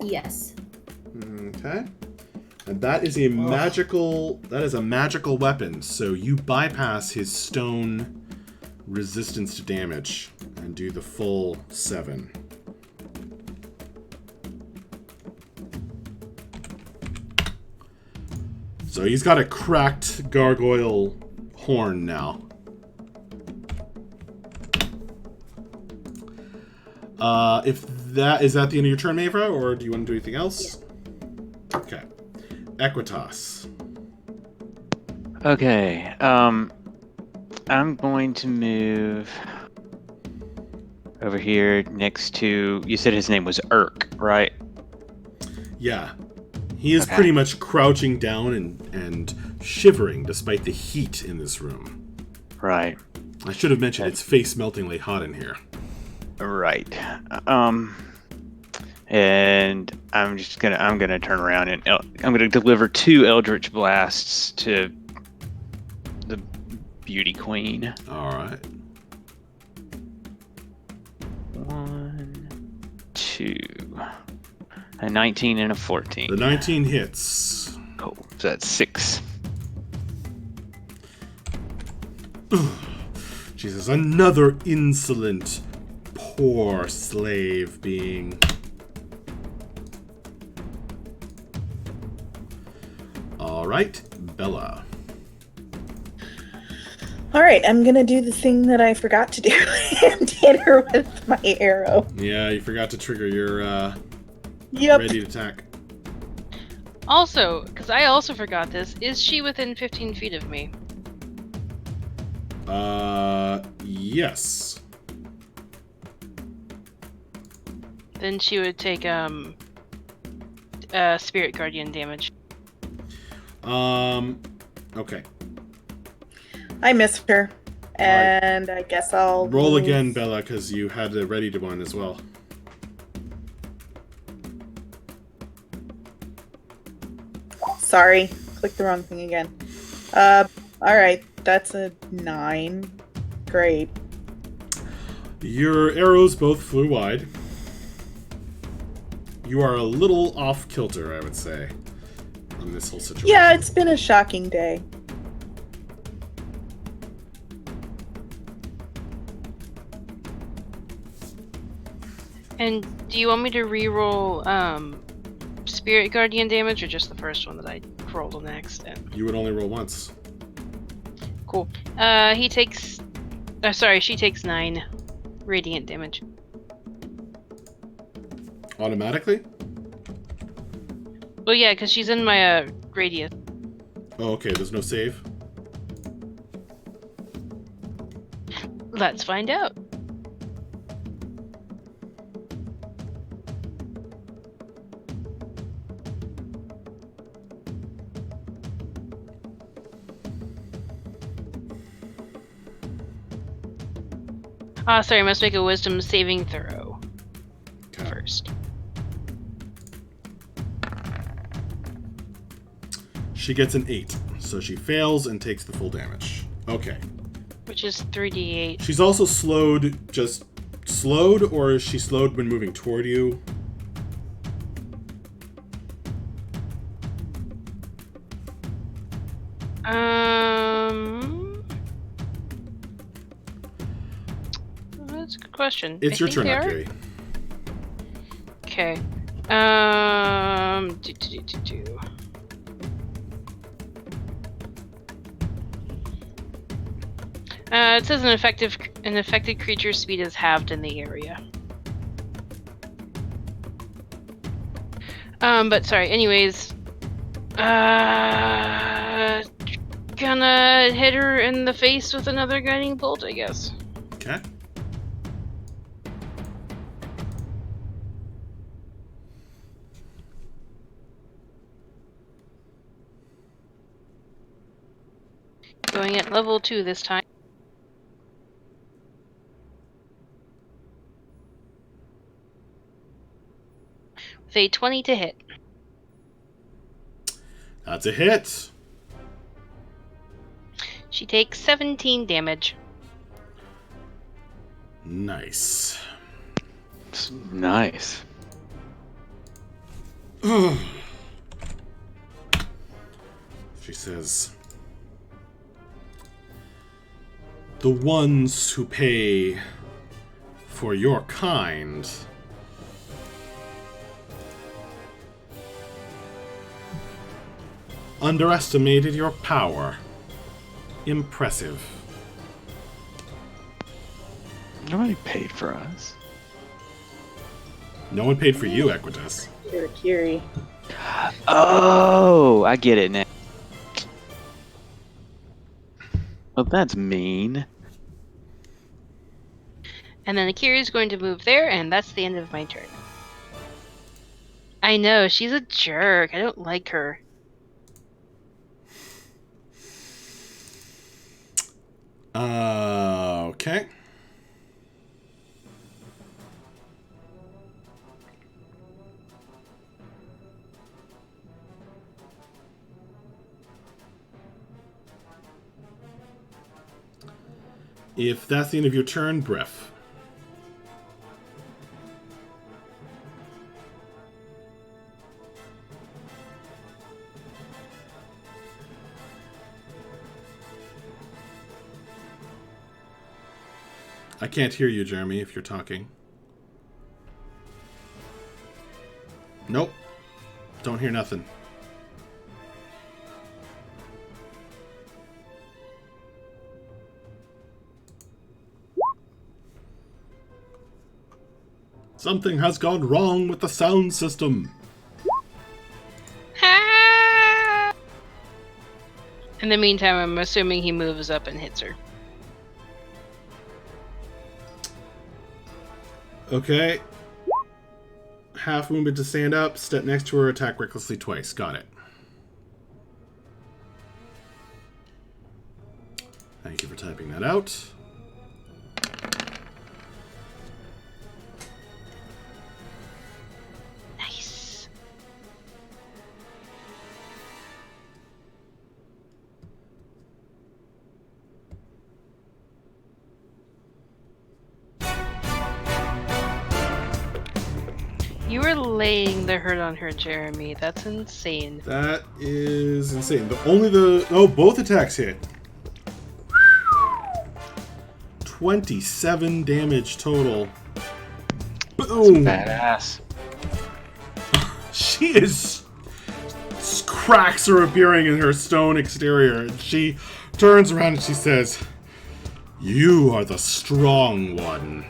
Yes.
Okay. And that is a magical weapon, so you bypass his stone resistance to damage and do the full 7. So he's got a cracked gargoyle horn now. Is that the end of your turn, Mavra, or do you want to do anything else? Yeah. Okay. Equitas.
Okay. I'm going to move over here next to. You said his name was Urk, right?
Yeah. He is pretty much crouching down and shivering despite the heat in this room.
Right.
I should have mentioned it's face meltingly hot in here.
Right. And I'm gonna turn around and I'm gonna deliver 2 Eldritch Blasts to the Beauty Queen.
All right.
1, 2, a 19 and a 14.
The 19 hits.
Cool. So that's 6.
Jesus, another insolent, poor slave being. All right, Bella.
All right, I'm gonna do the thing that I forgot to do and hit her with my arrow.
Yeah, you forgot to trigger your
Yep.
ready to attack.
Also, because I also forgot this, is she within 15 feet of me?
Yes.
Then she would take Spirit Guardian damage.
Okay.
I missed her, and I guess I'll
Roll
move.
again, Bella, because you had a ready to one as well.
Sorry, clicked the wrong thing again. All right, that's a 9. Great.
Your arrows both flew wide. You are a little off kilter, I would say, in this whole situation.
Yeah, it's been a shocking day.
And do you want me to re-roll Spirit Guardian damage, or just the first one that I rolled next?
You would only roll once.
Cool. She takes 9 radiant damage.
Automatically?
Well, yeah, because she's in my radius.
Oh, okay, there's no save.
Let's find out. Sorry, I must make a wisdom saving throw first.
She gets an 8, so she fails and takes the full damage. Okay.
Which is 3d8.
She's also slowed, or is she slowed when moving toward you?
That's a good question.
It's
I
your
think
turn,
they are.
Valkyrie.
Okay. Do. It says an affected creature's speed is halved in the area. But sorry. Anyways, gonna hit her in the face with another guiding bolt, I guess.
Okay.
Going at level 2 this time. With a 20 to hit.
That's a hit.
She takes 17 damage.
Nice.
Nice.
She says, "The ones who pay for your kind underestimated your power. Impressive."
Nobody paid for us.
No one paid for you, Equitas.
Kiri.
Oh, I get it now. Well, that's mean.
And then Akira is going to move there, and that's the end of my turn. I know, she's a jerk. I don't like her.
Okay. If that's the end of your turn, Breath. I can't hear you, Jeremy, if you're talking. Nope. Don't hear nothing. Something has gone wrong with the sound system.
In the meantime, I'm assuming he moves up and hits her.
Okay. Half movement to stand up, step next to her, attack recklessly twice. Got it. Thank you for typing that out.
Nice. You were laying the hurt on her, Jeremy. That's insane.
That is insane. Both attacks hit. 27 damage total. Boom.
Badass.
She is... Cracks are appearing in her stone exterior. And she turns around and she says, "You are the strong one."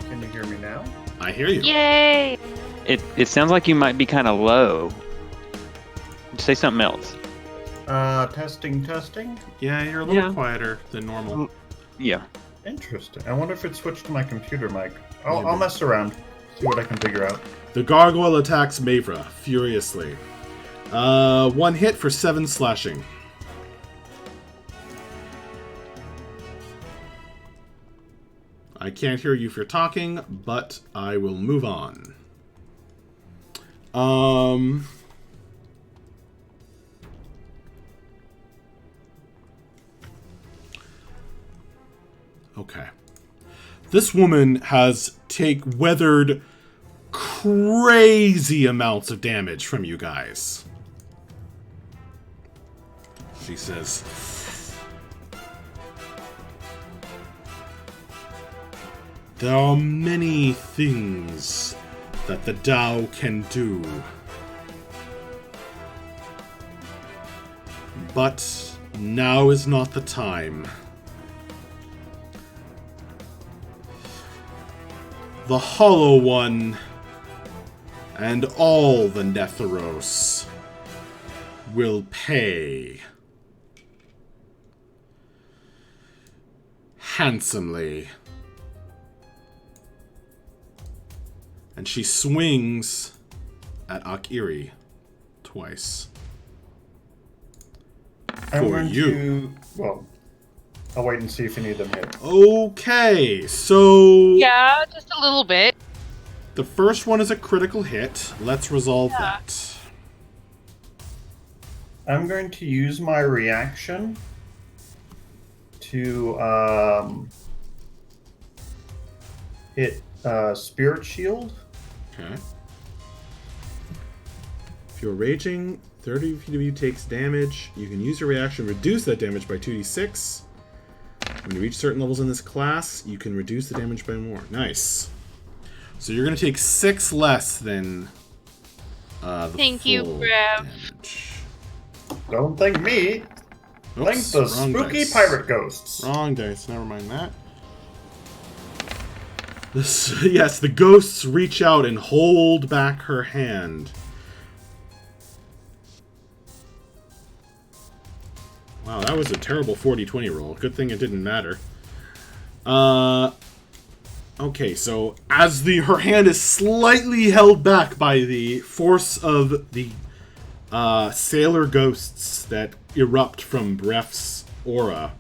Can you hear me now?
I hear you.
Yay!
It sounds like you might be kind of low. Say something else.
Testing.
Yeah, you're a little
Yeah.
quieter than normal.
Yeah.
Interesting. I wonder if it switched to my computer mic. I'll
Maybe.
mess around. See what I can figure out.
The gargoyle attacks Mavra furiously. 1 hit for 7 slashing. I can't hear you if you're talking, but I will move on. Okay. This woman has weathered crazy amounts of damage from you guys. She says, "There are many things that the Tao can do. But now is not the time. The Hollow One and all the Netheros will pay handsomely." And she swings at Akiri twice.
I'm
For
going
you.
to. Well, I'll wait and see if any of them hit.
Okay, so
Yeah, just a little bit.
the first one is a critical hit. Let's resolve that.
I'm going to use my reaction to hit Spirit Shield.
Okay. If you're raging, 30 of you takes damage. You can use your reaction to reduce that damage by 2d6. When you reach certain levels in this class, you can reduce the damage by more. Nice. So you're going to take 6 less than the
Thank you,
full
Brev.
damage.
Don't thank me. Thank
Oops,
the
wrong
spooky
dice.
pirate ghosts.
Wrong dice. Never mind that. Yes, the ghosts reach out and hold back her hand. Wow, that was a terrible 40-20 roll. Good thing it didn't matter. Okay, so as her hand is slightly held back by the force of the sailor ghosts that erupt from Bref's aura,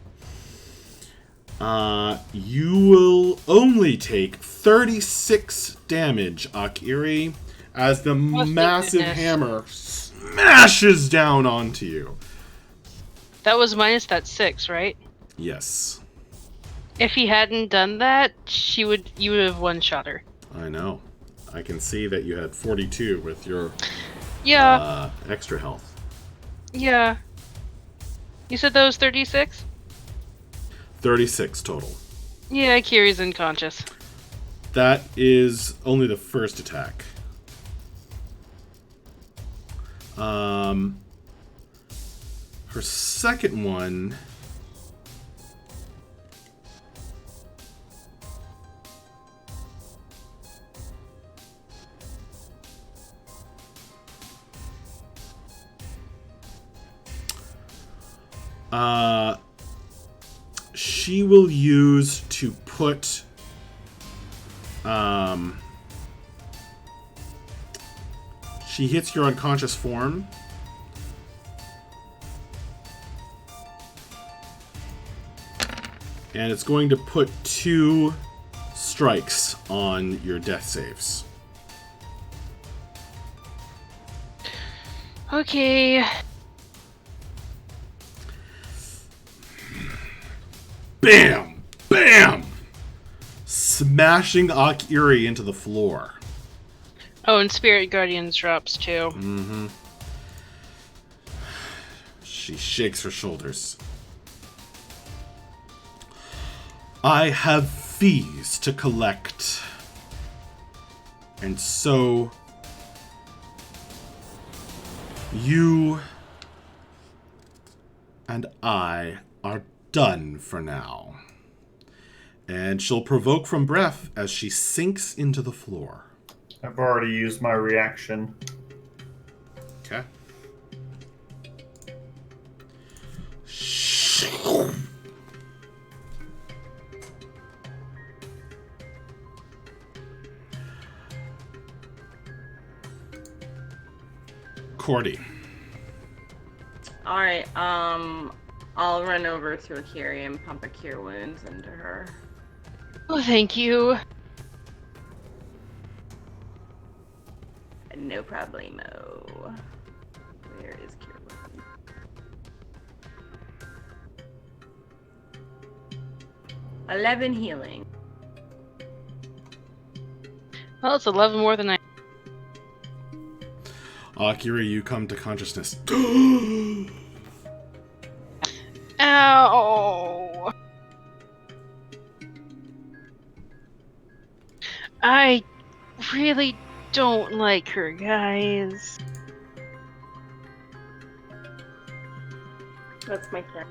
you will only take 36 damage, Akiri, as the massive
goodness.
hammer smashes down onto you.
That was minus that 6, right?
Yes,
If he hadn't done that, you would have one-shot her.
I know. I can see that you had 42 with your
Yeah,
extra health.
yeah. You said that was 36?
36 total.
Yeah, Kiri's unconscious.
That is only the first attack. Her second one... she will use to put she hits your unconscious form, and it's going to put 2 strikes on your death saves.
Okay.
Bam! Bam! Smashing Akiri into the floor.
Oh, and Spirit Guardians drops too.
Mm-hmm. She shakes her shoulders. I have fees to collect. And so... you... and I are done for now. And she'll provoke from breath as she sinks into the floor.
I've already used my reaction.
Okay. Cordy.
Alright, I'll run over to Akiri and pump a cure wounds into her.
Oh, thank you.
No problemo. Where is cure wounds? $11 healing.
Well, it's 11 more than I.
Akira, you come to consciousness.
No. I really don't like her, guys.
That's my turn.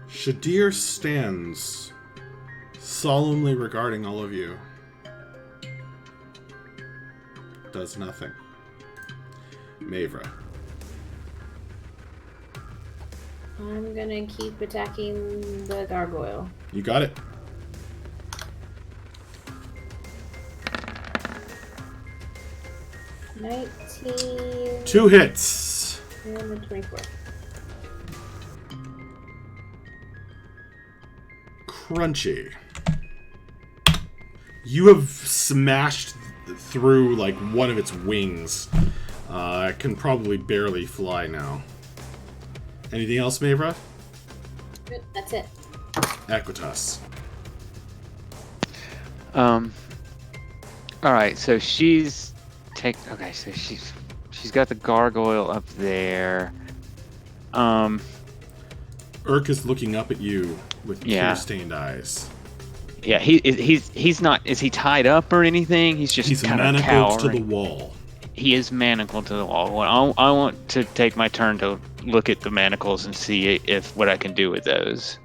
Shadir stands solemnly regarding all of you. Does nothing. Mavra.
I'm gonna keep attacking the gargoyle.
You got it.
$19
2 hits.
and a 24.
Crunchy. You have smashed through like one of its wings. It can probably barely fly now. Anything else, Mavra?
Good, that's it.
Equitas.
All right, so okay, so she's got the gargoyle up there.
Urk is looking up at you with
Yeah.
tear-stained eyes.
Yeah, he's not. Is he tied up or anything? He's just
He's
kind of
manacled to
cowering.
the wall.
He is manacled to the wall. Well, I want to take my turn to look at the manacles and see if what I can do with those.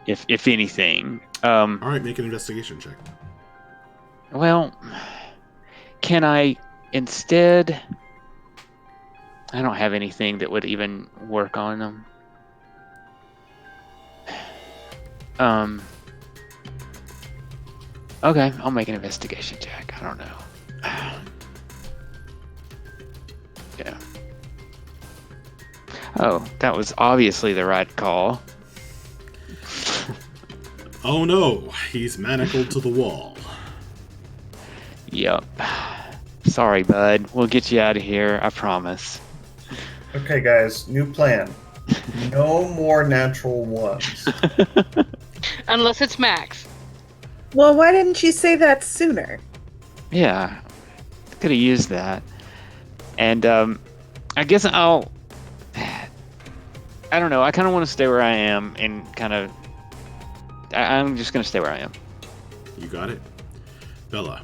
If anything.
All right, make an investigation check.
Well, can I instead? I don't have anything that would even work on them. Okay, I'll make an investigation check. I don't know. Yeah. Oh, that was obviously the right call.
Oh no, he's manacled to the wall.
Yep. Sorry, bud. We'll get you out of here. I promise.
Okay, guys, new plan. No more natural ones.
Unless it's Max.
Well, why didn't you say that sooner?
Yeah, could have used that. And I guess I don't know. I kind of want to stay where I am and kind of. I'm just gonna stay where I am.
You got it. Bella.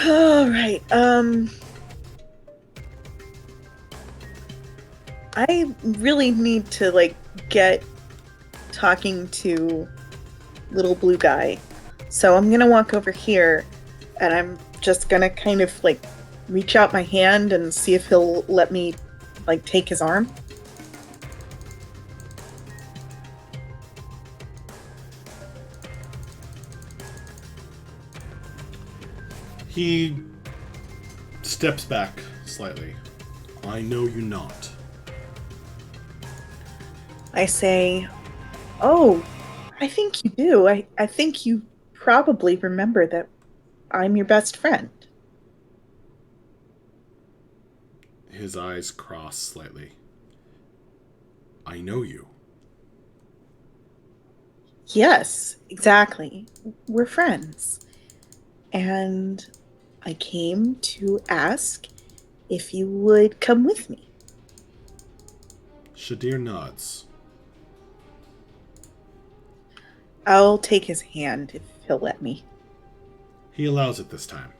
All right. I really need to get talking to little blue guy. So I'm gonna walk over here and I'm just gonna kind of reach out my hand and see if he'll let me take his arm.
He steps back slightly. I know you not.
I say, oh, I think you do. I think you probably remember that I'm your best friend.
His eyes cross slightly. I know you.
Yes, exactly. We're friends. And I came to ask if you would come with me.
Shadir nods.
I'll take his hand if he'll let me.
He allows it this time.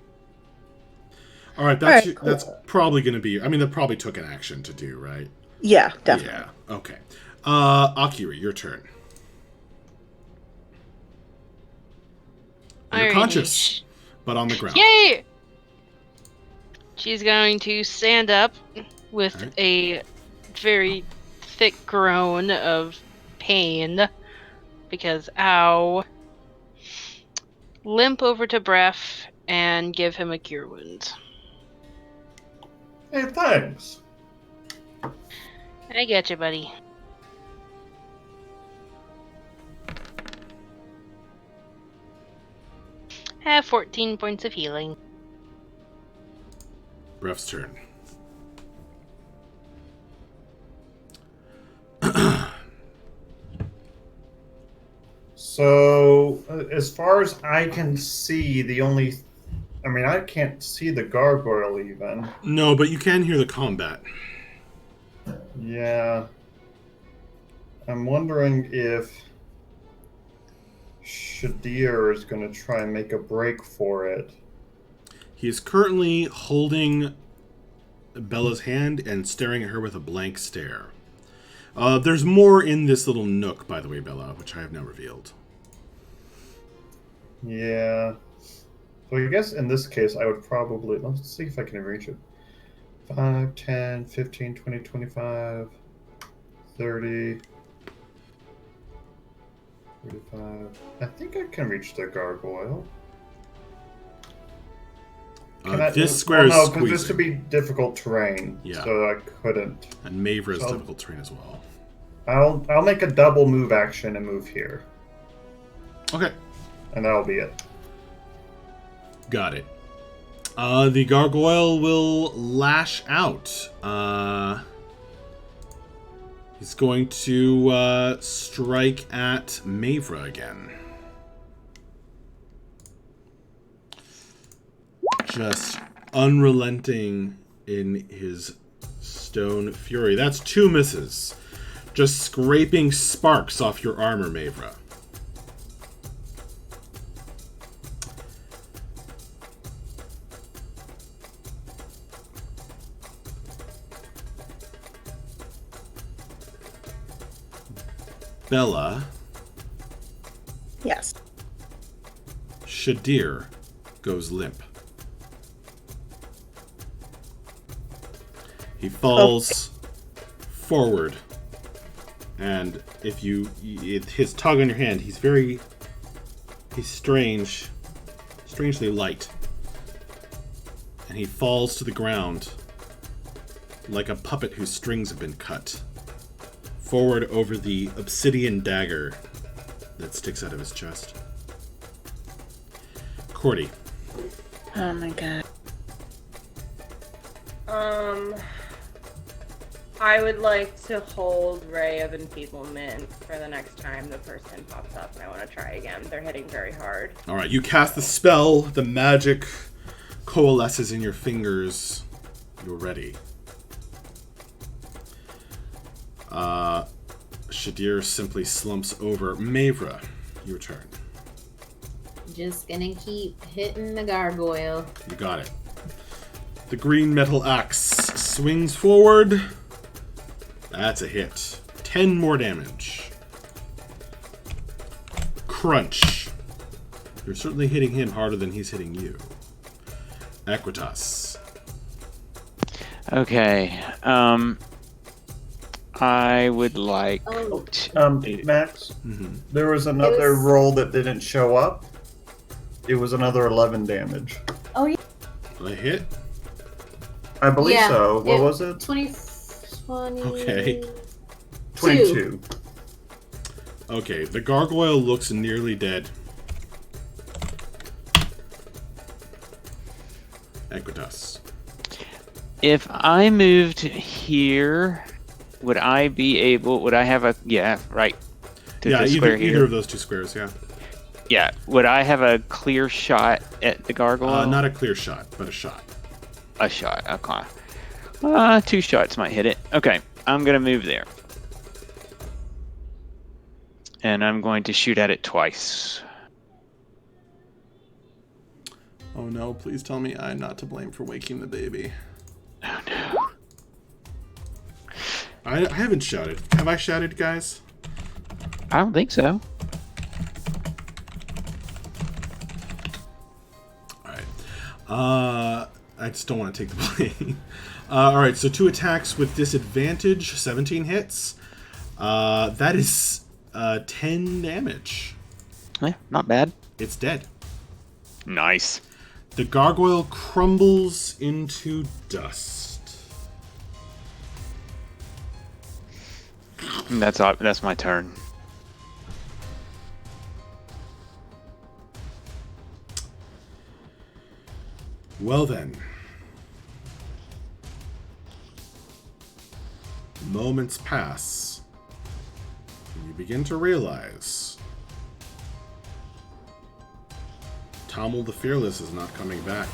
All right, that's
cool.
That's probably going to be. I mean, that probably took an action to do, right?
Yeah, definitely.
Yeah. Okay. Akira, your turn. You're
Alrighty.
conscious, but on the ground.
Yay! She's going to stand up with
Alright.
a very thick groan of pain because ow. Limp over to Breath and give him a cure wound.
Hey, thanks.
I get you, buddy. Have 14 points of healing.
Bref's turn.
So, as far as I can see, the only... I mean, I can't see the gargoyle even.
No, but you can hear the combat.
Yeah. I'm wondering if Shadir is going to try and make a break for it.
He is currently holding Bella's hand and staring at her with a blank stare. There's more in this little nook, by the way, Bella, which I have now revealed.
Yeah. So I guess in this case, I would probably... Let's see if I can reach it. 5, 10, 15, 20, 25, 30... 35. I think I can reach the gargoyle.
This square is
no,
squeezing.
because this would be difficult terrain,
Yeah.
so I couldn't.
And Mavra is
So-
difficult terrain as well.
I'll make a double move action and move here,
Okay,
and that'll be it.
got it. The gargoyle will lash out. He's going to strike at Mavra again. Just unrelenting in his stone fury. That's 2 misses. Just scraping sparks off your armor, Mavra. Bella,
Yes.
Shadir goes limp. He falls forward, and if you his tug on your hand, he's strangely light, and he falls to the ground like a puppet whose strings have been cut, forward over the obsidian dagger that sticks out of his chest. Cordy.
Oh my god.
I would like to hold Ray of Enfeeblement for the next time the person pops up and I want to try again. They're hitting very hard.
Alright, you cast the spell, the magic coalesces in your fingers. You're ready. Shadir simply slumps over. Mavra, your turn.
Just gonna keep hitting the gargoyle.
You got it. The green metal axe swings forward. That's a hit. 10 more damage. Crunch. You're certainly hitting him harder than he's hitting you. Equitas.
Okay. I would like.
Oh,
Max,
Mm-hmm.
there was another
It was-
roll that didn't show up. It was another 11 damage.
oh yeah.
A hit?
I believe
Yeah,
so. What was it?
20.
Okay.
22.
Okay, the gargoyle looks nearly dead. Equitas.
If I moved here, would I be able? Would I have a? Yeah, right. To
Yeah,
the
either,
square
either
here.
of those 2 squares, yeah.
Yeah. Would I have a clear shot at the gargoyle?
Not a clear shot, but a shot.
A shot. Okay. 2 shots might hit it. Okay, I'm gonna move there, and I'm going to shoot at it twice.
Oh no, please tell me I'm not to blame for waking the baby.
Oh no.
I haven't shouted. Have I shouted, guys?
I don't think so.
Alright. I just don't want to take the blame. Alright, so 2 attacks with disadvantage, 17 hits. That is 10 damage.
Yeah, not bad.
It's dead.
Nice.
The gargoyle crumbles into dust.
That's my turn.
Well then. Moments pass. And you begin to realize Tommel the Fearless is not coming back.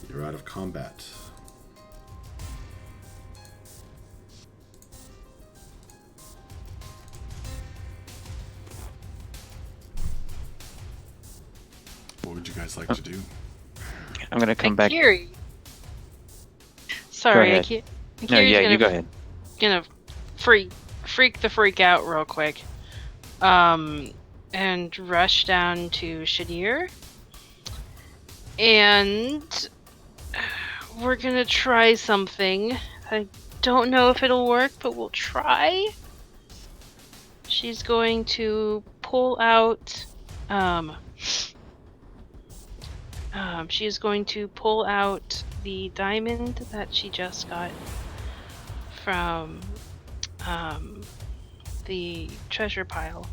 You're out of combat. What would you guys like to do?
I'm gonna come back.
Akiri. Sorry,
ahead.
Akiri's
No, yeah,
gonna,
you go ahead.
Gonna freak the freak out real quick. And rush down to Shadir. And we're gonna try something. I don't know if it'll work, but we'll try. She's going to pull out she's going to pull out the diamond that she just got from the treasure pile,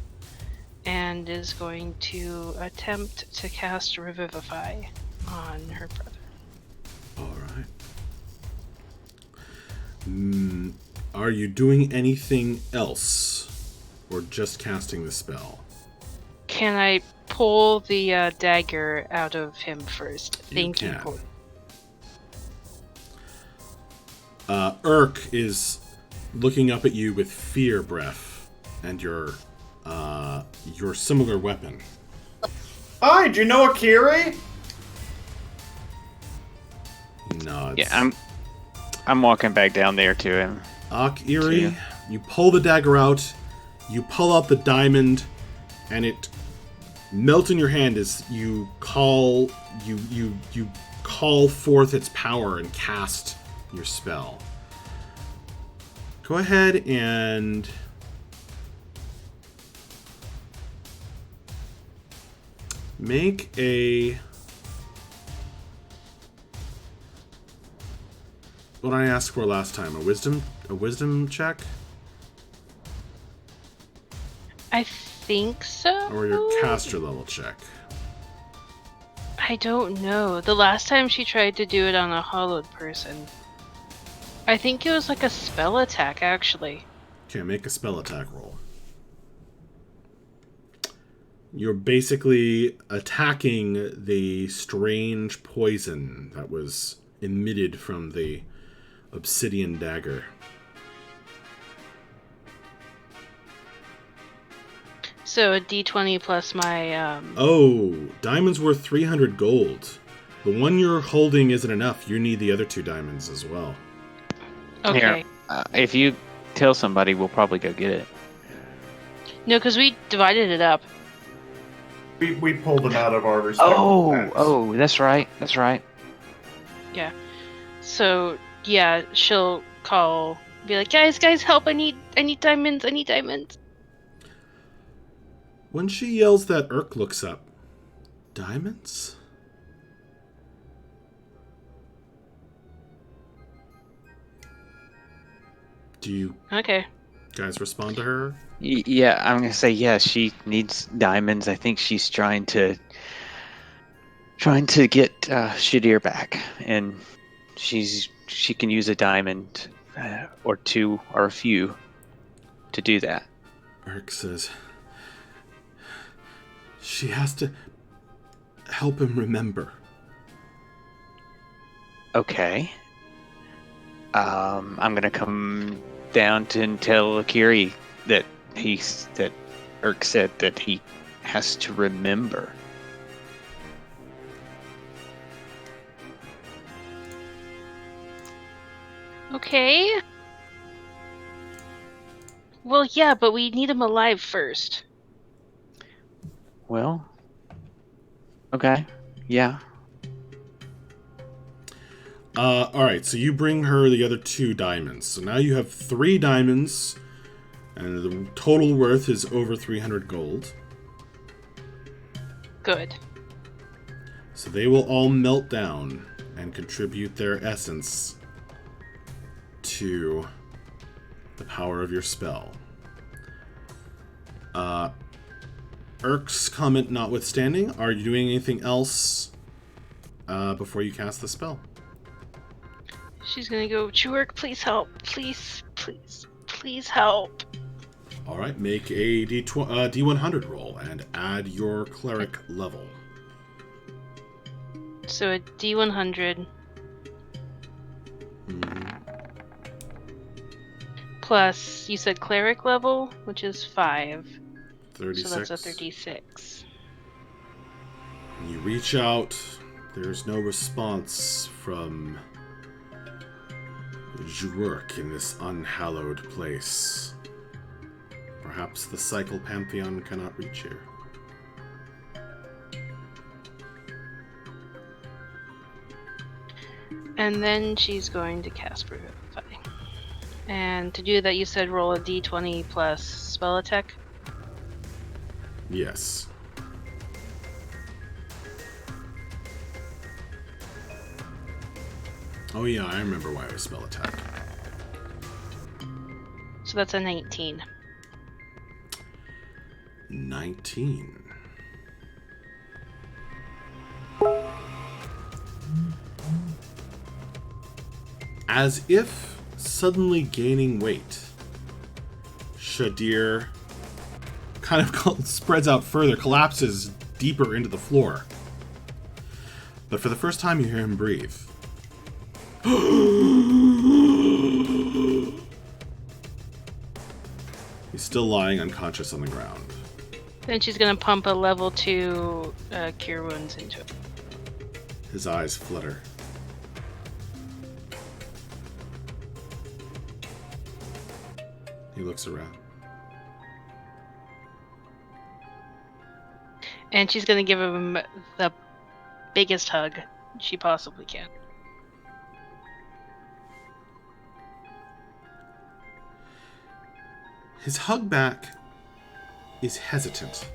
and is going to attempt to cast Revivify on her brother.
Alright. Are you doing anything else? Or just casting the spell?
Can I pull the dagger out of him first? Thank you.
Can. Urk is looking up at you with fear breath and your similar weapon.
Hi, do you know Akiri?
He nods.
Yeah, I'm walking back down there to him.
Akiri, you pull the dagger out, you pull out the diamond, and it melts in your hand as you call forth its power and cast your spell. Go ahead and make a... What did I ask for last time? A wisdom check?
I think so.
Or your caster level check?
I don't know. The last time she tried to do it on a hollowed person, I think it was like a spell attack, actually.
Okay, make a spell attack roll. You're basically attacking the strange poison that was emitted from the obsidian dagger.
So a d20 plus my
Oh, diamond's worth 300 gold. The one you're holding isn't enough. You need the other 2 diamonds as well.
Okay.
Here, if you tell somebody, we'll probably go get it.
No, because we divided it up.
We pulled them out of our respective packs.
Oh, that's right. That's right.
Yeah. So yeah, she'll call, be like, guys, help! I need diamonds! I need diamonds!
When she yells that, Urk looks up. Diamonds? Do you
Okay.
guys respond to her?
Yeah, I'm gonna say yeah. She needs diamonds. I think she's trying to get Shadir back, and she can use a diamond or 2 or a few to do that.
Urk says, she has to help him remember.
Okay. I'm gonna come down and tell Akiri that Urk said that he has to remember.
Okay. Well, yeah, but we need him alive first.
Well, okay, yeah.
Alright, so you bring her the other 2 diamonds. So now you have 3 diamonds, and the total worth is over 300 gold.
Good.
So they will all melt down and contribute their essence to the power of your spell. Urk's comment notwithstanding, are you doing anything else before you cast the spell?
She's gonna go, Jurk, please help. Please help.
All right, make a D100 roll and add your cleric level.
So a D100 plus, you said cleric level, which is 5.
36.
So that's a 36.
You reach out. There's no response from Jurk in this unhallowed place. Perhaps the Cycle Pantheon cannot reach here.
And then she's going to cast Revivify. And to do that, you said roll a d20 plus spell attack.
Yes. Oh yeah, I remember why it was spell attack.
So that's a 19.
19. As if suddenly gaining weight, Shadir kind of spreads out further, collapses deeper into the floor. But for the first time, you hear him breathe. He's still lying unconscious on the ground.
Then she's going to pump a level 2 Cure Wounds into it.
His eyes flutter. He looks around.
And she's going to give him the biggest hug she possibly can.
His hug back is hesitant.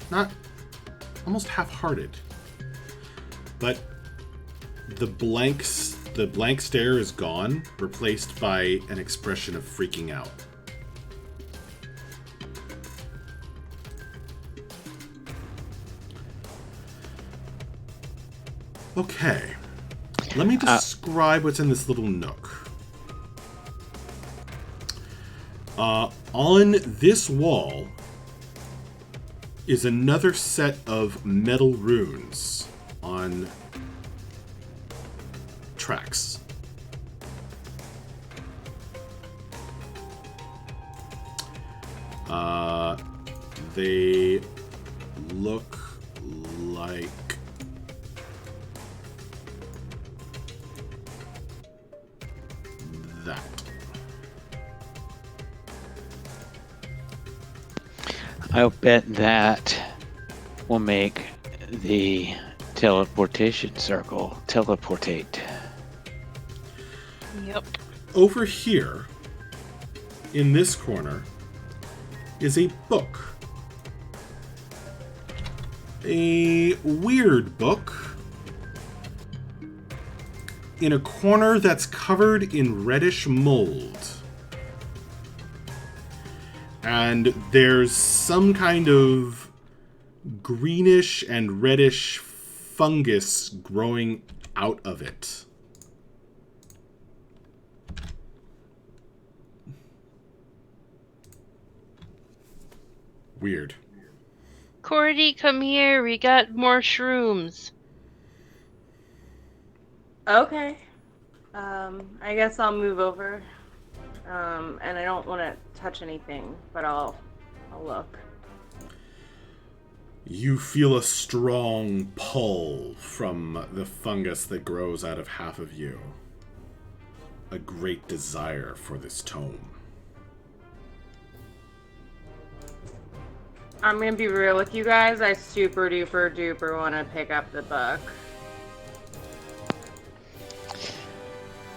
Not almost half-hearted. But the blank stare is gone, replaced by an expression of freaking out. Okay. Let me describe what's in this little nook. On this wall is another set of metal runes on tracks. They look like that.
I'll bet that will make the teleportation circle teleportate.
Yep.
Over here, in this corner, is a book. A weird book. In a corner that's covered in reddish mold. And there's some kind of greenish and reddish fungus growing out of it. Weird.
Cordy, come here. We got more shrooms.
Okay. I guess I'll move over. And I don't want to touch anything, but I'll look.
You feel a strong pull from the fungus that grows out of half of you. A great desire for this tome.
I'm gonna be real with you guys. I super duper duper want to pick up the book.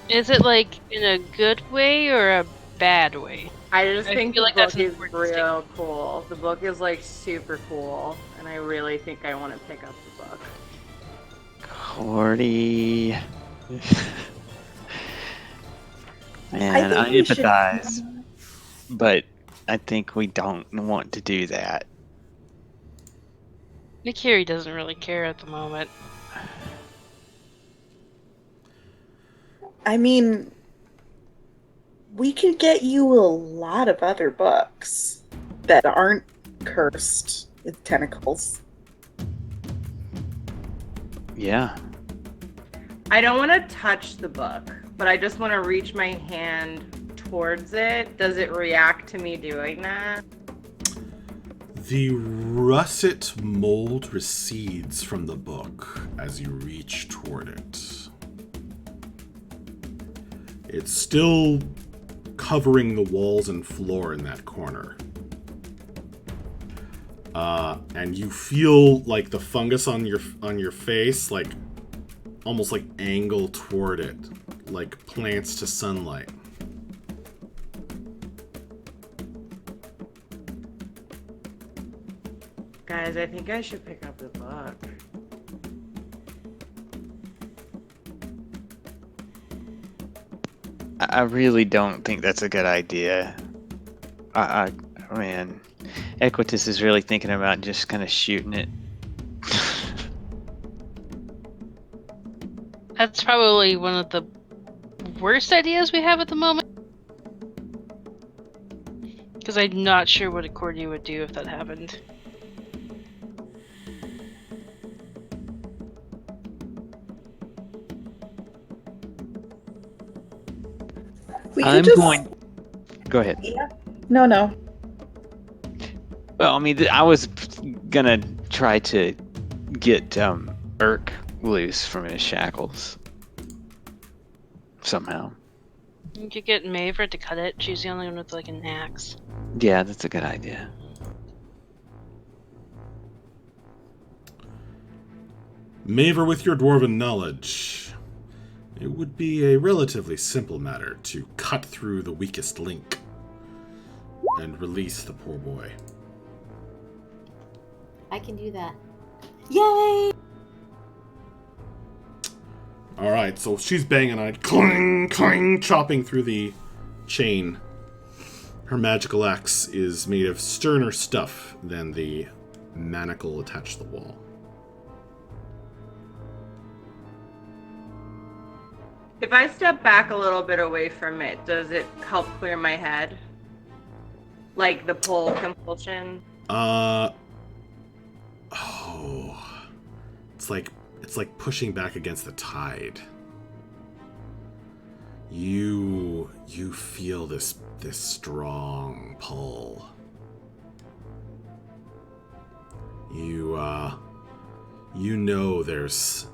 Is it like in a good way or a bad way?
I just think
feel
the
like that's
book
an
is
important
real cool. The book is like super cool, and I really think I want to pick up the book.
Cordy. Man,
I
I
think we should-
empathize. But I think we don't want to do that.
Nikiri doesn't really care at the moment.
I mean, We could get you a lot of other books that aren't cursed with tentacles.
Yeah.
I don't want to touch the book, but I just want to reach my hand towards it. Does it react to me doing that?
The russet mold recedes from the book as you reach toward it. It's still covering the walls and floor in that corner. And you feel like the fungus on your face, like almost like angle toward it, like plants to sunlight.
Guys, I think I should pick up the book.
I really don't think that's a good idea. Man, Equitus is really thinking about just kind of shooting it.
That's probably one of the worst ideas we have at the moment. Because I'm not sure what Accordia would do if that happened.
We
I'm
could just...
going. Go ahead.
Yeah. No.
Well, I mean, I was gonna try to get Urk loose from his shackles somehow.
You could get Maver to cut it. She's the only one with like an axe.
Yeah, that's a good idea.
Maver, with your dwarven knowledge, it would be a relatively simple matter to cut through the weakest link and release the poor boy.
I can do that. Yay!
Alright, so she's banging on it, clang, clang, chopping through the chain. Her magical axe is made of sterner stuff than the manacle attached to the wall.
If I step back a little bit away from it, does it help clear my head? Like the pull compulsion?
It's like pushing back against the tide. You feel this strong pull. You know there's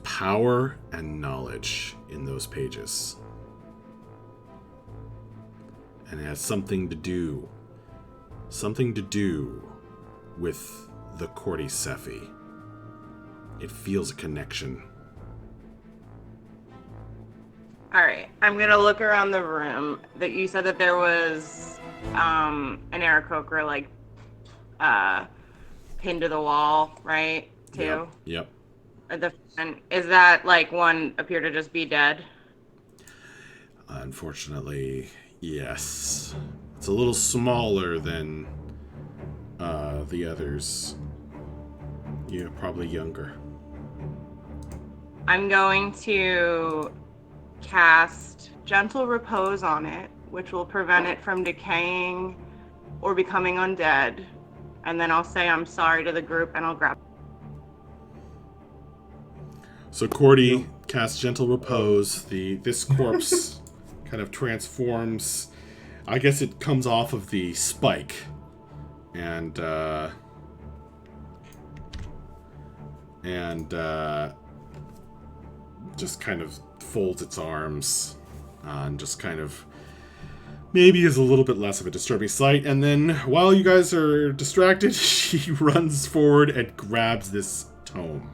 power and knowledge in those pages. And it has something to do with the Cordy Sephi. It feels a connection.
Alright, I'm gonna look around the room. That you said that there was an aarakocran like pinned to the wall, right? Too?
Yep.
And is that like one appear to just be dead?
Unfortunately, yes. It's a little smaller than the others. Yeah, probably younger.
I'm going to cast Gentle Repose on it, which will prevent it from decaying or becoming undead. And then I'll say I'm sorry to the group and I'll grab.
So Cordy casts Gentle Repose. This corpse kind of transforms. I guess it comes off of the spike and just kind of folds its arms and just kind of maybe is a little bit less of a disturbing sight. And then while you guys are distracted, she runs forward and grabs this tome.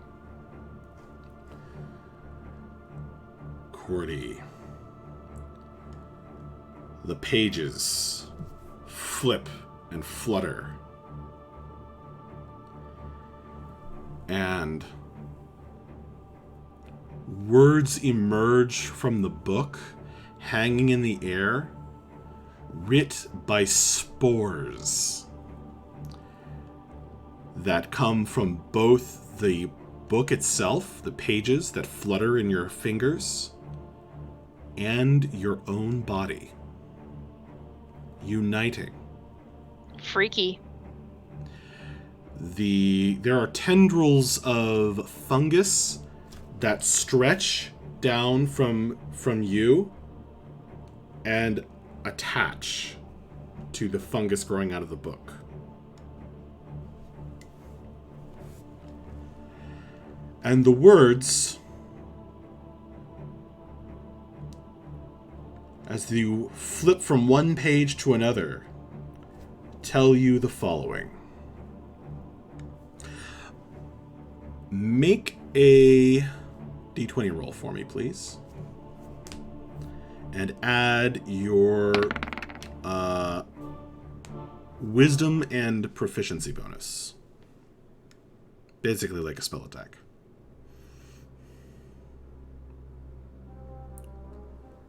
Cordy. The pages flip and flutter. And words emerge from the book, hanging in the air, writ by spores that come from both the book itself, the pages that flutter in your fingers, and your own body, uniting.
Freaky.
There are tendrils of fungus that stretch down from you and attach to the fungus growing out of the book. And the words, as you flip from one page to another, tell you the following. Make a d20 roll for me, please. And add your wisdom and proficiency bonus. Basically like a spell attack.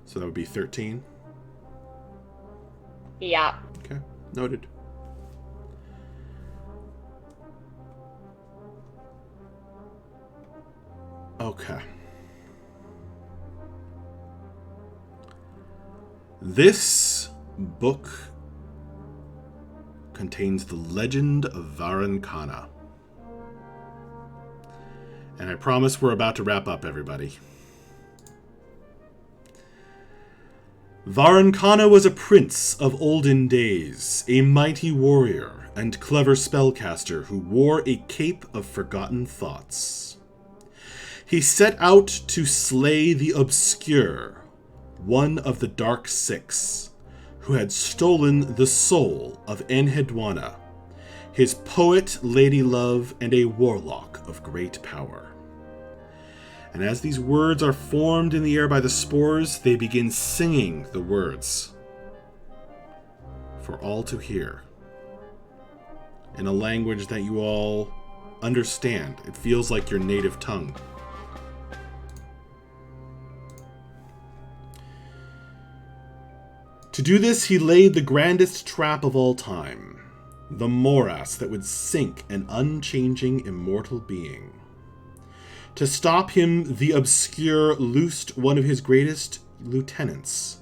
So that would be 13.
Yeah.
Okay, noted. Okay. This book contains the legend of Varankana. And I promise we're about to wrap up, everybody. Varankana was a prince of olden days, a mighty warrior and clever spellcaster who wore a cape of forgotten thoughts. He set out to slay the obscure, one of the Dark Six, who had stolen the soul of Enheduanna, his poet, ladylove, and a warlock of great power. And as these words are formed in the air by the spores, they begin singing the words for all to hear in a language that you all understand. It feels like your native tongue. To do this, he laid the grandest trap of all time, the morass that would sink an unchanging immortal being. To stop him, the obscure loosed one of his greatest lieutenants.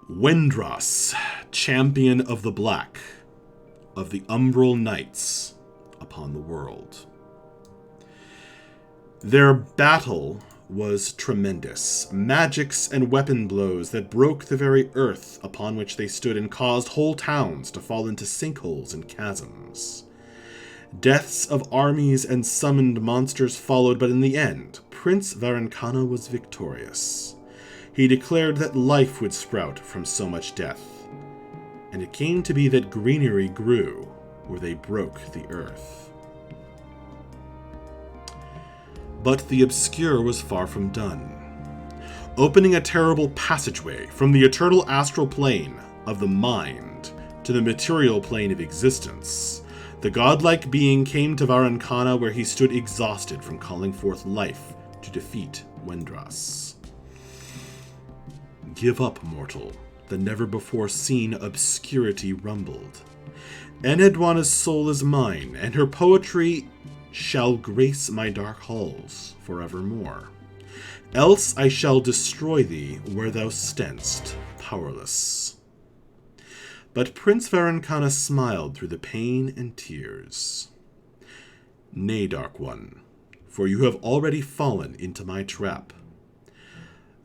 Wendras, champion of the Black, of the Umbral Knights upon the world. Their battle was tremendous. Magics and weapon blows that broke the very earth upon which they stood and caused whole towns to fall into sinkholes and chasms. Deaths of armies and summoned monsters followed, but in the end, Prince Varankana was victorious. He declared that life would sprout from so much death, and it came to be that greenery grew where they broke the earth. But the obscure was far from done. Opening a terrible passageway from the eternal astral plane of the mind to the material plane of existence, the godlike being came to Varankana, where he stood exhausted from calling forth life to defeat Wendras. Give up, mortal, the never-before-seen obscurity rumbled. Enheduanna's soul is mine, and her poetry shall grace my dark halls forevermore. Else I shall destroy thee where thou standst, powerless. But Prince Varankana smiled through the pain and tears. Nay, Dark One, for you have already fallen into my trap.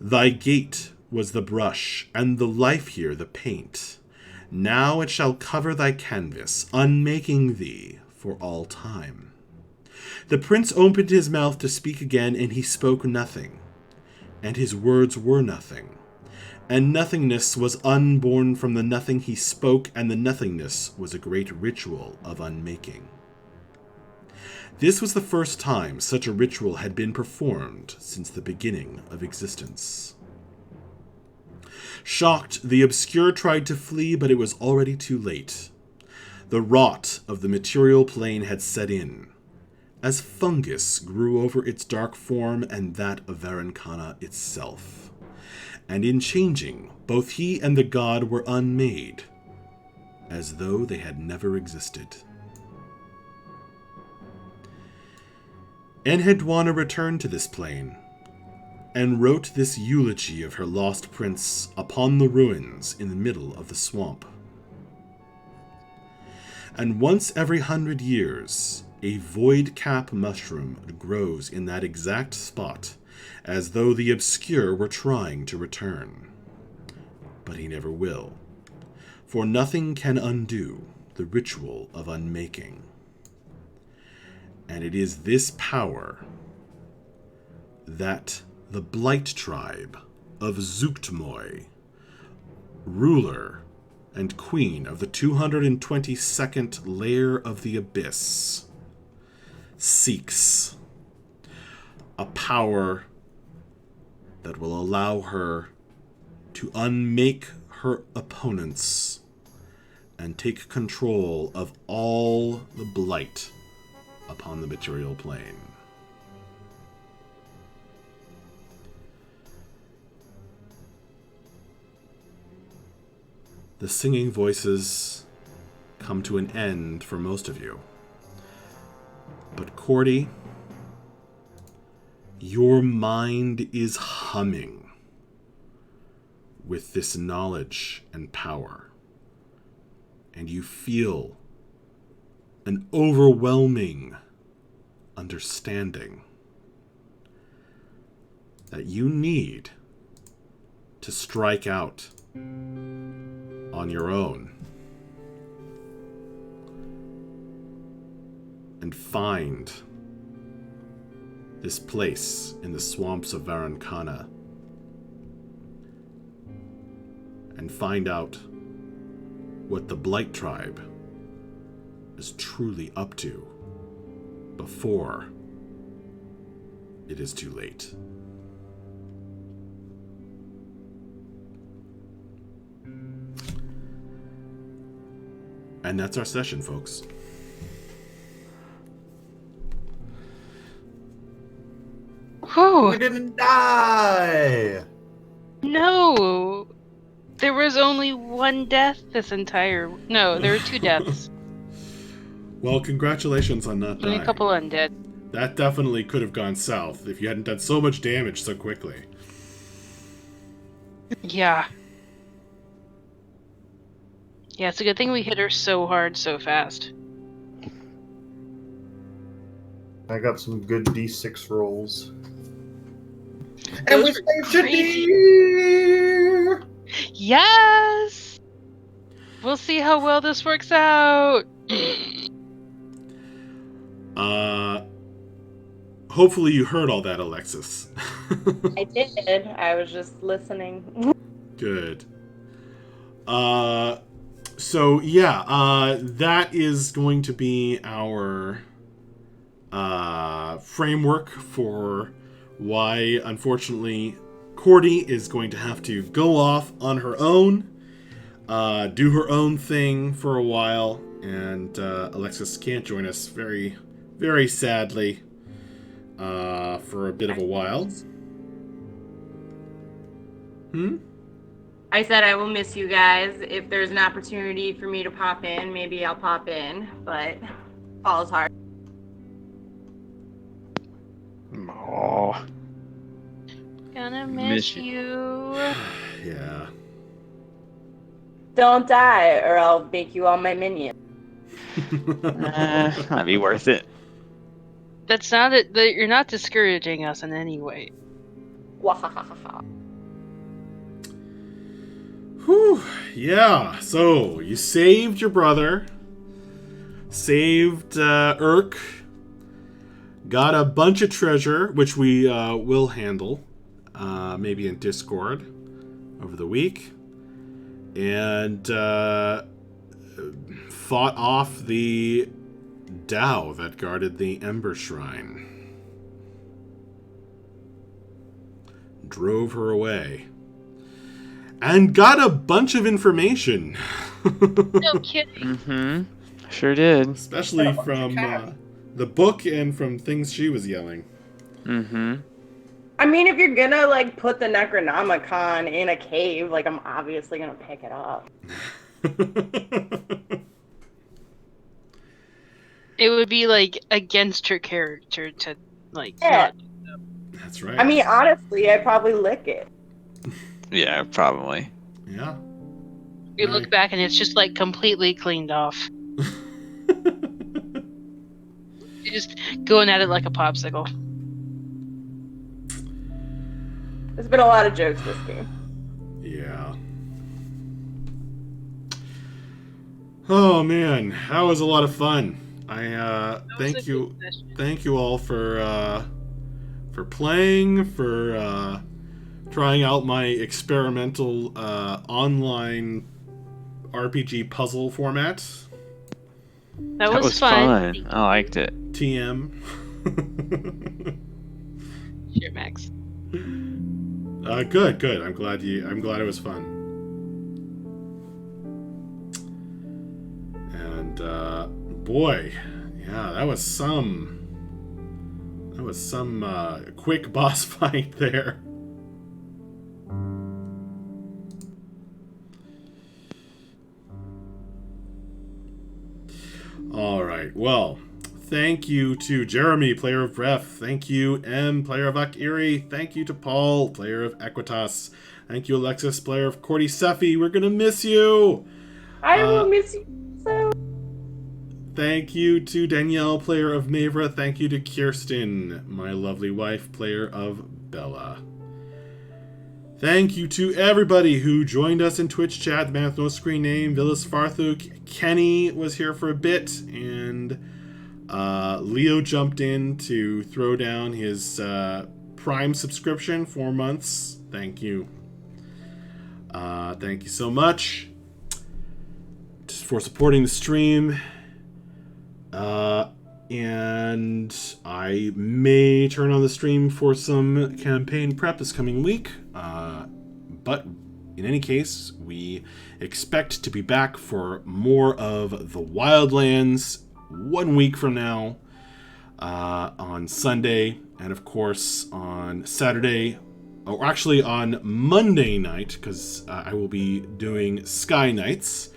Thy gait was the brush, and the life here the paint. Now it shall cover thy canvas, unmaking thee for all time. The prince opened his mouth to speak again, and he spoke nothing, and his words were nothing. And nothingness was unborn from the nothing he spoke, and the nothingness was a great ritual of unmaking. This was the first time such a ritual had been performed since the beginning of existence. Shocked, the obscure tried to flee, but it was already too late. The rot of the material plane had set in, as fungus grew over its dark form and that of Varankana itself. And in changing, both he and the god were unmade, as though they had never existed. Enheduanna returned to this plane and wrote this eulogy of her lost prince upon the ruins in the middle of the swamp. And once every 100 years, a void cap mushroom grows in that exact spot, as though the obscure were trying to return. But he never will, for nothing can undo the ritual of unmaking. And it is this power that the Blight tribe of Zuktmoy, ruler and queen of the 222nd layer of the Abyss, seeks. A power that will allow her to unmake her opponents and take control of all the blight upon the material plane. The singing voices come to an end for most of you. But Cordy, your mind is humming with this knowledge and power. And you feel an overwhelming understanding that you need to strike out on your own and find this place in the swamps of Varankana and find out what the Blight tribe is truly up to before it is too late. And that's our session, folks.
Whew.
We didn't die!
No! There was only one death this entire... No, there were 2 deaths.
Well, congratulations on not
And
dying.
a couple undead.
That definitely could have gone south if you hadn't done so much damage so quickly.
Yeah. Yeah, it's a good thing we hit her so hard so fast.
I got some good D6 rolls.
Those
we
were
saved a
crazy.
deer!
Yes! We'll see how well this works out.
Hopefully you heard all that, Alexis.
I did. I was just listening.
Good. So yeah, that is going to be our framework for why, unfortunately, Cordy is going to have to go off on her own, do her own thing for a while, and Alexis can't join us, very, very sadly, for a bit of a while.
I said I will miss you guys. If there's an opportunity for me to pop in, maybe I'll pop in, but fall is hard.
Oh,
Gonna
Miss
miss
you.
you.
Yeah.
Don't die, or I'll make you all my minions.
might be worth it.
That's not it. You're not discouraging us in any way.
Wahahaha.
Whew. Yeah, so you saved your brother, saved Urk, got a bunch of treasure, which we will handle, maybe in Discord over the week, and fought off the Dao that guarded the Ember Shrine. Drove her away. And got a bunch of information.
No kidding.
Mm-hmm. Sure did.
Especially from the book and from things she was yelling.
Mm-hmm.
I mean, if you're gonna like put the Necronomicon in a cave, like I'm obviously gonna pick it up.
It would be like against her character to Like,
Yeah.
not.
That's right.
I mean, honestly, I'd probably lick it.
Yeah, probably.
Yeah.
You look back and it's just like completely cleaned off. You're just going at it like a popsicle.
There's been a lot of jokes this game.
Yeah. Oh man, that was a lot of fun. Thank you all for playing, for trying out my experimental online RPG puzzle format.
That
That
was
was
fun.
fun. I liked it.
TM.
Sure, Max.
Good. I'm glad it was fun. And boy, yeah, that was some quick boss fight there. All right. Well, thank you to Jeremy, player of Breath. Thank you, M, player of Akiri. Thank you to Paul, player of Equitas. Thank you, Alexis, player of Cordy Seffi. We're gonna miss you.
I will miss you so.
Thank you to Danielle, player of Mavra. Thank you to Kirsten, my lovely wife, player of Bella. Thank you to everybody who joined us in Twitch chat. The man with no screen name, Villas Farthuk, Kenny was here for a bit, and Leo jumped in to throw down his Prime subscription, 4 months. Thank you. Thank you so much for supporting the stream. And I may turn on the stream for some campaign prep this coming week. But in any case, we expect to be back for more of the Wildlands 1 week from now, on Sunday, and of course on Saturday, or actually on Monday night, because I will be doing Sky Nights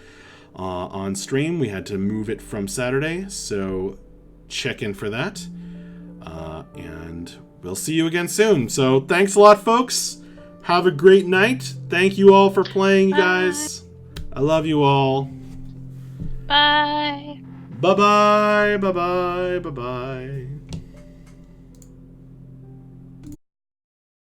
on stream. We had to move it from Saturday, so check in for that. And we'll see you again soon. So thanks a lot, folks. Have a great night. Thank you all for playing, you guys. I love you all.
Bye.
Bye-bye. Bye-bye. Bye-bye.